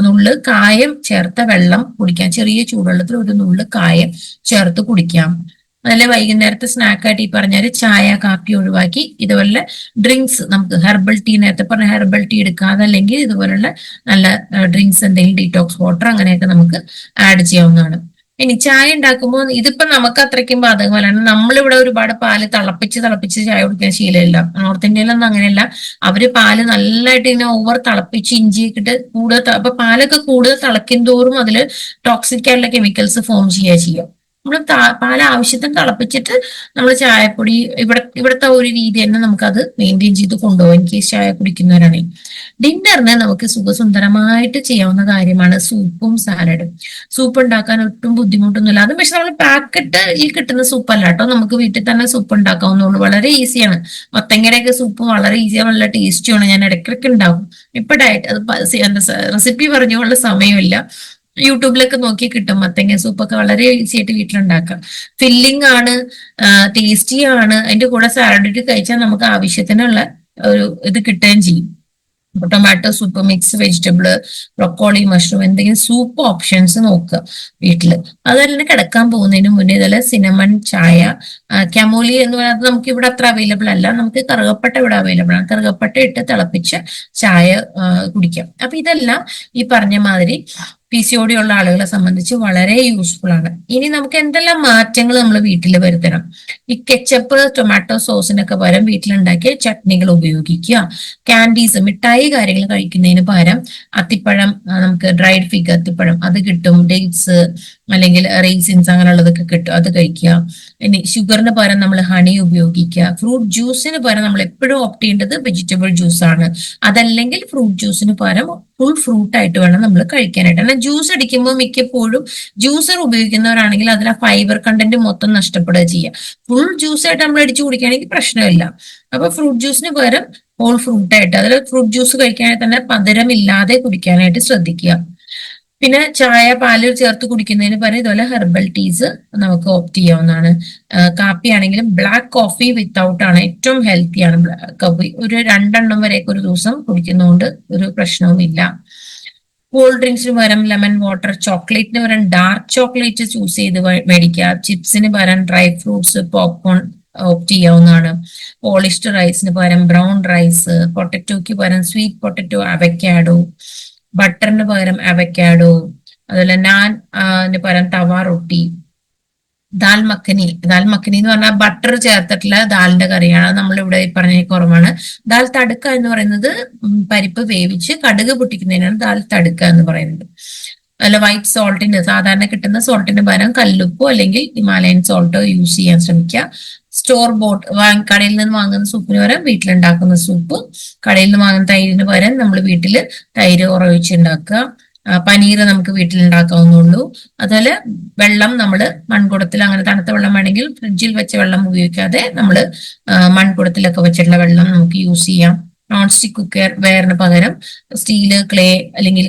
നുള്ള് കായം ചേർത്ത വെള്ളം കുടിക്കാം. ചെറിയ ചൂടുവെള്ളത്തിൽ ഒരു നുള്ള് കായം ചേർത്ത് കുടിക്കാം. അതല്ലേ വൈകുന്നേരത്തെ സ്നാക്കായിട്ട് ഈ പറഞ്ഞാൽ ചായ, കാപ്പി ഒഴിവാക്കി ഇതുപോലെ ഡ്രിങ്ക്സ്, നമുക്ക് ഹെർബൽ ടീ, നേരത്തെ പറഞ്ഞ ഹെർബൽ ടീ എടുക്കാം. അതല്ലെങ്കിൽ ഇതുപോലുള്ള നല്ല ഡ്രിങ്ക്സ്, എന്തെങ്കിലും ഡീറ്റോക്സ് വാട്ടർ അങ്ങനെയൊക്കെ നമുക്ക് ആഡ് ചെയ്യാവുന്നതാണ്. ഇനി ചായ ഉണ്ടാക്കുമ്പോൾ ഇതിപ്പോ നമുക്ക് അത്രയ്ക്കും ബാധകമല്ലാണ്. നമ്മളിവിടെ ഒരുപാട് പാല് തിളപ്പിച്ച് ചായ കുടിക്കാൻ ശീലമില്ല. നോർത്ത് ഇന്ത്യയിലൊന്നും അങ്ങനെയല്ല. അവര് പാല് നല്ലതായിട്ട് ഇങ്ങനെ ഓവർ തിളപ്പിച്ച് ഇഞ്ചിയൊക്കെ ഇട്ട് കൂടുതൽ, അപ്പൊ പാലൊക്കെ കൂടുതൽ തിളക്കും തോറും അതില് ടോക്സിക് ആയിട്ടുള്ള കെമിക്കൽസ് ഫോം ചെയ്യുക. നമ്മൾ പാല് ആവശ്യത്തിന് തിളപ്പിച്ചിട്ട് നമ്മൾ ചായപ്പൊടി ഇവിടുത്തെ ഒരു രീതി തന്നെ നമുക്കത് മെയിൻറ്റെയിൻ ചെയ്ത് കൊണ്ടുപോകാം ഇൻ കേസ് ചായ കുടിക്കുന്നവരാണെങ്കിൽ. ഡിന്നറിന് നമുക്ക് സുഖസുന്ദരമായിട്ട് ചെയ്യാവുന്ന കാര്യമാണ് സൂപ്പും സാലഡും. സൂപ്പ് ഉണ്ടാക്കാൻ ഒട്ടും ബുദ്ധിമുട്ടൊന്നുമില്ല. അത് പക്ഷെ നമ്മൾ പാക്കറ്റ് കിട്ടുന്ന സൂപ്പല്ല കേട്ടോ, നമുക്ക് വീട്ടിൽ തന്നെ സൂപ്പ് ഉണ്ടാക്കാവുന്നുള്ളൂ. വളരെ ഈസിയാണ്. മത്തങ്ങയുടെയൊക്കെ സൂപ്പ് വളരെ ഈസിയാണ്, നല്ല ടേസ്റ്റിയാണ്. ഞാൻ ഇടയ്ക്കിടയ്ക്ക് ഉണ്ടാക്കും. ഇപ്പൊ റെസിപ്പി പറഞ്ഞുകൊണ്ടുള്ള സമയമില്ല. യൂട്യൂബിലൊക്കെ നോക്കി കിട്ടും. മത്തങ്ങ സൂപ്പൊക്കെ വളരെ ഈസി ആയിട്ട് വീട്ടിലുണ്ടാക്കാം. ഫില്ലിംഗ് ആണ്, ടേസ്റ്റി ആണ്. അതിന്റെ കൂടെ സാലഡ് ഇട്ട് കഴിച്ചാൽ നമുക്ക് ആവശ്യത്തിനുള്ള ഒരു ഇത് കിട്ടുകയും ചെയ്യും. Tomato soup, mix vegetable, broccoli, mushroom എന്തെങ്കിലും സൂപ്പ് ഓപ്ഷൻസ് നോക്കുക വീട്ടില്. അതല്ലെങ്കിൽ കിടക്കാൻ പോകുന്നതിന് മുന്നേ ഇതല്ല സിനമൺ ചായ, ക്യാമോലി എന്ന് പറയുന്നത് നമുക്ക് ഇവിടെ അത്ര അവൈലബിൾ അല്ല. നമുക്ക് കറുകപ്പട്ട ഇവിടെ അവൈലബിൾ ആണ്. കറുകപ്പട്ട ഇട്ട് തിളപ്പിച്ച് ചായ കുടിക്കാം. അപ്പൊ ഇതെല്ലാം ഈ പറഞ്ഞ മാതിരി PCOD ഉള്ള ആളുകളെ സംബന്ധിച്ച് വളരെ യൂസ്ഫുൾ ആണ്. ഇനി നമുക്ക് എന്തെല്ലാം മാറ്റങ്ങൾ നമ്മൾ വീട്ടിൽ വരുത്തണം? ഈ കെച്ചപ്പ്, ടൊമാറ്റോ സോസിനൊക്കെ പകരം വീട്ടിലുണ്ടാക്കിയ ചട്നികൾ ഉപയോഗിക്കുക. കാൻഡീസ്, മിഠായി കാര്യങ്ങൾ കഴിക്കുന്നതിന് പകരം അത്തിപ്പഴം, നമുക്ക് ഡ്രൈഡ് ഫിഗ് അത്തിപ്പഴം അത് കിട്ടും, ഡേറ്റ്സ്, അല്ലെങ്കിൽ റേസിൻസ് അങ്ങനെയുള്ളതൊക്കെ കിട്ടും, അത് കഴിക്കുക. ഇനി ഷുഗറിന് പകരം നമ്മൾ ഹണി ഉപയോഗിക്കുക. ഫ്രൂട്ട് ജ്യൂസിന് പകരം നമ്മൾ എപ്പോഴും ഓപ്റ്റ് ചെയ്യേണ്ടത് വെജിറ്റബിൾ ജ്യൂസ് ആണ്. അതല്ലെങ്കിൽ ഫ്രൂട്ട് ജ്യൂസിന് പകരം ഫുൾ ഫ്രൂട്ട് ആയിട്ട് വേണം നമ്മൾ കഴിക്കാനായിട്ട്. എന്നാൽ ജ്യൂസ് അടിക്കുമ്പോൾ മിക്കപ്പോഴും ജ്യൂസർ ഉപയോഗിക്കുന്നവരാണെങ്കിൽ അതിൽ ആ ഫൈബർ കണ്ടന്റ് മൊത്തം നഷ്ടപ്പെടുക ചെയ്യുക. ഫുൾ ജ്യൂസ് ആയിട്ട് നമ്മൾ അടിച്ചു കുടിക്കുകയാണെങ്കിൽ പ്രശ്നമില്ല. അപ്പൊ ഫ്രൂട്ട് ജ്യൂസിന് പകരം ഹോൾ ഫ്രൂട്ട് ആയിട്ട്, അതിൽ ഫ്രൂട്ട് ജ്യൂസ് കഴിക്കാനായിട്ട് തന്നെ മധുരമില്ലാതെ കുടിക്കാനായിട്ട് ശ്രദ്ധിക്കുക. പിന്നെ ചായ പാലിൽ ചേർത്ത് കുടിക്കുന്നതിന് പകരം ഇതുപോലെ ഹെർബൽ ടീസ് നമുക്ക് ഓപ്റ്റ് ചെയ്യാവുന്നതാണ്. കാപ്പി ആണെങ്കിലും ബ്ലാക്ക് കോഫി വിത്തൗട്ട് ആണ് ഏറ്റവും ഹെൽത്തിയാണ്. ബ്ലാക്ക് കോഫി ഒരു 2 എണ്ണം വരെയൊക്കെ ഒരു ദിവസം കുടിക്കുന്നതുകൊണ്ട് ഒരു പ്രശ്നവുമില്ല. കൂൾ ഡ്രിങ്ക്സിന് പകരം ലെമൺ വാട്ടർ, ചോക്ലേറ്റിന് പകരം ഡാർക്ക് ചോക്ലേറ്റ് ചൂസ് ചെയ്ത് മേടിക്കുക. ചിപ്സിന് പകരം ഡ്രൈ ഫ്രൂട്ട്സ്, പോപ്കോൺ ഓപ്റ്റ് ചെയ്യാവുന്നതാണ്. പോളിഷ്ഡ് റൈസിന് പകരം ബ്രൗൺ റൈസ്, പൊട്ടറ്റോയ്ക്ക് പകരം സ്വീറ്റ് പൊട്ടറ്റോ, അവക്കാഡോ, ബട്ടറിന് പകരം അവക്കാഡോ, അതുപോലെ നാൻ പകരം തവ റൊട്ടി, ദാൽ മഖനി എന്ന് പറഞ്ഞാൽ ബട്ടർ ചേർത്തിട്ടുള്ള ദാലിന്റെ കറിയാണ്. നമ്മളിവിടെ പറഞ്ഞ കുറവാണ്. ദാൽ തടുക്ക എന്ന് പറയുന്നത് പരിപ്പ് വേവിച്ച് കടുക് പൊട്ടിക്കുന്നതിനാണ് ദാൽ തടുക്ക എന്ന് പറയുന്നത്. അല്ല വൈറ്റ് സോൾട്ടിന് സാധാരണ കിട്ടുന്ന സോൾട്ടിന് പകരം കല്ലുപ്പോ അല്ലെങ്കിൽ ഹിമാലയൻ സോൾട്ടോ യൂസ് ചെയ്യാൻ ശ്രമിക്കുക. സ്റ്റോർ ബോട്ട് കടയിൽ നിന്ന് വാങ്ങുന്ന സൂപ്പിന് പകരം വീട്ടിലുണ്ടാക്കുന്ന സൂപ്പ്, കടയിൽ നിന്ന് വാങ്ങുന്ന തൈരിന് പകരം നമ്മൾ വീട്ടിൽ തൈര് ഉറവിച്ചുണ്ടാക്കുക. പനീർ നമുക്ക് വീട്ടിൽ ഉണ്ടാക്കാവുന്നുള്ളൂ. അതുപോലെ വെള്ളം നമ്മൾ മൺകുടത്തിൽ, അങ്ങനെ തണുത്ത വെള്ളം വേണമെങ്കിൽ ഫ്രിഡ്ജിൽ വെച്ച വെള്ളം ഉപയോഗിക്കാതെ നമ്മൾ മൺകുടത്തിലൊക്കെ വെച്ചിട്ടുള്ള വെള്ളം നമുക്ക് യൂസ് ചെയ്യാം. നോൺ സ്റ്റിക് കുക്കർ വെയറിന് പകരം സ്റ്റീല്, ക്ലേ അല്ലെങ്കിൽ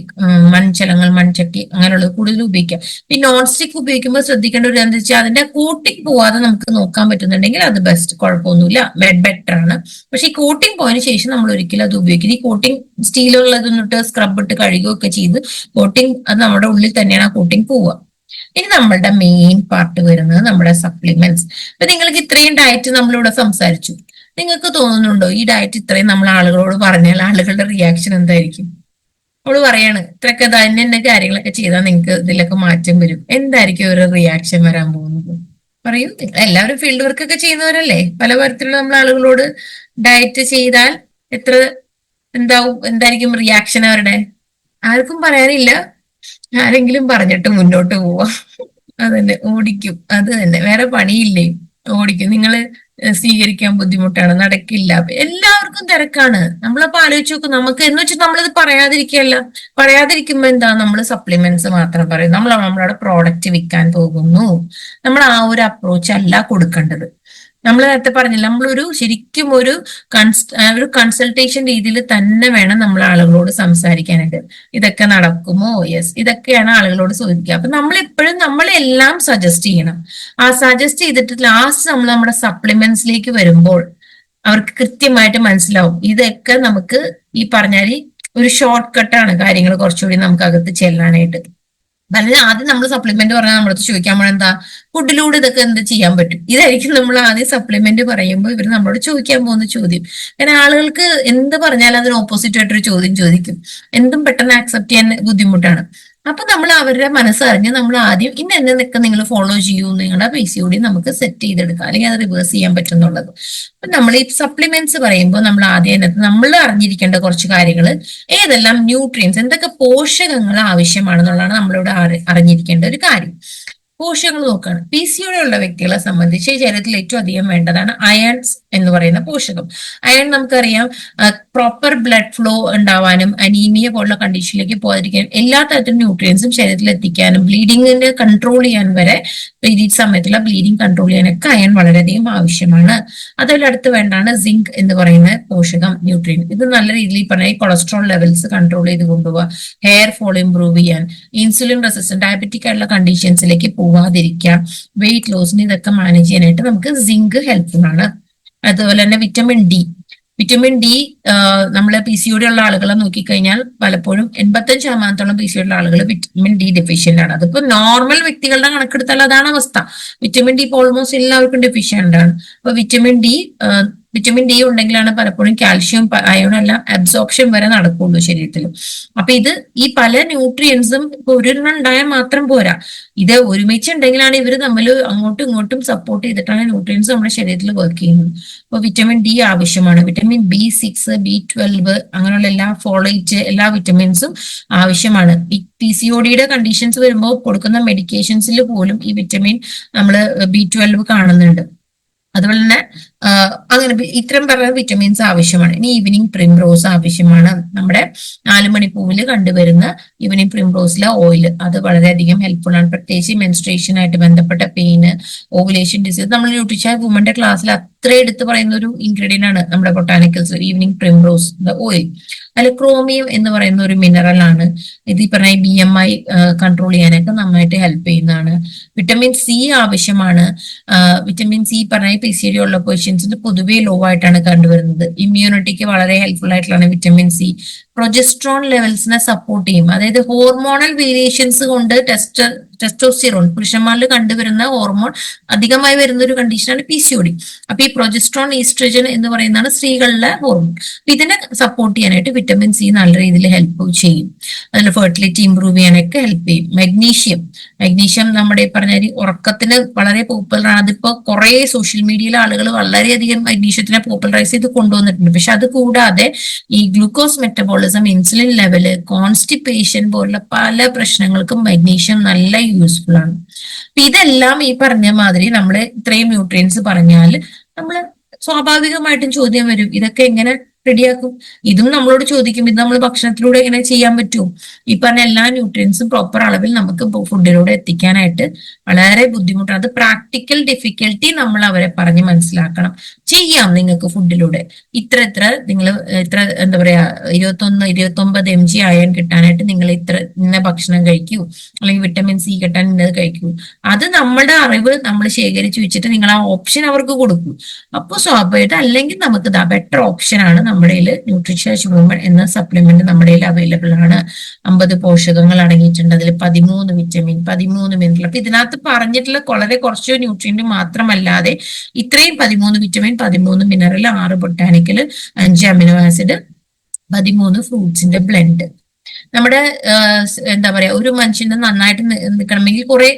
മൺചലങ്ങൾ, മൺചട്ടി അങ്ങനെയുള്ളത് കൂടുതൽ ഉപയോഗിക്കാം. ഈ നോൺ സ്റ്റിക് ഉപയോഗിക്കുമ്പോൾ ശ്രദ്ധിക്കേണ്ട ഒരു എന്താ വെച്ചാൽ അതിന്റെ കോട്ടിങ് പോവാതെ നമുക്ക് നോക്കാൻ പറ്റുന്നുണ്ടെങ്കിൽ അത് ബെസ്റ്റ്, കുഴപ്പമൊന്നുമില്ല, ബെറ്റർ ആണ്. പക്ഷെ ഈ കോട്ടിങ് പോയതിനു ശേഷം നമ്മൾ ഒരിക്കലും അത് ഉപയോഗിക്കുന്നത്, ഈ കോട്ടിങ് സ്റ്റീലുള്ളതൊന്നിട്ട് സ്ക്രബ് ഇട്ട് കഴുകുകയൊക്കെ ചെയ്ത് കോട്ടിങ് അത് നമ്മുടെ ഉള്ളിൽ തന്നെയാണ് ആ കോട്ടിങ് പോവുക. ഇനി നമ്മളുടെ മെയിൻ പാർട്ട് വരുന്നത് നമ്മുടെ സപ്ലിമെന്റ്സ്. അപ്പൊ നിങ്ങൾക്ക് ഇത്രയും ഡയറ്റ് നമ്മളിവിടെ സംസാരിച്ചു. നിങ്ങൾക്ക് തോന്നുന്നുണ്ടോ ഈ ഡയറ്റ് ഇത്രയും നമ്മൾ ആളുകളോട് പറഞ്ഞാൽ ആളുകളുടെ റിയാക്ഷൻ എന്തായിരിക്കും? അവള് പറയാണ് ഇത്രയൊക്കെ തന്നെ കാര്യങ്ങളൊക്കെ ചെയ്താൽ നിങ്ങൾക്ക് ഇതിലൊക്കെ മാറ്റം വരും, എന്തായിരിക്കും ഒരു റിയാക്ഷൻ വരാൻ പോകുന്നത്? പറയൂ. എല്ലാവരും ഫീൽഡ് വർക്ക് ഒക്കെ ചെയ്യുന്നവരല്ലേ? പല തരത്തിലുള്ള നമ്മൾ ആളുകളോട് ഡയറ്റ് ചെയ്താൽ എന്തായിരിക്കും റിയാക്ഷൻ അവരുടെ? ആർക്കും പറയാനില്ല. ആരെങ്കിലും പറഞ്ഞിട്ട് മുന്നോട്ട് പോവാ, അതന്നെ ഓടിക്കും. അത് തന്നെ, വേറെ പണിയില്ലേ, ഓടിക്കും. നിങ്ങള് സ്വീകരിക്കാൻ ബുദ്ധിമുട്ടാണ്, നടക്കില്ല, എല്ലാവർക്കും തിരക്കാണ്. നമ്മളപ്പോ ആലോചിച്ച് നോക്കും, നമുക്ക് എന്ന് വെച്ചാൽ നമ്മളിത് പറയാതിരിക്കുമ്പോ എന്താ, നമ്മൾ സപ്ലിമെന്റ്സ് മാത്രം പറയും. നമ്മളവിടെ പ്രോഡക്റ്റ് വിൽക്കാൻ പോകുന്നു. നമ്മൾ ആ ഒരു അപ്രോച്ച് അല്ല കൊടുക്കേണ്ടത്. നമ്മൾ നേരത്തെ പറഞ്ഞില്ല, നമ്മളൊരു ശരിക്കും ഒരു കൺസൾട്ടേഷൻ രീതിയിൽ തന്നെ വേണം നമ്മൾ ആളുകളോട് സംസാരിക്കാനായിട്ട്. ഇതൊക്കെ നടക്കുമോ? യെസ്, ഇതൊക്കെയാണ് ആളുകളോട് ചോദിക്കുക. അപ്പൊ നമ്മളെപ്പോഴും നമ്മളെല്ലാം സജസ്റ്റ് ചെയ്യണം. ആ സജസ്റ്റ് ചെയ്തിട്ട് ലാസ്റ്റ് നമ്മൾ നമ്മുടെ സപ്ലിമെന്റ്സിലേക്ക് വരുമ്പോൾ അവർക്ക് കൃത്യമായിട്ട് മനസ്സിലാവും ഇതൊക്കെ നമുക്ക് ഈ പറഞ്ഞാൽ ഒരു ഷോർട്ട് കട്ടാണ് കാര്യങ്ങൾ കുറച്ചുകൂടി നമുക്ക് അകത്ത് ചെല്ലാനായിട്ട്. അല്ലെങ്കിൽ ആദ്യം നമ്മൾ സപ്ലിമെന്റ് പറഞ്ഞാൽ നമ്മളടുത്ത് ചോദിക്കാൻ പോണ എന്താ, ഫുഡിലൂടെ ഇതൊക്കെ എന്ത് ചെയ്യാൻ പറ്റും? ഇതായിരിക്കും നമ്മൾ ആദ്യം സപ്ലിമെന്റ് പറയുമ്പോൾ ഇവർ നമ്മളോട് ചോദിക്കാൻ പോകുന്ന ചോദ്യം. കാരണം ആളുകൾക്ക് എന്ത് പറഞ്ഞാലും അതിന് ഓപ്പോസിറ്റ് ആയിട്ടൊരു ചോദ്യം ചോദിക്കും. എന്തും പെട്ടെന്ന് ആക്സെപ്റ്റ് ചെയ്യാൻ ബുദ്ധിമുട്ടാണ്. അപ്പൊ നമ്മൾ അവരുടെ മനസ്സറിഞ്ഞ് നമ്മൾ ആദ്യം എന്നൊക്കെ നിങ്ങൾ ഫോളോ ചെയ്യൂ, നിങ്ങളുടെ PCOD നമുക്ക് സെറ്റ് ചെയ്തെടുക്കാം, അല്ലെങ്കിൽ അത് റിവേഴ്സ് ചെയ്യാൻ പറ്റുന്നുള്ളത്. അപ്പൊ നമ്മൾ ഈ സപ്ലിമെന്റ്സ് പറയുമ്പോൾ നമ്മൾ ആദ്യം അതിനകത്ത് നമ്മൾ അറിഞ്ഞിരിക്കേണ്ട കുറച്ച് കാര്യങ്ങൾ, ഏതെല്ലാം ന്യൂട്രിയൻസ്, എന്തൊക്കെ പോഷകങ്ങൾ ആവശ്യമാണെന്നുള്ളതാണ് നമ്മളിവിടെ അറിഞ്ഞിരിക്കേണ്ട ഒരു കാര്യം. പോഷകങ്ങൾ നോക്കുകയാണ്. PCOD ഉള്ള വ്യക്തികളെ സംബന്ധിച്ച് ശരീരത്തിൽ ഏറ്റവും അധികം വേണ്ടതാണ് അയൺസ് എന്ന് പറയുന്ന പോഷകം. അയൺ നമുക്കറിയാം പ്രോപ്പർ ബ്ലഡ് ഫ്ലോ ഉണ്ടാവാനും അനീമിയ പോലുള്ള കണ്ടീഷനിലേക്ക് പോകാതിരിക്കാനും എല്ലാ തരത്തിലും ന്യൂട്രിയൻസും ശരീരത്തിൽ എത്തിക്കാനും ബ്ലീഡിങ്ങിനെ കൺട്രോൾ ചെയ്യാൻ വരെ, പീരീഡ് സമയത്തുള്ള ബ്ലീഡിങ് കൺട്രോൾ ചെയ്യാനൊക്കെ അയൺ വളരെയധികം ആവശ്യമാണ്. അതുപോലെ അടുത്ത് വേണ്ടാണ് സിങ്ക് എന്ന് പറയുന്ന പോഷകം, ന്യൂട്രിയൻ. ഇത് നല്ല രീതിയിൽ പറഞ്ഞാൽ കൊളസ്ട്രോൾ ലെവൽസ് കൺട്രോൾ ചെയ്ത് കൊണ്ടുപോകുക, ഹെയർ ഫോൾ ഇംപ്രൂവ് ചെയ്യാൻ, ഇൻസുലിൻ റെസിസ്റ്റന്റ് ഡയബറ്റിക് ആയിട്ടുള്ള കണ്ടീഷൻസിലേക്ക് പോവാതിരിക്കാം, വെയിറ്റ് ലോസിന് ഇതൊക്കെ മാനേജ് ചെയ്യാനായിട്ട് നമുക്ക് സിങ്ക് ഹെൽപ്ഫുൾ ആണ്. അതുപോലെ തന്നെ വിറ്റമിൻ ഡി നമ്മള് PCOD ഉള്ള ആളുകളെ നോക്കിക്കഴിഞ്ഞാൽ പലപ്പോഴും 85% PCOD ഉള്ള ആളുകൾ വിറ്റമിൻ ഡി ഡെഫിഷ്യന്റ് ആണ്. അതിപ്പോ നോർമൽ വ്യക്തികളുടെ കണക്കെടുത്താൽ അതാണ് അവസ്ഥ. വിറ്റമിൻ ഡി ഇപ്പോൾ ഓൾമോസ്റ്റ് എല്ലാവർക്കും ഡെഫിഷ്യന്റ് ആണ്. അപ്പൊ വിറ്റമിൻ ഡി വിറ്റമിൻ ഡി ഉണ്ടെങ്കിലാണ് പലപ്പോഴും കാൽഷ്യം അയോൺ എല്ലാം അബ്സോർപ്ഷൻ വരെ നടക്കുള്ളൂ ശരീരത്തിൽ. അപ്പൊ ഇത് ഈ പല ന്യൂട്രിയൻസും ഇപ്പൊ ഒരെണ്ണം ഉണ്ടായാൽ മാത്രം പോരാ, ഇത് ഒരുമിച്ച് ഉണ്ടെങ്കിലാണ് ഇവർ തമ്മിൽ അങ്ങോട്ടും ഇങ്ങോട്ടും സപ്പോർട്ട് ചെയ്തിട്ടാണ് ന്യൂട്രിയൻസ് നമ്മുടെ ശരീരത്തിൽ വർക്ക് ചെയ്യുന്നത്. അപ്പൊ വിറ്റമിൻ ഡി ആവശ്യമാണ്, വിറ്റമിൻ B6, B12 അങ്ങനെയുള്ള എല്ലാ ഫോളേറ്റ് എല്ലാ വിറ്റമിൻസും ആവശ്യമാണ്. ഈ PCODയുടെ കണ്ടീഷൻസ് വരുമ്പോൾ കൊടുക്കുന്ന മെഡിക്കേഷൻസിൽ പോലും ഈ വിറ്റമിൻ നമ്മൾ B12 കാണുന്നുണ്ട്. അതുപോലെ തന്നെ അങ്ങനെ ഇത്തരം പറഞ്ഞ വിറ്റമിൻസ് ആവശ്യമാണ്. ഇനി ഈവനിങ് പ്രിംറോസ് ആവശ്യമാണ്. നമ്മുടെ 4 മണിപ്പൂവിൽ കണ്ടുവരുന്ന ഈവനിങ് പ്രിംറോസിലെ ഓയിൽ അത് വളരെയധികം ഹെൽപ്ഫുൾ ആണ്, പ്രത്യേകിച്ച് മെൻസ്ട്രേഷൻ ആയിട്ട് ബന്ധപ്പെട്ട പെയിന്, ഓവുലേഷൻ ഡിസീസ്. നമ്മൾ ന്യൂട്രീഷൻ വുമന്റെ ക്ലാസ്സിൽ അത്ര എടുത്ത് പറയുന്ന ഒരു ഇൻഗ്രീഡിയന്റ് ആണ് നമ്മുടെ ബൊട്ടാനിക്കൽസ് ഈവനിങ് പ്രിംറോസ് ഓയിൽ. അതിൽ ക്രോമിയം എന്ന് പറയുന്ന ഒരു മിനറൽ ആണ്. ഇത് ഈ പറഞ്ഞ BMI കൺട്രോൾ ചെയ്യാനൊക്കെ നന്നായിട്ട് ഹെൽപ്പ് ചെയ്യുന്നതാണ്. വിറ്റമിൻ സി ആവശ്യമാണ്. വിറ്റമിൻ സി പറഞ്ഞ PCOD ഉള്ള പേഷ്യൻസിന് പൊതുവേ ലോ ആയിട്ടാണ് കണ്ടുവരുന്നത്. ഇമ്മ്യൂണിറ്റിക്ക് വളരെ ഹെൽപ്ഫുൾ ആയിട്ടുള്ള വിറ്റമിൻ സി. പ്രൊജസ്ട്രോൺ ലെവൽസിനെ സപ്പോർട്ട് ചെയ്യും. അതായത് ഹോർമോണൽ വേരിയേഷൻസ് കൊണ്ട് ടെസ്റ്റോസ്റ്റിറോൺ പുരുഷന്മാരിൽ കണ്ടുവരുന്ന ഹോർമോൺ അധികമായി വരുന്ന ഒരു കണ്ടീഷനാണ് PCOD. അപ്പൊ ഈ പ്രൊജസ്ട്രോൺ, ഈസ്ട്രജൻ എന്ന് പറയുന്നതാണ് സ്ത്രീകളിലെ ഹോർമോൺ. അപ്പൊ ഇതിനെ സപ്പോർട്ട് ചെയ്യാനായിട്ട് വിറ്റമിൻ സി നല്ല രീതിയിൽ ഹെൽപ്പ് ചെയ്യും. അതിൽ ഫെർട്ടിലിറ്റി ഇംപ്രൂവ് ചെയ്യാനൊക്കെ ഹെൽപ്പ് ചെയ്യും. മഗ്നീഷ്യം നമ്മുടെ പറഞ്ഞ ഉറക്കത്തിന് വളരെ പോപ്പുലറാണ്. അതിപ്പോ കുറെ സോഷ്യൽ മീഡിയയിലെ ആളുകൾ വളരെയധികം മഗ്നീഷ്യത്തിനെ പോപ്പുലറൈസ് ചെയ്ത് കൊണ്ടുവന്നിട്ടുണ്ട്. പക്ഷെ അത് കൂടാതെ ഈ glucose metabolism, insulin level, constipation പോലുള്ള പല പ്രശ്നങ്ങൾക്കും മഗ്നീഷ്യം നല്ല യൂസ്ഫുൾ ആണ്. അപ്പൊ ഇതെല്ലാം ഈ പറഞ്ഞ മാതിരി നമ്മൾ ഇത്രയും ന്യൂട്രിയൻസ് പറഞ്ഞാൽ നമ്മൾ സ്വാഭാവികമായിട്ടും ചോദ്യം വരും, ഇതൊക്കെ എങ്ങനെ റെഡിയാക്കും? ഇതും നമ്മളോട് ചോദിക്കും, ഇത് നമ്മൾ ഭക്ഷണത്തിലൂടെ എങ്ങനെ ചെയ്യാൻ പറ്റും? ഈ പറഞ്ഞ എല്ലാ ന്യൂട്രിയൻസും പ്രോപ്പർ അളവിൽ നമുക്ക് ഫുഡിലൂടെ എത്തിക്കാനായിട്ട് വളരെ ബുദ്ധിമുട്ടാണ്. അത് പ്രാക്ടിക്കൽ ഡിഫിക്കൽട്ടി നമ്മൾ അവരെ പറഞ്ഞ് മനസ്സിലാക്കണം. ചെയ്യാം നിങ്ങൾക്ക് ഫുഡിലൂടെ ഇത്ര നിങ്ങൾ ഇത്ര എന്താ പറയാ 21-29 mg അയൺ കിട്ടാനായിട്ട് നിങ്ങൾ ഇന്ന ഭക്ഷണം കഴിക്കൂ, അല്ലെങ്കിൽ വിറ്റമിൻ സി കിട്ടാൻ ഇന്നത് കഴിക്കൂ. അത് നമ്മുടെ അറിവ് നമ്മൾ ശേഖരിച്ചു വെച്ചിട്ട് നിങ്ങൾ ആ ഓപ്ഷൻ അവർക്ക് കൊടുക്കൂ. അപ്പോൾ സ്വാഭാവികമായിട്ട് അല്ലെങ്കിൽ നമുക്ക് ബെറ്റർ ഓപ്ഷൻ ആണ് നമ്മുടെ ന്യൂട്രിഷസ് വുമൺ എന്ന സപ്ലിമെന്റ് നമ്മുടെ അവൈലബിൾ ആണ്. 50 പോഷകങ്ങൾ അടങ്ങിയിട്ടുണ്ട്. അതിൽ 13 വിറ്റമിൻ, 13 മിനറൽ. അപ്പൊ ഇതിനകത്ത് പറഞ്ഞിട്ടുള്ള വളരെ കുറച്ച് ന്യൂട്രിയന്റ് മാത്രമല്ലാതെ ഇത്രയും 13 vitamin, 13 mineral, 6 botanical, 5 amino acid, 13 ഫ്രൂട്ട്സിന്റെ ബ്ലെൻഡ്. നമ്മുടെ എന്താ പറയാ ഒരു മനുഷ്യന് നന്നായിട്ട് നിൽക്കണമെങ്കിൽ കുറെ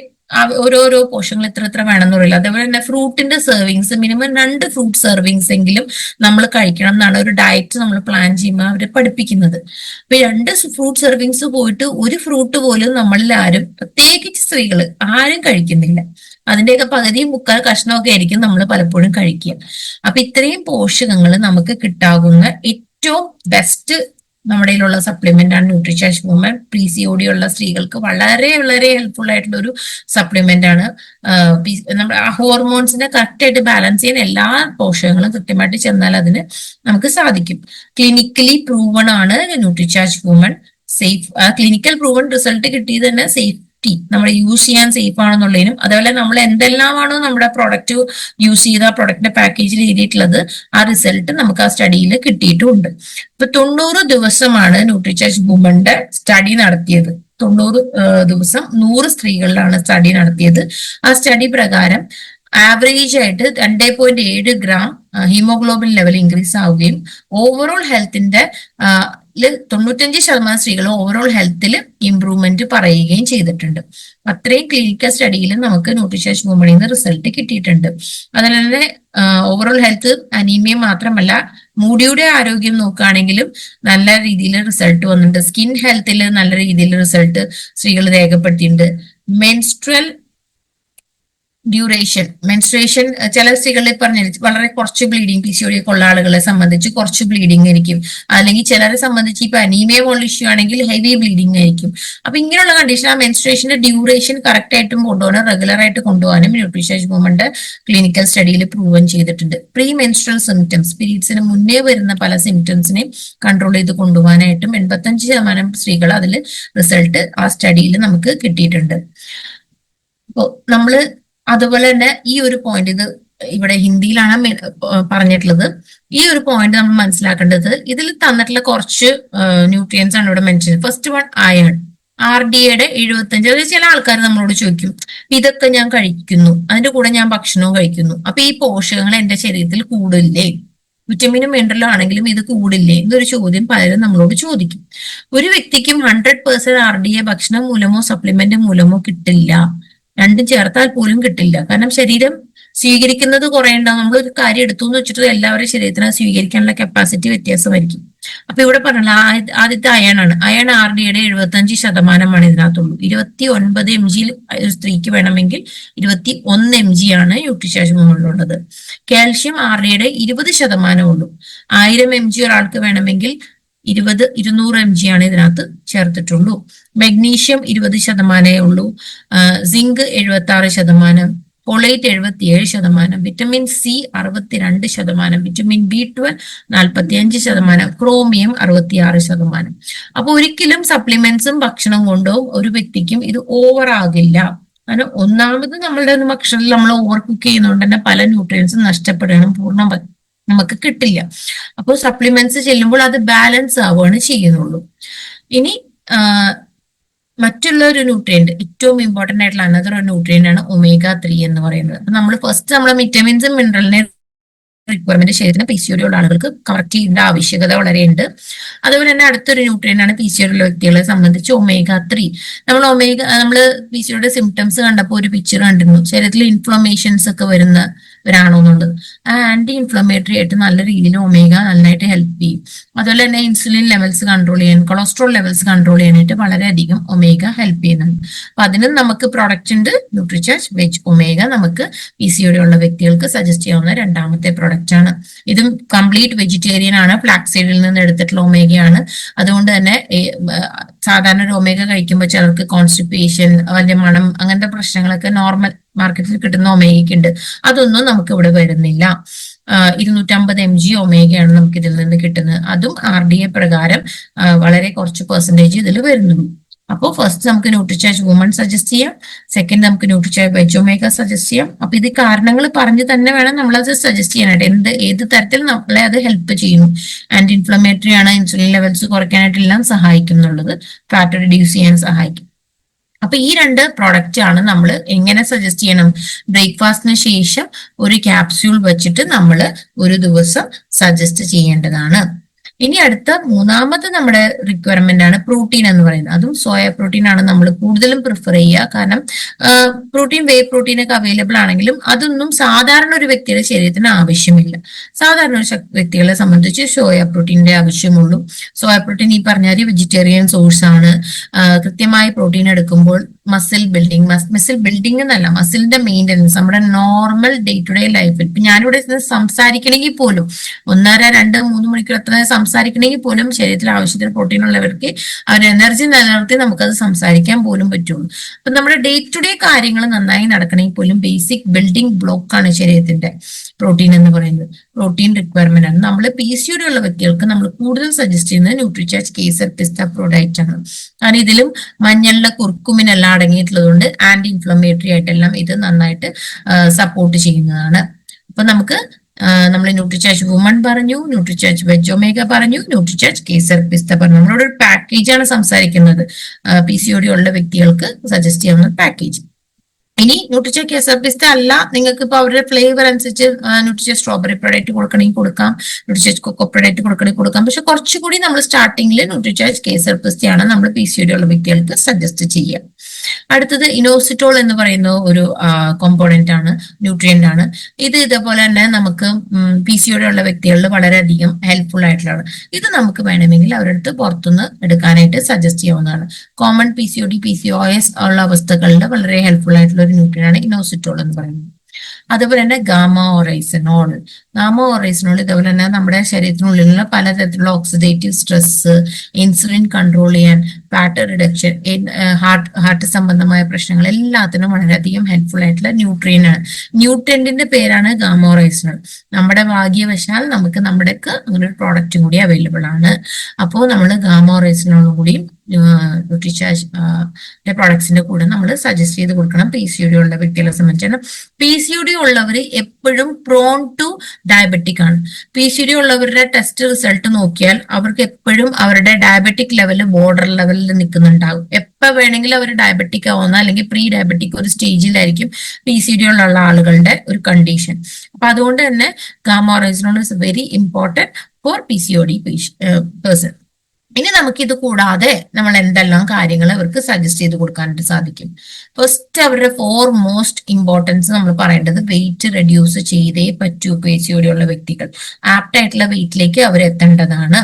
ഓരോരോ പോഷകങ്ങൾ എത്ര വേണമെന്ന് പറയില്ല. അതേപോലെ തന്നെ ഫ്രൂട്ടിന്റെ സെർവിങ്സ് മിനിമം 2 ഫ്രൂട്ട് സെർവിങ്സ് എങ്കിലും നമ്മൾ കഴിക്കണം എന്നാണ് ഒരു ഡയറ്റ് നമ്മൾ പ്ലാൻ ചെയ്യുമ്പോൾ അവരെ പഠിപ്പിക്കുന്നത്. അപ്പൊ 2 ഫ്രൂട്ട് സെർവിങ്സ് പോയിട്ട് ഒരു ഫ്രൂട്ട് പോലും നമ്മളിൽ ആരും, പ്രത്യേകിച്ച് സ്ത്രീകൾ ആരും കഴിക്കുന്നില്ല. അതിന്റെയൊക്കെ പകുതിയും മുക്കാൽ കഷ്ണമൊക്കെ ആയിരിക്കും നമ്മൾ പലപ്പോഴും കഴിക്കുക. അപ്പൊ ഇത്രയും പോഷകങ്ങൾ നമുക്ക് കിട്ടാവുന്ന ഏറ്റവും ബെസ്റ്റ് നമ്മുടെ കയ്യിലുള്ള സപ്ലിമെന്റ് ആണ് ന്യൂട്രിഷസ് വുമൺ. PCOD ഉള്ള സ്ത്രീകൾക്ക് വളരെ വളരെ ഹെൽപ്ഫുൾ ആയിട്ടുള്ള ഒരു സപ്ലിമെന്റ് ആണ്. നമ്മുടെ ഹോർമോൺസിനെ കറക്റ്റ് ആയിട്ട് ബാലൻസ് ചെയ്യാൻ എല്ലാ പോഷകങ്ങളും കൃത്യമായിട്ട് ചെന്നാൽ അതിന് നമുക്ക് സാധിക്കും. ക്ലിനിക്കലി പ്രൂവൺ ആണ് nutritious woman. Safe clinical proven result കിട്ടിയത് തന്നെ സേഫ്റ്റി നമ്മൾ യൂസ് ചെയ്യാൻ സേഫ് ആണെന്നുള്ളതിനും, അതേപോലെ നമ്മൾ എന്തെല്ലാമാണോ നമ്മുടെ പ്രൊഡക്റ്റ് യൂസ് ചെയ്ത പ്രൊഡക്റ്റിന്റെ പാക്കേജിൽ എഴുതിയിട്ടുള്ളത് ആ റിസൾട്ട് നമുക്ക് ആ സ്റ്റഡിയിൽ കിട്ടിയിട്ടുമുണ്ട്. ഇപ്പൊ 90 ദിവസമാണ് ന്യൂട്രിഷസ് വുമന്റെ സ്റ്റഡി നടത്തിയത്. 90 ദിവസം 100 സ്ത്രീകളിലാണ് സ്റ്റഡി നടത്തിയത്. ആ സ്റ്റഡി പ്രകാരം ആവറേജ് ആയിട്ട് 2.7 ഗ്രാം ഹീമോഗ്ലോബിൻ ലെവൽ ഇൻക്രീസ് ആവുകയും ഓവറോൾ ഹെൽത്തിന്റെ 95% സ്ത്രീകൾ ഓവറോൾ ഹെൽത്തിൽ ഇംപ്രൂവ്മെന്റ് പറയുകയും ചെയ്തിട്ടുണ്ട്. അത്രയും ക്ലിനിക്കൽ സ്റ്റഡിയിൽ നമുക്ക് ന്യൂട്രിഷസ് വുമണിൽ നിന്ന് റിസൾട്ട് കിട്ടിയിട്ടുണ്ട്. അതുപോലെ തന്നെ ഓവറോൾ ഹെൽത്ത്, അനീമിയ മാത്രമല്ല മുടിയുടെ ആരോഗ്യം നോക്കുകയാണെങ്കിലും നല്ല രീതിയിൽ റിസൾട്ട് വന്നിട്ടുണ്ട്. സ്കിൻ ഹെൽത്തിൽ നല്ല രീതിയിൽ റിസൾട്ട് സ്ത്രീകൾ രേഖപ്പെടുത്തിയിട്ടുണ്ട്. മെൻസ്ട്രേഷൻ ചില സ്ത്രീകളിൽ പറഞ്ഞ വളരെ കുറച്ച് ബ്ലീഡിങ്, PCOD ഒക്കെ ഉള്ള ആളുകളെ സംബന്ധിച്ച് കുറച്ച് ബ്ലീഡിങ് ആയിരിക്കും. അല്ലെങ്കിൽ ചിലരെ സംബന്ധിച്ച് ഇപ്പൊ അനീമിയ പോലുള്ള ഇഷ്യൂ ആണെങ്കിൽ ഹെവി ബ്ലീഡിങ് ആയിരിക്കും. അപ്പൊ ഇങ്ങനെയുള്ള കണ്ടീഷൻ ആ മെൻസ്ട്രേഷന്റെ ഡ്യൂറേഷൻ കറക്റ്റ് ആയിട്ടും കൊണ്ടുപോകാനും റെഗുലർ ആയിട്ട് കൊണ്ടുപോകാനും ന്യൂട്രിഷസ് വുമന്റെ ക്ലിനിക്കൽ സ്റ്റഡിയിൽ പ്രൂവൻ ചെയ്തിട്ടുണ്ട്. പ്രീ മെൻസ്ട്രൽ സിംറ്റംസ്, പീരീഡ്സിന് മുന്നേ വരുന്ന പല സിംറ്റംസിനെയും കൺട്രോൾ ചെയ്ത് കൊണ്ടുപോകാനായിട്ടും 85% സ്ത്രീകൾ അതിൽ റിസൾട്ട് ആ സ്റ്റഡിയിൽ നമുക്ക് കിട്ടിയിട്ടുണ്ട്. അപ്പോൾ നമ്മള് അതുപോലെ തന്നെ ഈ ഒരു പോയിന്റ്, ഇത് ഇവിടെ ഹിന്ദിയിലാണ് പറഞ്ഞിട്ടുള്ളത്. ഈ ഒരു പോയിന്റ് നമ്മൾ മനസ്സിലാക്കേണ്ടത്, ഇതിൽ തന്നിട്ടുള്ള കുറച്ച് ന്യൂട്രിയൻസ് ആണ് ഇവിടെ മെൻഷൻ. First one iron. RDAയുടെ 75. അതായത് ചില ആൾക്കാർ നമ്മളോട് ചോദിക്കും, ഇതൊക്കെ ഞാൻ കഴിക്കുന്നു, അതിന്റെ കൂടെ ഞാൻ ഭക്ഷണവും കഴിക്കുന്നു, അപ്പൊ ഈ പോഷകങ്ങൾ എന്റെ ശരീരത്തിൽ കൂടില്ലേ? വിറ്റമിനും മിനറലും ആണെങ്കിലും ഇത് കൂടില്ലേ എന്നൊരു ചോദ്യം പലരും നമ്മളോട് ചോദിക്കും. ഒരു വ്യക്തിക്കും 100% RDA ഭക്ഷണം മൂലമോ സപ്ലിമെന്റ് മൂലമോ കിട്ടില്ല. രണ്ടും ചേർത്താൽ പോലും കിട്ടില്ല. കാരണം ശരീരം സ്വീകരിക്കുന്നത് കുറെ ഉണ്ടാവും. നമ്മൾ ഒരു കാര്യം എടുത്തു എന്ന് വെച്ചിട്ട് എല്ലാവരും ശരീരത്തിന് സ്വീകരിക്കാനുള്ള കപ്പാസിറ്റി വ്യത്യാസമായിരിക്കും. അപ്പൊ ഇവിടെ പറഞ്ഞ ആദ്യത്തെ അയൺ ആണ്. അയൺ RDയുടെ 75% ഇതിനകത്തുള്ളൂ. 29 mg ഒരു സ്ത്രീക്ക് വേണമെങ്കിൽ 21 mg ആണ് ന്യൂട്രിചാർജ് വുമണിലുള്ളത്. കാൽഷ്യം RDയുടെ 20% ഉള്ളൂ. 1000 mg ഒരാൾക്ക് വേണമെങ്കിൽ 200 mg ആണ് ഇതിനകത്ത് ചേർത്തിട്ടുള്ളൂ. മെഗ്നീഷ്യം 20% ഉള്ളൂ. Zinc 76%, folate 77%, vitamin C 62%, vitamin B12 45%, chromium 66%. അപ്പൊ ഒരിക്കലും സപ്ലിമെന്റ്സും ഭക്ഷണം കൊണ്ടോ ഒരു വ്യക്തിക്കും ഇത് ഓവർ ആകില്ല. കാരണം ഒന്നാമത് നമ്മളുടെ ഭക്ഷണത്തിൽ നമ്മൾ ഓവർ കുക്ക് ചെയ്യുന്നതുകൊണ്ട് തന്നെ പല ന്യൂട്രിയൻസും നഷ്ടപ്പെടണം, പൂർണ്ണ നമുക്ക് കിട്ടില്ല. അപ്പോൾ സപ്ലിമെന്റ്സ് ചെല്ലുമ്പോൾ അത് ബാലൻസ് ആവുകയാണ് ചെയ്യുന്നുള്ളൂ. ഇനി മറ്റുള്ള ഒരു ന്യൂട്രിയന്റ്, ഏറ്റവും ഇമ്പോർട്ടന്റ് ആയിട്ടുള്ള അനദർ ഒരു ന്യൂട്രിയന്റ് ആണ് omega-3 എന്ന് പറയുന്നത്. അപ്പൊ നമ്മൾ ഫസ്റ്റ് നമ്മളെ വിറ്റമിൻസും മിനറലിനെ റിക്വയർമെന്റ് ശരീരത്തിന് PCOD ഉള്ള ആളുകൾക്ക് കറക്റ്റ് ചെയ്യേണ്ട ആവശ്യകത വളരെ ഉണ്ട്. അതുപോലെ തന്നെ അടുത്തൊരു ന്യൂട്രിയന്റ് ആണ് PCOD ഉള്ള വ്യക്തികളെ സംബന്ധിച്ച് omega-3. നമ്മൾ PCOD സിംറ്റംസ് കണ്ടപ്പോൾ ഒരു പിക്ചർ കണ്ടിരുന്നു. ശരീരത്തിൽ ഇൻഫ്ലമേഷൻസ് ഒക്കെ വരുന്നവരാണോ എന്നുള്ളത്. ആ ആന്റി ഇൻഫ്ലമേറ്ററി ആയിട്ട് നല്ല രീതിയിൽ ഒമേഗ നന്നായിട്ട് ഹെൽപ്പ് ചെയ്യും. അതുപോലെ തന്നെ ഇൻസുലിൻ ലെവൽസ് കൺട്രോൾ ചെയ്യാൻ, കൊളസ്ട്രോൾ ലെവൽസ് കൺട്രോൾ ചെയ്യാനായിട്ട് വളരെയധികം ഒമേഗ ഹെൽപ്പ് ചെയ്യുന്നുണ്ട്. അപ്പൊ അതിനും നമുക്ക് പ്രോഡക്റ്റ് ഉണ്ട്. ന്യൂട്രിചാർജ് വെജ് ഒമേഗ നമുക്ക് PCOD ഉള്ള വ്യക്തികൾക്ക് സജസ്റ്റ് ചെയ്യാവുന്ന രണ്ടാമത്തെ പ്രോഡക്റ്റ് ആണ്. ഇതും കംപ്ലീറ്റ് വെജിറ്റേറിയൻ ആണ്. ഫ്ലാക്സീഡിൽ നിന്ന് എടുത്തിട്ടുള്ള ഒമേഗയാണ്. അതുകൊണ്ട് തന്നെ സാധാരണ ഒരു ഒമേഗ കഴിക്കുമ്പോൾ ചിലർക്ക് കോൺസ്റ്റിപ്പേഷൻ, വലിയ മണം, അങ്ങനത്തെ പ്രശ്നങ്ങളൊക്കെ നോർമൽ മാർക്കറ്റിൽ കിട്ടുന്ന ഒമേഗയ്ക്ക് ഉണ്ട്. അതൊന്നും നമുക്ക് ഇവിടെ വരുന്നില്ല. 250 mg ഒമേഗയാണ് നമുക്ക് ഇതിൽ നിന്ന് കിട്ടുന്നത്. അതും RDA പ്രകാരം വളരെ കുറച്ച് പെർസെന്റേജ് ഇതിൽ വരുന്നുള്ളൂ. അപ്പോൾ ഫസ്റ്റ് നമുക്ക് ന്യൂട്രിചാർജ് വുമൺ സജസ്റ്റ് ചെയ്യാം. സെക്കൻഡ് നമുക്ക് ന്യൂട്രിചാർജ് വെജ് ഒമേഗ സജസ്റ്റ് ചെയ്യാം. അപ്പൊ ഇത് കാരണങ്ങൾ പറഞ്ഞ് തന്നെ വേണം നമ്മളത് സജസ്റ്റ് ചെയ്യാനായിട്ട്. ഏത് തരത്തിൽ നമ്മളെ അത് ഹെൽപ്പ് ചെയ്യുന്നു. ആന്റി ഇൻഫ്ലമേറ്ററി ആണ്, ഇൻസുലിൻ ലെവൽസ് കുറയ്ക്കാനായിട്ടെല്ലാം സഹായിക്കുന്നുള്ളത്, ഫാറ്റ് റിഡ്യൂസ് ചെയ്യാൻ സഹായിക്കും. അപ്പൊ ഈ രണ്ട് പ്രോഡക്റ്റ് ആണ് നമ്മൾ എങ്ങനെ സജസ്റ്റ് ചെയ്യണം. ബ്രേക്ക്ഫാസ്റ്റിന് ശേഷം ഒരു ക്യാപ്സ്യൂൾ വെച്ചിട്ട് നമ്മൾ ഒരു ദിവസം സജസ്റ്റ് ചെയ്യേണ്ടതാണ്. ഇനി അടുത്ത മൂന്നാമത്തെ നമ്മുടെ റിക്വയർമെന്റ് ആണ് പ്രോട്ടീൻ എന്ന് പറയുന്നത്. അതും സോയ പ്രോട്ടീൻ ആണ് നമ്മൾ കൂടുതലും പ്രിഫർ ചെയ്യുക. കാരണം പ്രോട്ടീൻ, വേ പ്രോട്ടീൻ ഒക്കെ അവൈലബിൾ ആണെങ്കിലും അതൊന്നും സാധാരണ ഒരു വ്യക്തിയുടെ ശരീരത്തിന് ആവശ്യമില്ല. സാധാരണ ഒരു വ്യക്തികളെ സംബന്ധിച്ച് സോയ പ്രോട്ടീന്റെ ആവശ്യമുള്ളൂ. സോയ പ്രോട്ടീൻ ഈ പറഞ്ഞാൽ വെജിറ്റേറിയൻ സോഴ്സ് ആണ്. കൃത്യമായി പ്രോട്ടീൻ എടുക്കുമ്പോൾ മസിൽ ബിൽഡിംഗ് എന്നല്ല, മസിലിന്റെ മെയിൻ്റനൻസ്, നമ്മുടെ നോർമൽ ഡേ ടു ഡേ ലൈഫിൽ. ഇപ്പൊ ഞാനിവിടെ സംസാരിക്കണമെങ്കിൽ പോലും 1.5, 2, 3 മണിക്കൂർ എത്ര സംസാരിക്കണമെങ്കിൽ പോലും ശരീരത്തിൽ ആവശ്യത്തിന് പ്രോട്ടീൻ ഉള്ളവർക്ക് അവർ എനർജി നിലനിർത്തി നമുക്കത് സംസാരിക്കാൻ പോലും പറ്റുള്ളൂ. അപ്പൊ നമ്മുടെ ഡേ ടു ഡേ കാര്യങ്ങൾ നന്നായി നടക്കണമെങ്കിൽ പോലും ബേസിക് ബിൽഡിംഗ് ബ്ലോക്കാണ് ശരീരത്തിന്റെ പ്രോട്ടീൻ എന്ന് പറയുന്നത്. പ്രോട്ടീൻ റിക്വയർമെന്റ് ആണ്. നമ്മൾ PCOD ഉള്ള വ്യക്തികൾക്ക് നമ്മൾ കൂടുതൽ സജസ്റ്റ് ചെയ്യുന്നത് ന്യൂട്രിചാർജ് കേസർ പിസ്ത പ്രോഡക്റ്റ് ആണ്. കാരണം ഇതിലും മഞ്ഞളിലെ കുർക്കുമിനെല്ലാം അടങ്ങിയിട്ടുള്ളത് കൊണ്ട് ആന്റി ഇൻഫ്ലമേറ്ററി ആയിട്ടെല്ലാം ഇത് നന്നായിട്ട് സപ്പോർട്ട് ചെയ്യുന്നതാണ്. അപ്പൊ നമുക്ക് നമ്മൾ ന്യൂട്രിചാർജ് വുമൺ പറഞ്ഞു, ന്യൂട്രിചാർജ് വെജ് ഒമേഗ പറഞ്ഞു, ന്യൂട്രിചാർജ് കേസർ പിസ്ത പറഞ്ഞു. നമ്മളോട് ഒരു പാക്കേജ് ആണ് സംസാരിക്കുന്നത്. PCOD ഉള്ള വ്യക്തികൾക്ക് സജസ്റ്റ് ചെയ്യാവുന്ന പാക്കേജ്. ഇനി ന്യൂട്രിചാർജ് കേസർ പിസ്ത അല്ല, നിങ്ങൾക്ക് ഇപ്പൊ അവരുടെ ഫ്ലേവർ അനുസരിച്ച് ന്യൂട്രിചാർജ് സ്ട്രോബെറി പ്രൊഡക്റ്റ് കൊടുക്കണമെങ്കിൽ കൊടുക്കാം, ന്യൂട്രിചാർജ് കൊക്കോ പ്രൊഡക്റ്റ് കൊടുക്കണമെങ്കിൽ കൊടുക്കാം. പക്ഷെ കുറച്ചുകൂടി നമ്മൾ സ്റ്റാർട്ടിങ്ങിൽ ന്യൂട്രിചാർജ് കേസർ പിസ്തയാണ് നമ്മൾ PCOD ഉള്ള വ്യക്തികൾക്ക് സജസ്റ്റ് ചെയ്യുക. അടുത്തത് ഇനോസിറ്റോൾ എന്ന് പറയുന്ന ഒരു കോമ്പോണന്റ് ആണ്, ന്യൂട്രിയന്റ് ആണ്. ഇത് ഇതേപോലെ തന്നെ നമുക്ക് PCOD ഉള്ള വ്യക്തികളിൽ വളരെയധികം ഹെൽപ്ഫുൾ ആയിട്ടുള്ളതാണ്. ഇത് നമുക്ക് വേണമെങ്കിൽ അവരടുത്ത് പുറത്തുനിന്ന് എടുക്കാനായിട്ട് സജസ്റ്റ് ചെയ്യാവുന്നതാണ്. കോമൺ PCOD, PCOS ഉള്ള അവസ്ഥകളിൽ വളരെ ഹെൽപ്ഫുൾ ആയിട്ടുള്ള ഒരു ന്യൂട്രിയൻ ആണ് ഇനോസിറ്റോൾ എന്ന് പറയുന്നത്. അതുപോലെ തന്നെ ഗാമ ഓറൈസനോൾ ഇതേപോലെ തന്നെ നമ്മുടെ ശരീരത്തിനുള്ളിലുള്ള പലതരത്തിലുള്ള ഓക്സിഡേറ്റീവ് സ്ട്രെസ്, ഇൻസുലിൻ കൺട്രോൾ ചെയ്യാൻ, ഫാറ്റ് റിഡക്ഷൻ, ഹാർട്ട് സംബന്ധമായ പ്രശ്നങ്ങൾ എല്ലാത്തിനും വളരെയധികം ഹെൽപ്ഫുൾ ആയിട്ടുള്ള ന്യൂട്രിയൻ ആണ്. ന്യൂട്രിയന്റിന്റെ പേരാണ് ഗാമ ഓറൈസനോൾ. നമ്മുടെ ഭാഗ്യവശാൽ നമുക്ക് നമ്മുടെക്ക് അങ്ങനെ ഒരു പ്രോഡക്റ്റും കൂടി അവൈലബിൾ ആണ്. അപ്പോൾ നമ്മൾ ഗാമ ഓറൈസനോളും കൂടിയും ന്യൂട്രിചാർജ് പ്രോഡക്ട്സിന്റെ കൂടെ നമ്മൾ സജസ്റ്റ് ചെയ്ത് കൊടുക്കണം PCOD ഉള്ള വ്യക്തികളെ സംബന്ധിച്ചാണ്. PCOD ഉള്ളവർ എപ്പോഴും പ്രോൺ ടു ഡയബറ്റിക് ആണ്. PCOD ഉള്ളവരുടെ ടെസ്റ്റ് റിസൾട്ട് നോക്കിയാൽ അവർക്ക് എപ്പോഴും അവരുടെ ഡയബറ്റിക് ലെവല് ബോർഡർ ലെവലിൽ നിൽക്കുന്നുണ്ടാകും. എപ്പോ വേണമെങ്കിലും അവർ ഡയബറ്റിക് ആവുന്ന അല്ലെങ്കിൽ പ്രീ ഡയബറ്റിക് ഒരു സ്റ്റേജിലായിരിക്കും PCOD ഉള്ള ആളുകളുടെ ഒരു കണ്ടീഷൻ. അപ്പൊ അതുകൊണ്ട് തന്നെ ഗാമ-ഓറൈസിനോൾ is very important for PCOD person. ഇനി നമുക്ക് ഇത് കൂടാതെ നമ്മൾ എന്തെല്ലാം കാര്യങ്ങൾ അവർക്ക് സജസ്റ്റ് ചെയ്ത് കൊടുക്കാനായിട്ട് സാധിക്കും. ഫസ്റ്റ് അവരുടെ മോസ്റ്റ് ഇമ്പോർട്ടൻസ് നമ്മൾ പറയേണ്ടത് വെയിറ്റ് റെഡ്യൂസ് ചെയ്തേ പറ്റൂ. PCOD ഉള്ള വ്യക്തികൾ ആപ്റ്റ് ആയിട്ടുള്ള വെയിറ്റിലേക്ക് അവർ എത്തേണ്ടതാണ്.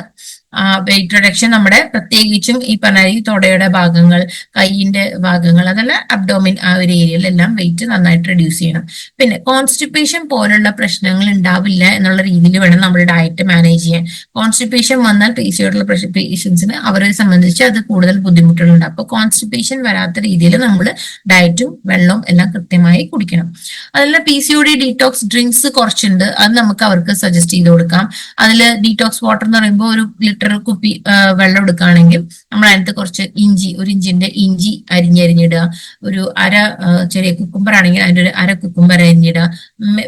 വെയിറ്റ് റിഡക്ഷൻ നമ്മുടെ പ്രത്യേകിച്ചും ഈ പറഞ്ഞ ഈ തൊടയുടെ ഭാഗങ്ങൾ, കൈയിന്റെ ഭാഗങ്ങൾ, അതല്ല അബ്ഡോമിൻ, ആ ഒരു ഏരിയയിലെല്ലാം വെയിറ്റ് നന്നായിട്ട് റെഡ്യൂസ് ചെയ്യണം. പിന്നെ കോൺസ്റ്റിപ്പേഷൻ പോലുള്ള പ്രശ്നങ്ങൾ ഉണ്ടാവില്ല എന്നുള്ള രീതിയിൽ വേണം നമ്മൾ ഡയറ്റ് മാനേജ് ചെയ്യാൻ. കോൺസ്റ്റിപ്പേഷൻ വന്നാൽ PCOD ഉള്ള പേഷ്യൻസിന് അവരെ സംബന്ധിച്ച് അത് കൂടുതൽ ബുദ്ധിമുട്ടുകളുണ്ട്. അപ്പൊ കോൺസ്റ്റിപ്പേഷൻ വരാത്ത രീതിയിൽ നമ്മൾ ഡയറ്റും വെള്ളവും എല്ലാം കൃത്യമായി കുടിക്കണം. അതല്ല PCOD ഡീറ്റോക്സ് ഡ്രിങ്ക്സ് കുറച്ചുണ്ട്, അത് നമുക്ക് അവർക്ക് സജസ്റ്റ് ചെയ്ത് കൊടുക്കാം. അതിൽ ഡീറ്റോക്സ് വാട്ടർ എന്ന് പറയുമ്പോൾ ഒരു ലിറ്റർ കുപ്പി വെള്ളം എടുക്കുകയാണെങ്കിൽ നമ്മൾ അതിനകത്ത് കുറച്ച് ഇഞ്ചി, 1 ഇഞ്ചിന്റെ ഇഞ്ചി അരിഞ്ഞിടുക, ഒരു ചെറിയ കുക്കുംബർ ആണെങ്കിൽ അതിന്റെ ഒരു 1/2 കുക്കുംബർ അരിഞ്ഞിടുക,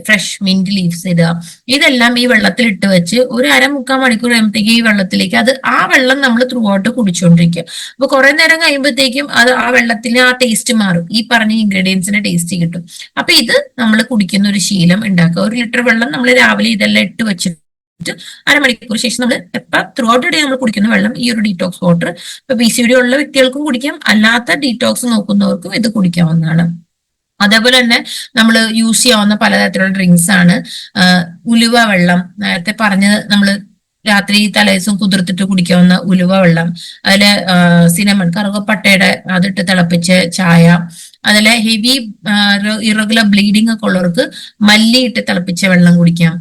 ഫ്രഷ് മിന്റ് ലീവ്സ് ഇടുക. ഇതെല്ലാം ഈ വെള്ളത്തിൽ ഇട്ട് വെച്ച് ഒരു 1/2-3/4 മണിക്കൂർ കഴിയുമ്പോഴത്തേക്ക് ഈ വെള്ളത്തിലേക്ക് ആ വെള്ളം നമ്മൾ ത്രൂ ഔട്ട് കുടിച്ചുകൊണ്ടിരിക്കുക. അപ്പൊ കുറെ നേരം കഴിയുമ്പോഴത്തേക്കും ആ വെള്ളത്തിന് ആ ടേസ്റ്റ് മാറും, ഈ പറഞ്ഞ ഇൻഗ്രീഡിയൻസിന്റെ ടേസ്റ്റ് കിട്ടും. അപ്പൊ ഇത് നമ്മൾ കുടിക്കുന്ന ഒരു ശീലം ഉണ്ടാക്കുക. 1 ലിറ്റർ വെള്ളം നമ്മൾ രാവിലെ ഇതെല്ലാം ഇട്ട് വെച്ചിട്ട് 1/2 മണിക്കൂർ ശേഷം നമ്മൾ ത്രൂ ഔട്ട് ഡേ നമ്മൾ കുടിക്കുന്ന വെള്ളം ഈ ഒരു ഡീറ്റോക്സ് വാട്ടർ ഇപ്പൊ PCOD ഉള്ള വ്യക്തികൾക്കും കുടിക്കാം, അല്ലാത്ത ഡീറ്റോക്സ് നോക്കുന്നവർക്കും ഇത് കുടിക്കാവുന്നതാണ്. അതേപോലെ തന്നെ നമ്മൾ യൂസ് ചെയ്യാവുന്ന പലതരത്തിലുള്ള ഡ്രിങ്ക്സ് ആണ് ഉലുവ വെള്ളം. നേരത്തെ പറഞ്ഞത് നമ്മൾ രാത്രി തലേദിവസം കുതിർത്തിട്ട് കുടിക്കാവുന്ന ഉലുവ വെള്ളം, അതില് സിനമൺ, കറുകപ്പട്ടയുടെ അതിട്ട് തിളപ്പിച്ച ചായ, അതിലെ ഹെവി ഇറഗുലർ ബ്ലീഡിംഗ് ഒക്കെ ഉള്ളവർക്ക് മല്ലി ഇട്ട് തിളപ്പിച്ച വെള്ളം കുടിക്കാം.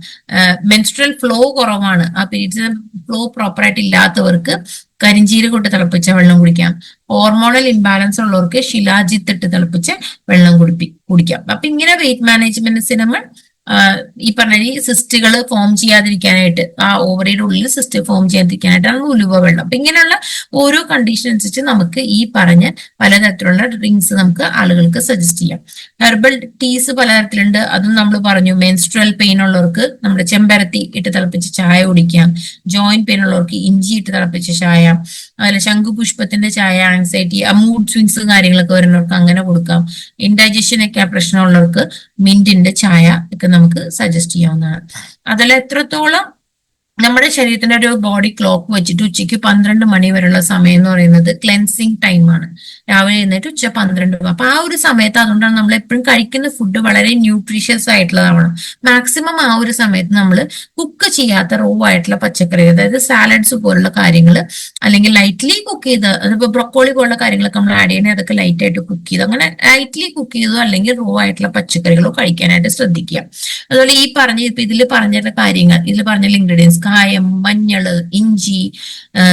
മെൻസ്ട്രൽ ഫ്ലോ കുറവാണ്, ആ പീരീഡ്സ് ഫ്ലോ പ്രോപ്പർ ആയിട്ട് ഇല്ലാത്തവർക്ക് കരിഞ്ചീരകം ഇട്ട് തിളപ്പിച്ച വെള്ളം കുടിക്കാം. ഹോർമോണൽ ഇംബാലൻസ് ഉള്ളവർക്ക് ശിലാജിത്ത് ഇട്ട് തിളപ്പിച്ച വെള്ളം കുടിക്കാം. അപ്പൊ ഇങ്ങനെ വെയിറ്റ് മാനേജ്മെന്റ്സിന് നമ്മൾ ഈ പറഞ്ഞ ഈ സിസ്റ്റുകൾ ഫോം ചെയ്യാതിരിക്കാനായിട്ട്, ആ ഓവറിയുടെ ഉള്ളിൽ സിസ്റ്റ് ഫോം ചെയ്യാതിരിക്കാനായിട്ടാണ് ഉലുവ വെള്ളം. അപ്പൊ ഇങ്ങനെയുള്ള ഓരോ കണ്ടീഷൻ അനുസരിച്ച് നമുക്ക് ഈ പറഞ്ഞ പലതരത്തിലുള്ള ഡ്രിങ്ക്സ് നമുക്ക് ആളുകൾക്ക് സജസ്റ്റ് ചെയ്യാം. ഹെർബൽ ടീസ് പലതരത്തിലുണ്ട്, അതും നമ്മൾ പറഞ്ഞു. മെൻസ്ട്രൽ പെയിൻ ഉള്ളവർക്ക് നമ്മുടെ ചെമ്പരത്തി ഇട്ട് തിളപ്പിച്ച ചായ കുടിക്കാം. ജോയിന്റ് പെയിൻ ഉള്ളവർക്ക് ഇഞ്ചി ഇട്ട് തിളപ്പിച്ച ചായ, അതുപോലെ ശംഖുപുഷ്പത്തിന്റെ ചായ, ആൻസൈറ്റി, മൂഡ് സ്വിങ്സ് കാര്യങ്ങളൊക്കെ വരുന്നവർക്ക് അങ്ങനെ കൊടുക്കാം. ഇൻഡൈജഷൻ ഒക്കെ പ്രശ്നമുള്ളവർക്ക് മിന്റിന്റെ ചായ ഒക്കെ നമുക്ക് സജസ്റ്റ് ചെയ്യാവുന്നതാണ്. അതിൽ എത്രത്തോളം നമ്മുടെ ശരീരത്തിന്റെ ഒരു ബോഡി ക്ലോക്ക് വെച്ചിട്ട് ഉച്ചയ്ക്ക് 12 മണി വരെയുള്ള സമയം എന്ന് പറയുന്നത് ക്ലെൻസിങ് ടൈമാണ്. രാവിലെ എഴുന്നേറ്റ് ഉച്ച 12. അപ്പൊ ആ ഒരു സമയത്ത് അതുകൊണ്ടാണ് നമ്മൾ എപ്പോഴും കഴിക്കുന്ന ഫുഡ് വളരെ ന്യൂട്രീഷ്യസ് ആയിട്ടുള്ളതാവണം. മാക്സിമം ആ ഒരു സമയത്ത് നമ്മൾ കുക്ക് ചെയ്യാത്ത റോ ആയിട്ടുള്ള പച്ചക്കറി, അതായത് സാലഡ്സ് പോലുള്ള കാര്യങ്ങൾ, അല്ലെങ്കിൽ ലൈറ്റ്ലി കുക്ക് ചെയ്ത്, അതിപ്പോ ബ്രൊക്കോളി പോലുള്ള കാര്യങ്ങളൊക്കെ നമ്മൾ ആഡ് ചെയ്യണേ അതൊക്കെ ലൈറ്റ് ആയിട്ട് കുക്ക് ചെയ്ത്, അങ്ങനെ ലൈറ്റ്ലി കുക്ക് ചെയ്തോ അല്ലെങ്കിൽ റോ ആയിട്ടുള്ള പച്ചക്കറികളോ കഴിക്കാനായിട്ട് ശ്രദ്ധിക്കുക. അതുപോലെ ഈ ഇതിൽ പറഞ്ഞിട്ടുള്ള കാര്യങ്ങൾ, ഇതിൽ പറഞ്ഞ ഇൻഗ്രീഡിയൻസ് കായം, മഞ്ഞള്, ഇഞ്ചി,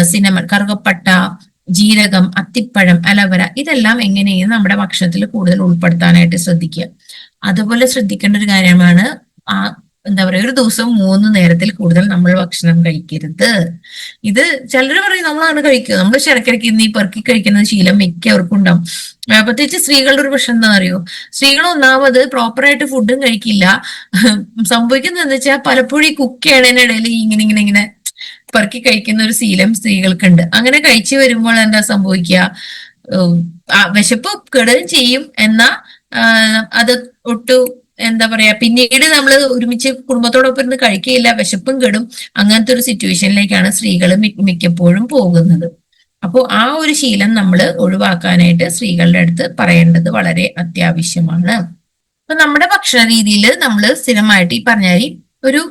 സിനമൺ, കറുകപ്പട്ട, ജീരകം, അത്തിപ്പഴം, അലവര, ഇതെല്ലാം എങ്ങനെയാണ് നമ്മുടെ ഭക്ഷണത്തിൽ കൂടുതൽ ഉൾപ്പെടുത്താനായിട്ട് ശ്രദ്ധിക്കുക. അതുപോലെ ശ്രദ്ധിക്കേണ്ട ഒരു കാര്യമാണ് എന്താ പറയുക, ഒരു ദിവസം 3 നേരത്തിൽ കൂടുതൽ നമ്മൾ ഭക്ഷണം കഴിക്കരുത്. ഇത് ചിലർ പറയും നമ്മളാണ് കഴിക്കുക, നമ്മൾ ശരക്കിടയ്ക്ക് ഈ പെറുക്കി കഴിക്കുന്ന ശീലം മിക്കവർക്കും ഉണ്ടാവും. പ്രത്യേകിച്ച് സ്ത്രീകളുടെ ഒരു പ്രശ്നം എന്താ അറിയോ, സ്ത്രീകൾ ഒന്നാമത് പ്രോപ്പറായിട്ട് ഫുഡും കഴിക്കില്ല. സംഭവിക്കുന്നത് എന്താ വെച്ചാൽ പലപ്പോഴും ഈ കുക്ക് ചെയ്യണതിനിടയിൽ ഇങ്ങനെ പെറുക്കി കഴിക്കുന്ന ഒരു ശീലം സ്ത്രീകൾക്കുണ്ട്. അങ്ങനെ കഴിച്ചു വരുമ്പോൾ എന്താ സംഭവിക്കുക, വിശപ്പ് കെടുകയും ചെയ്യും, എന്നാ അത് എന്താ പറയാ, പിന്നീട് നമ്മൾ ഒരുമിച്ച് കുടുംബത്തോടൊപ്പം ഇരുന്ന് കഴിക്കുകയില്ല, വിശപ്പും കെടും. അങ്ങനത്തെ ഒരു സിറ്റുവേഷനിലേക്കാണ് സ്ത്രീകൾ മിക്കപ്പോഴും പോകുന്നത്. അപ്പോൾ ആ ഒരു ശീലം നമ്മൾ ഒഴിവാക്കാനായിട്ട് സ്ത്രീകളുടെ അടുത്ത് പറയേണ്ടത് വളരെ അത്യാവശ്യമാണ്. അപ്പൊ നമ്മുടെ ഭക്ഷണ രീതിയിൽ നമ്മൾ സ്ഥിരമായിട്ട് ഈ പറഞ്ഞാൽ ഒരു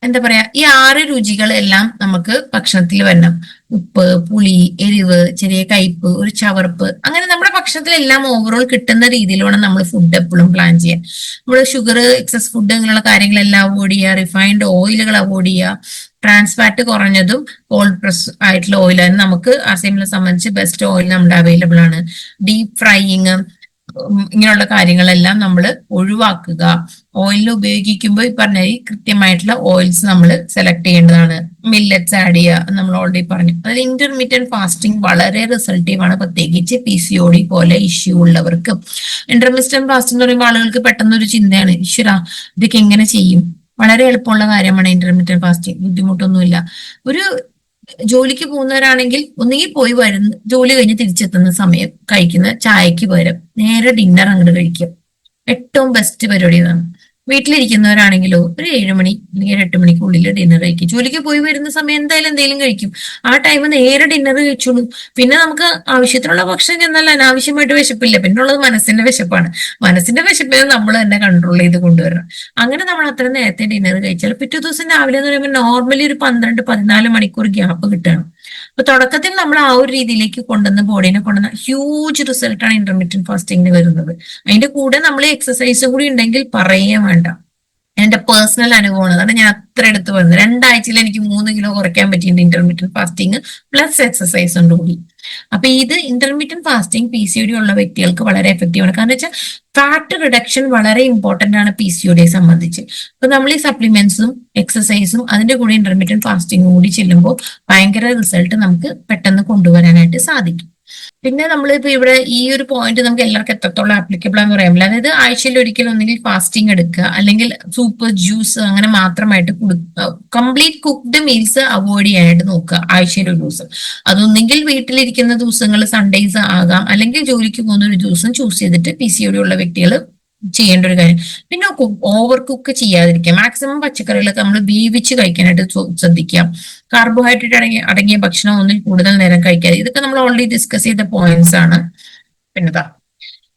എന്താ പറയാ, ഈ 6 രുചികളെല്ലാം നമുക്ക് ഭക്ഷണത്തിൽ വരണം. ഉപ്പ്, പുളി, എരിവ്, ചെറിയ കയ്പ്, ഒരു ചവർപ്പ്, അങ്ങനെ നമ്മുടെ ഭക്ഷണത്തിലെല്ലാം ഓവറോൾ കിട്ടുന്ന രീതിയിൽ വേണം നമ്മൾ ഫുഡ് എപ്പോഴും പ്ലാൻ ചെയ്യാൻ. നമ്മൾ ഷുഗർ, എക്സസ് ഫുഡ്, അങ്ങനെയുള്ള കാര്യങ്ങളെല്ലാം അവോയ്ഡ് ചെയ്യുക. റിഫൈൻഡ് ഓയിലുകൾ അവോയ്ഡ് ചെയ്യുക. ട്രാൻസ് ഫാറ്റ് കുറഞ്ഞതും കോൾഡ് പ്രസ് ആയിട്ടുള്ള ഓയിലാണ് നമുക്ക് അസൈമിനെ സംബന്ധിച്ച് ബെസ്റ്റ് ഓയിൽ നമ്മുടെ അവൈലബിൾ ആണ്. ഡീപ് ഫ്രൈയിങ്, ഇങ്ങനെയുള്ള കാര്യങ്ങളെല്ലാം നമ്മൾ ഒഴിവാക്കുക. ഓയിൽ ഉപയോഗിക്കുമ്പോൾ ഈ പറഞ്ഞ ഈ കൃത്യമായിട്ടുള്ള ഓയിൽസ് നമ്മൾ സെലക്ട് ചെയ്യേണ്ടതാണ്. മില്ലറ്റ്സ് ആഡ് ചെയ്യുക, നമ്മൾ ഓൾറെഡി പറഞ്ഞു. അതായത് ഇന്റർമീഡിയറ്റ് ഫാസ്റ്റിംഗ് വളരെ റിസൾട്ടീവ് ആണ്, പ്രത്യേകിച്ച് PCOD പോലെ ഇഷ്യൂ ഉള്ളവർക്ക്. ഇന്റർമീഡിയറ്റ് ഫാസ്റ്റിംഗ് എന്ന് പറയുമ്പോൾ ആളുകൾക്ക് പെട്ടെന്ന് ഒരു ചിന്തയാണ്, ഈശ്വര ഇതൊക്കെ എങ്ങനെ ചെയ്യും? വളരെ എളുപ്പമുള്ള കാര്യമാണ് ഇന്റർമീഡിയറ്റ് ഫാസ്റ്റിംഗ്, ബുദ്ധിമുട്ടൊന്നുമില്ല. ഒരു ജോലിക്ക് പോകുന്നവരാണെങ്കിൽ ഒന്നുകിൽ പോയി വരുന്ന ജോലി കഴിഞ്ഞ് തിരിച്ചെത്തുന്ന സമയം കഴിക്കുന്ന ചായക്ക് പകരം നേരെ ഡിന്നർ അങ്ങോട്ട് കഴിക്കും. ഏറ്റവും ബെസ്റ്റ് പരിപാടി ഇതാണ്. വീട്ടിലിരിക്കുന്നവരാണെങ്കിലോ ഒരു 7 മണി അല്ലെങ്കിൽ 8 മണിക്കുള്ളിൽ ഡിന്നർ കഴിക്കും. ജോലിക്ക് പോയി വരുന്ന സമയം എന്തായാലും എന്തെങ്കിലും കഴിക്കും. ആ ടൈം നേരെ ഡിന്നർ കഴിച്ചോളൂ. പിന്നെ നമുക്ക് ആവശ്യത്തിനുള്ള ഭക്ഷണം ചെന്നാൽ അനാവശ്യമായിട്ട് വിശപ്പില്ല. പിന്നെ ഉള്ളത് മനസ്സിന്റെ വിശപ്പാണ്. മനസ്സിന്റെ വിശപ്പിനെ നമ്മൾ തന്നെ കൺട്രോൾ ചെയ്ത് കൊണ്ടുവരണം. അങ്ങനെ നമ്മൾ അത്ര നേരത്തെ ഡിന്നർ കഴിച്ചാൽ പിറ്റേ ദിവസം രാവിലെ എന്ന് പറയുമ്പോൾ നോർമലി ഒരു 12-14 മണിക്കൂർ ഗ്യാപ്പ് കിട്ടുകയാണ്. അപ്പൊ തുടക്കത്തിൽ നമ്മൾ ആ ഒരു രീതിയിലേക്ക് ബോഡീനെ കൊണ്ടുവന്ന ഹ്യൂജ് റിസൾട്ടാണ് ഇന്റർമീഡിയറ്റ് ഫാസ്റ്റിംഗിന് വരുന്നത്. അതിന്റെ കൂടെ നമ്മൾ എക്സസൈസും കൂടി ഉണ്ടെങ്കിൽ പറയേ വേണ്ട. എന്റെ പേഴ്സണൽ അനുഭവമാണ്, അതാണ് ഞാൻ അത്ര എടുത്ത് പറയുന്നത്. 2 ആഴ്ചയിൽ എനിക്ക് 3 കിലോ കുറയ്ക്കാൻ പറ്റിയിട്ടുണ്ട് ഇന്റർമീഡിയറ്റ് ഫാസ്റ്റിംഗ് പ്ലസ് എക്സസൈസും കൂടി. അപ്പൊ ഇത് ഇന്റർമീഡിയറ്റ് ഫാസ്റ്റിംഗ് PCOD ഉള്ള വ്യക്തികൾക്ക് വളരെ എഫക്റ്റീവ് ആണ്. കാരണം വെച്ചാൽ ഫാറ്റ് റിഡക്ഷൻ വളരെ ഇമ്പോർട്ടന്റ് ആണ് PCODയെ സംബന്ധിച്ച്. അപ്പൊ നമ്മൾ ഈ സപ്ലിമെന്റ്സും എക്സസൈസും അതിന്റെ കൂടെ ഇന്റർമീഡിയറ്റ് ഫാസ്റ്റിംഗും കൂടി ചെല്ലുമ്പോൾ ഭയങ്കര റിസൾട്ട് നമുക്ക് പെട്ടെന്ന് കൊണ്ടുവരാനായിട്ട് സാധിക്കും. പിന്നെ നമ്മളിപ്പോ ഇവിടെ ഈ ഒരു പോയിന്റ് നമുക്ക് എല്ലാവർക്കും എത്രത്തോളം ആപ്ലിക്കബിൾ ആണെന്ന് പറയാൻ പറ്റില്ല. അതായത് ആഴ്ചയിൽ ഒരിക്കലും ഒന്നെങ്കിൽ ഫാസ്റ്റിംഗ് എടുക്കുക, അല്ലെങ്കിൽ സൂപ്പ്, ജ്യൂസ് അങ്ങനെ മാത്രമായിട്ട് കംപ്ലീറ്റ് കുക്ക്ഡ് മീൽസ് അവോയ്ഡ് ചെയ്യാനായിട്ട് നോക്കുക ആഴ്ചയിൽ ഒരു ദിവസം. അതൊന്നെങ്കിൽ വീട്ടിലിരിക്കുന്ന ദിവസങ്ങൾ സൺഡേസ് ആകാം, അല്ലെങ്കിൽ ജോലിക്ക് പോകുന്ന ഒരു ദിവസം ചൂസ് ചെയ്തിട്ട് PCOD ഉള്ള വ്യക്തികൾ ചെയ്യേണ്ട ഒരു കാര്യം. പിന്നെ ഓവർ കുക്ക് ചെയ്യാതിരിക്കുക. മാക്സിമം പച്ചക്കറികളൊക്കെ നമ്മൾ വേവിച്ച് കഴിക്കാനായിട്ട് ശ്രദ്ധിക്കാം. കാർബോഹൈഡ്രേറ്റ് അടങ്ങിയ ഭക്ഷണം ഒന്നിൽ കൂടുതൽ നേരം കഴിക്കാതെ. ഇതൊക്കെ നമ്മൾ ഓൾറെഡി ഡിസ്കസ് ചെയ്ത പോയിന്റ്സ് ആണ്. പിന്നെതാ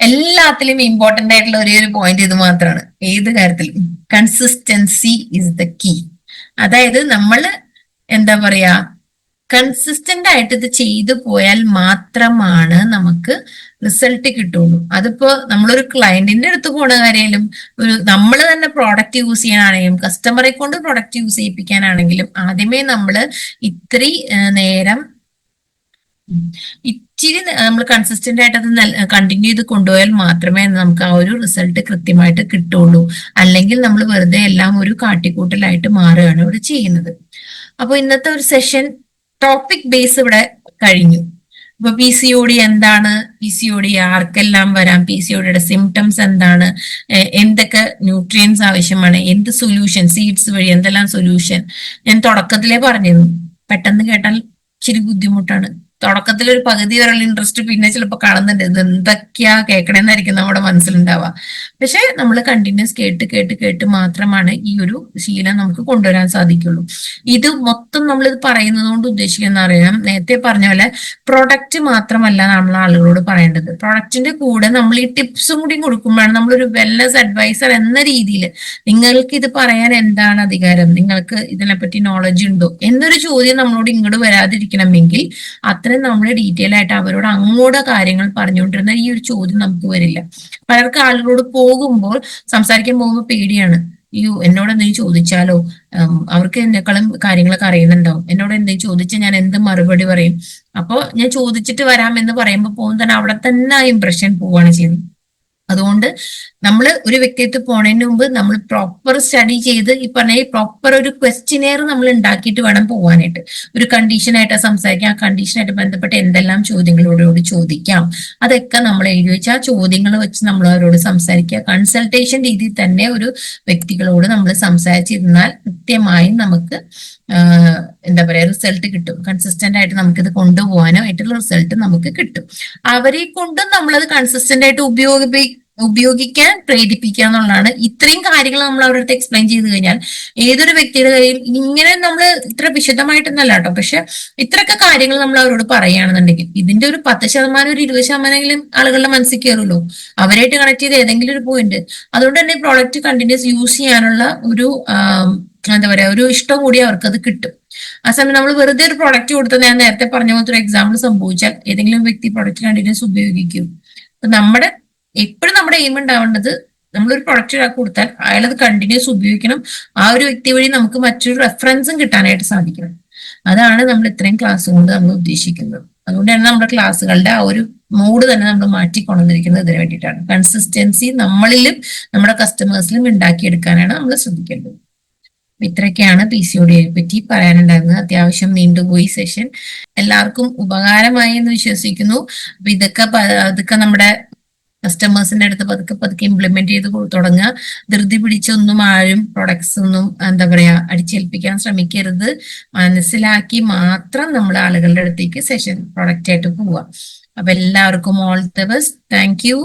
എല്ലാത്തിലും ഇമ്പോർട്ടന്റ് ആയിട്ടുള്ള ഒരേ ഒരു പോയിന്റ് ഇത് മാത്രമാണ്. ഏത് കാര്യത്തിലും കൺസിസ്റ്റൻസി ഇസ് ദ കീ. അതായത് നമ്മൾ എന്താ പറയാ, കൺസിസ്റ്റന്റ് ആയിട്ട് ഇത് ചെയ്തു പോയാൽ മാത്രമാണ് നമുക്ക് റിസൾട്ട് കിട്ടുള്ളൂ. അതിപ്പോ നമ്മളൊരു ക്ലയന്റിന്റെ അടുത്ത് പോണ കാര്യമായാലും, ഒരു നമ്മൾ തന്നെ പ്രോഡക്റ്റ് യൂസ് ചെയ്യാനാണെങ്കിലും, കസ്റ്റമറെ കൊണ്ട് പ്രോഡക്റ്റ് യൂസ് ചെയ്യിപ്പിക്കാനാണെങ്കിലും ആദ്യമേ നമ്മൾ ഇത്തിരി നേരം ഇച്ചിരി നമ്മൾ കൺസിസ്റ്റന്റ് ആയിട്ട് അത് കണ്ടിന്യൂ ചെയ്ത് കൊണ്ടുപോയാൽ മാത്രമേ നമുക്ക് ആ ഒരു റിസൾട്ട് കൃത്യമായിട്ട് കിട്ടുള്ളൂ. അല്ലെങ്കിൽ നമ്മൾ വെറുതെ എല്ലാം ഒരു കാട്ടിക്കൂട്ടലായിട്ട് മാറുകയാണ് ഇവിടെ ചെയ്യുന്നത്. അപ്പൊ ഇന്നത്തെ ഒരു സെഷൻ ടോപ്പിക് ബേസ് ഇവിടെ കഴിഞ്ഞു. ഇപ്പൊ PCOD എന്താണ്, PCOD ആർക്കെല്ലാം വരാം, PCODയുടെ സിംറ്റംസ് എന്താണ്, എന്തൊക്കെ ന്യൂട്രിയൻസ് ആവശ്യമാണ്, എന്ത് സൊല്യൂഷൻ, സീഡ്സ് വഴി എന്തെല്ലാം സൊല്യൂഷൻ, ഞാൻ തുടക്കത്തിലേ പറഞ്ഞിരുന്നു. പെട്ടെന്ന് കേട്ടാൽ ഇച്ചിരി ബുദ്ധിമുട്ടാണ്. തുടക്കത്തിൽ ഒരു പകുതി വരെയുള്ള ഇൻട്രസ്റ്റ് പിന്നെ ചിലപ്പോൾ കാണുന്നുണ്ട്, ഇത് എന്തൊക്കെയാ കേൾക്കണമെന്നായിരിക്കും നമ്മുടെ മനസ്സിലുണ്ടാവുക. പക്ഷെ നമ്മൾ കണ്ടിന്യൂസ് കേട്ട് മാത്രമാണ് ഈ ഒരു ശീലം നമുക്ക് കൊണ്ടുവരാൻ സാധിക്കുള്ളൂ. ഇത് മൊത്തം നമ്മളിത് പറയുന്നത് കൊണ്ട് ഉദ്ദേശിക്കുന്ന അറിയാം, നേരത്തെ പറഞ്ഞ പോലെ പ്രൊഡക്റ്റ് മാത്രമല്ല നമ്മൾ ആളുകളോട് പറയേണ്ടത്. പ്രൊഡക്റ്റിന്റെ കൂടെ നമ്മൾ ഈ ടിപ്സും കൂടി കൊടുക്കുമ്പോഴാണ് നമ്മളൊരു വെൽനസ് അഡ്വൈസർ എന്ന രീതിയിൽ നിങ്ങൾക്ക് ഇത് പറയാൻ എന്താണ് അധികാരം, നിങ്ങൾക്ക് ഇതിനെപ്പറ്റി നോളജ് ഉണ്ടോ എന്നൊരു ചോദ്യം നമ്മളോട് ഇങ്ങോട്ട് വരാതിരിക്കണമെങ്കിൽ അത്രയും നമ്മൾ ഡീറ്റെയിൽ ആയിട്ട് അവരോട് അങ്ങോട്ട് കാര്യങ്ങൾ പറഞ്ഞുകൊണ്ടിരുന്ന ഈ ഒരു ചോദ്യം നമുക്ക് വരില്ല. പലർക്കും ആളുകളോട് സംസാരിക്കാൻ പോകുമ്പോൾ പേടിയാണ്. എന്നോട് എന്തെങ്കിലും ചോദിച്ചാലോ, അവർക്ക് എന്നെക്കാളും കാര്യങ്ങളൊക്കെ അറിയുന്നുണ്ടാവും, എന്നോട് എന്തെങ്കിലും ചോദിച്ചാൽ ഞാൻ എന്ത് മറുപടി പറയും, അപ്പൊ ഞാൻ ചോദിച്ചിട്ട് വരാമെന്ന് പറയുമ്പോൾ പോകും തന്നെ അവിടെ തന്നെ ആ ഇംപ്രഷൻ പോവുകയാണ് ചെയ്യുന്നത്. അതുകൊണ്ട് നമ്മൾ ഒരു വ്യക്തിത്വം പോണതിന് മുമ്പ് നമ്മൾ പ്രോപ്പർ സ്റ്റഡി ചെയ്ത് ഈ പറഞ്ഞ പ്രോപ്പർ ഒരു ക്വസ്റ്റിനെയർ നമ്മൾ ഉണ്ടാക്കിയിട്ട് വേണം പോകാനായിട്ട്. ഒരു കണ്ടീഷനായിട്ട് സംസാരിക്കാം, ആ കണ്ടീഷനായിട്ട് ബന്ധപ്പെട്ട് എന്തെല്ലാം ചോദ്യങ്ങളോട് ചോദിക്കാം അതൊക്കെ നമ്മൾ എഴുതി വെച്ച് ആ ചോദ്യങ്ങൾ വെച്ച് നമ്മൾ അവരോട് സംസാരിക്കുക. കൺസൾട്ടേഷൻ രീതിയിൽ തന്നെ ഒരു വ്യക്തികളോട് നമ്മൾ സംസാരിച്ചിരുന്നാൽ കൃത്യമായും നമുക്ക് എന്താ പറയാ റിസൾട്ട് കിട്ടും. കൺസിസ്റ്റന്റ് ആയിട്ട് നമുക്കിത് കൊണ്ടുപോകാനോ ആയിട്ടുള്ള റിസൾട്ട് നമുക്ക് കിട്ടും. അവരെ കൊണ്ടും നമ്മളത് കൺസിസ്റ്റന്റ് ആയിട്ട് ഉപയോഗിക്കാൻ പ്രേരിപ്പിക്കുക എന്നുള്ളതാണ്. ഇത്രയും കാര്യങ്ങൾ നമ്മൾ അവരുടെ അടുത്ത് എക്സ്പ്ലെയിൻ ചെയ്ത് കഴിഞ്ഞാൽ ഏതൊരു വ്യക്തിയുടെ കയ്യിൽ ഇങ്ങനെ നമ്മൾ ഇത്ര വിശദമായിട്ടൊന്നല്ല കേട്ടോ, പക്ഷെ ഇത്രയൊക്കെ കാര്യങ്ങൾ നമ്മൾ അവരോട് പറയുകയാണെന്നുണ്ടെങ്കിൽ ഇതിന്റെ ഒരു 10% ഒരു 20% ആളുകളുടെ മനസ്സിൽ കയറുമല്ലോ, അവരായിട്ട് കണക്ട് ചെയ്ത് ഏതെങ്കിലും ഒരു പോയിന്റ്. അതുകൊണ്ട് തന്നെ പ്രോഡക്റ്റ് കണ്ടിന്യൂസ് യൂസ് ചെയ്യാനുള്ള ഒരു എന്താ പറയാ ഒരു ഇഷ്ടം കൂടി അവർക്ക് അത് കിട്ടും. ആ സമയം നമ്മൾ വെറുതെ ഒരു പ്രൊഡക്റ്റ് കൊടുത്താൽ, ഞാൻ നേരത്തെ പറഞ്ഞ പോലത്തെ ഒരു എക്സാമ്പിൾ സംഭവിച്ചാൽ ഏതെങ്കിലും വ്യക്തി പ്രൊഡക്റ്റ് കണ്ടിന്യൂസ് ഉപയോഗിക്കും. അപ്പൊ എപ്പോഴും നമ്മുടെ എയിം ഉണ്ടാവേണ്ടത് നമ്മളൊരു പ്രൊഡക്റ്റ് കൊടുത്താൽ അയാളത് കണ്ടിന്യൂസ് ഉപയോഗിക്കണം. ആ ഒരു വ്യക്തി വഴി നമുക്ക് മറ്റൊരു റെഫറൻസും കിട്ടാനായിട്ട് സാധിക്കണം. അതാണ് നമ്മൾ ഇത്രയും ക്ലാസ് കൊണ്ട് നമ്മൾ ഉദ്ദേശിക്കുന്നത്. അതുകൊണ്ടാണ് നമ്മുടെ ക്ലാസ്സുകളുടെ ആ ഒരു മൂഡ് തന്നെ നമ്മൾ മാറ്റിക്കൊണ്ടിരിക്കുന്നത് ഇതിനു വേണ്ടിയിട്ടാണ്. കൺസിസ്റ്റൻസി നമ്മളിലും നമ്മുടെ കസ്റ്റമേഴ്സിലും ഉണ്ടാക്കിയെടുക്കാനാണ് നമ്മൾ ശ്രദ്ധിക്കേണ്ടത്. ഇത്രയൊക്കെയാണ് PCOD പറ്റി പറയാനുണ്ടായിരുന്നത്. അത്യാവശ്യം നീണ്ടുപോയി സെഷൻ. എല്ലാവർക്കും ഉപകാരമായി എന്ന് വിശ്വസിക്കുന്നു. അപ്പൊ ഇതൊക്കെ നമ്മുടെ കസ്റ്റമേഴ്സിന്റെ അടുത്ത് പതുക്കെ ഇംപ്ലിമെന്റ് ചെയ്ത് തുടങ്ങുക. ധൃതി പിടിച്ചൊന്നും ആരും പ്രൊഡക്ട്സ് ഒന്നും എന്താ പറയാ അടിച്ചേൽപ്പിക്കാൻ ശ്രമിക്കരുത്. മനസ്സിലാക്കി മാത്രം നമ്മൾ ആളുകളുടെ അടുത്തേക്ക് സെഷൻ പ്രൊഡക്റ്റ് ആയിട്ട് പോവുക. അപ്പൊ എല്ലാവർക്കും all the best. Thank you.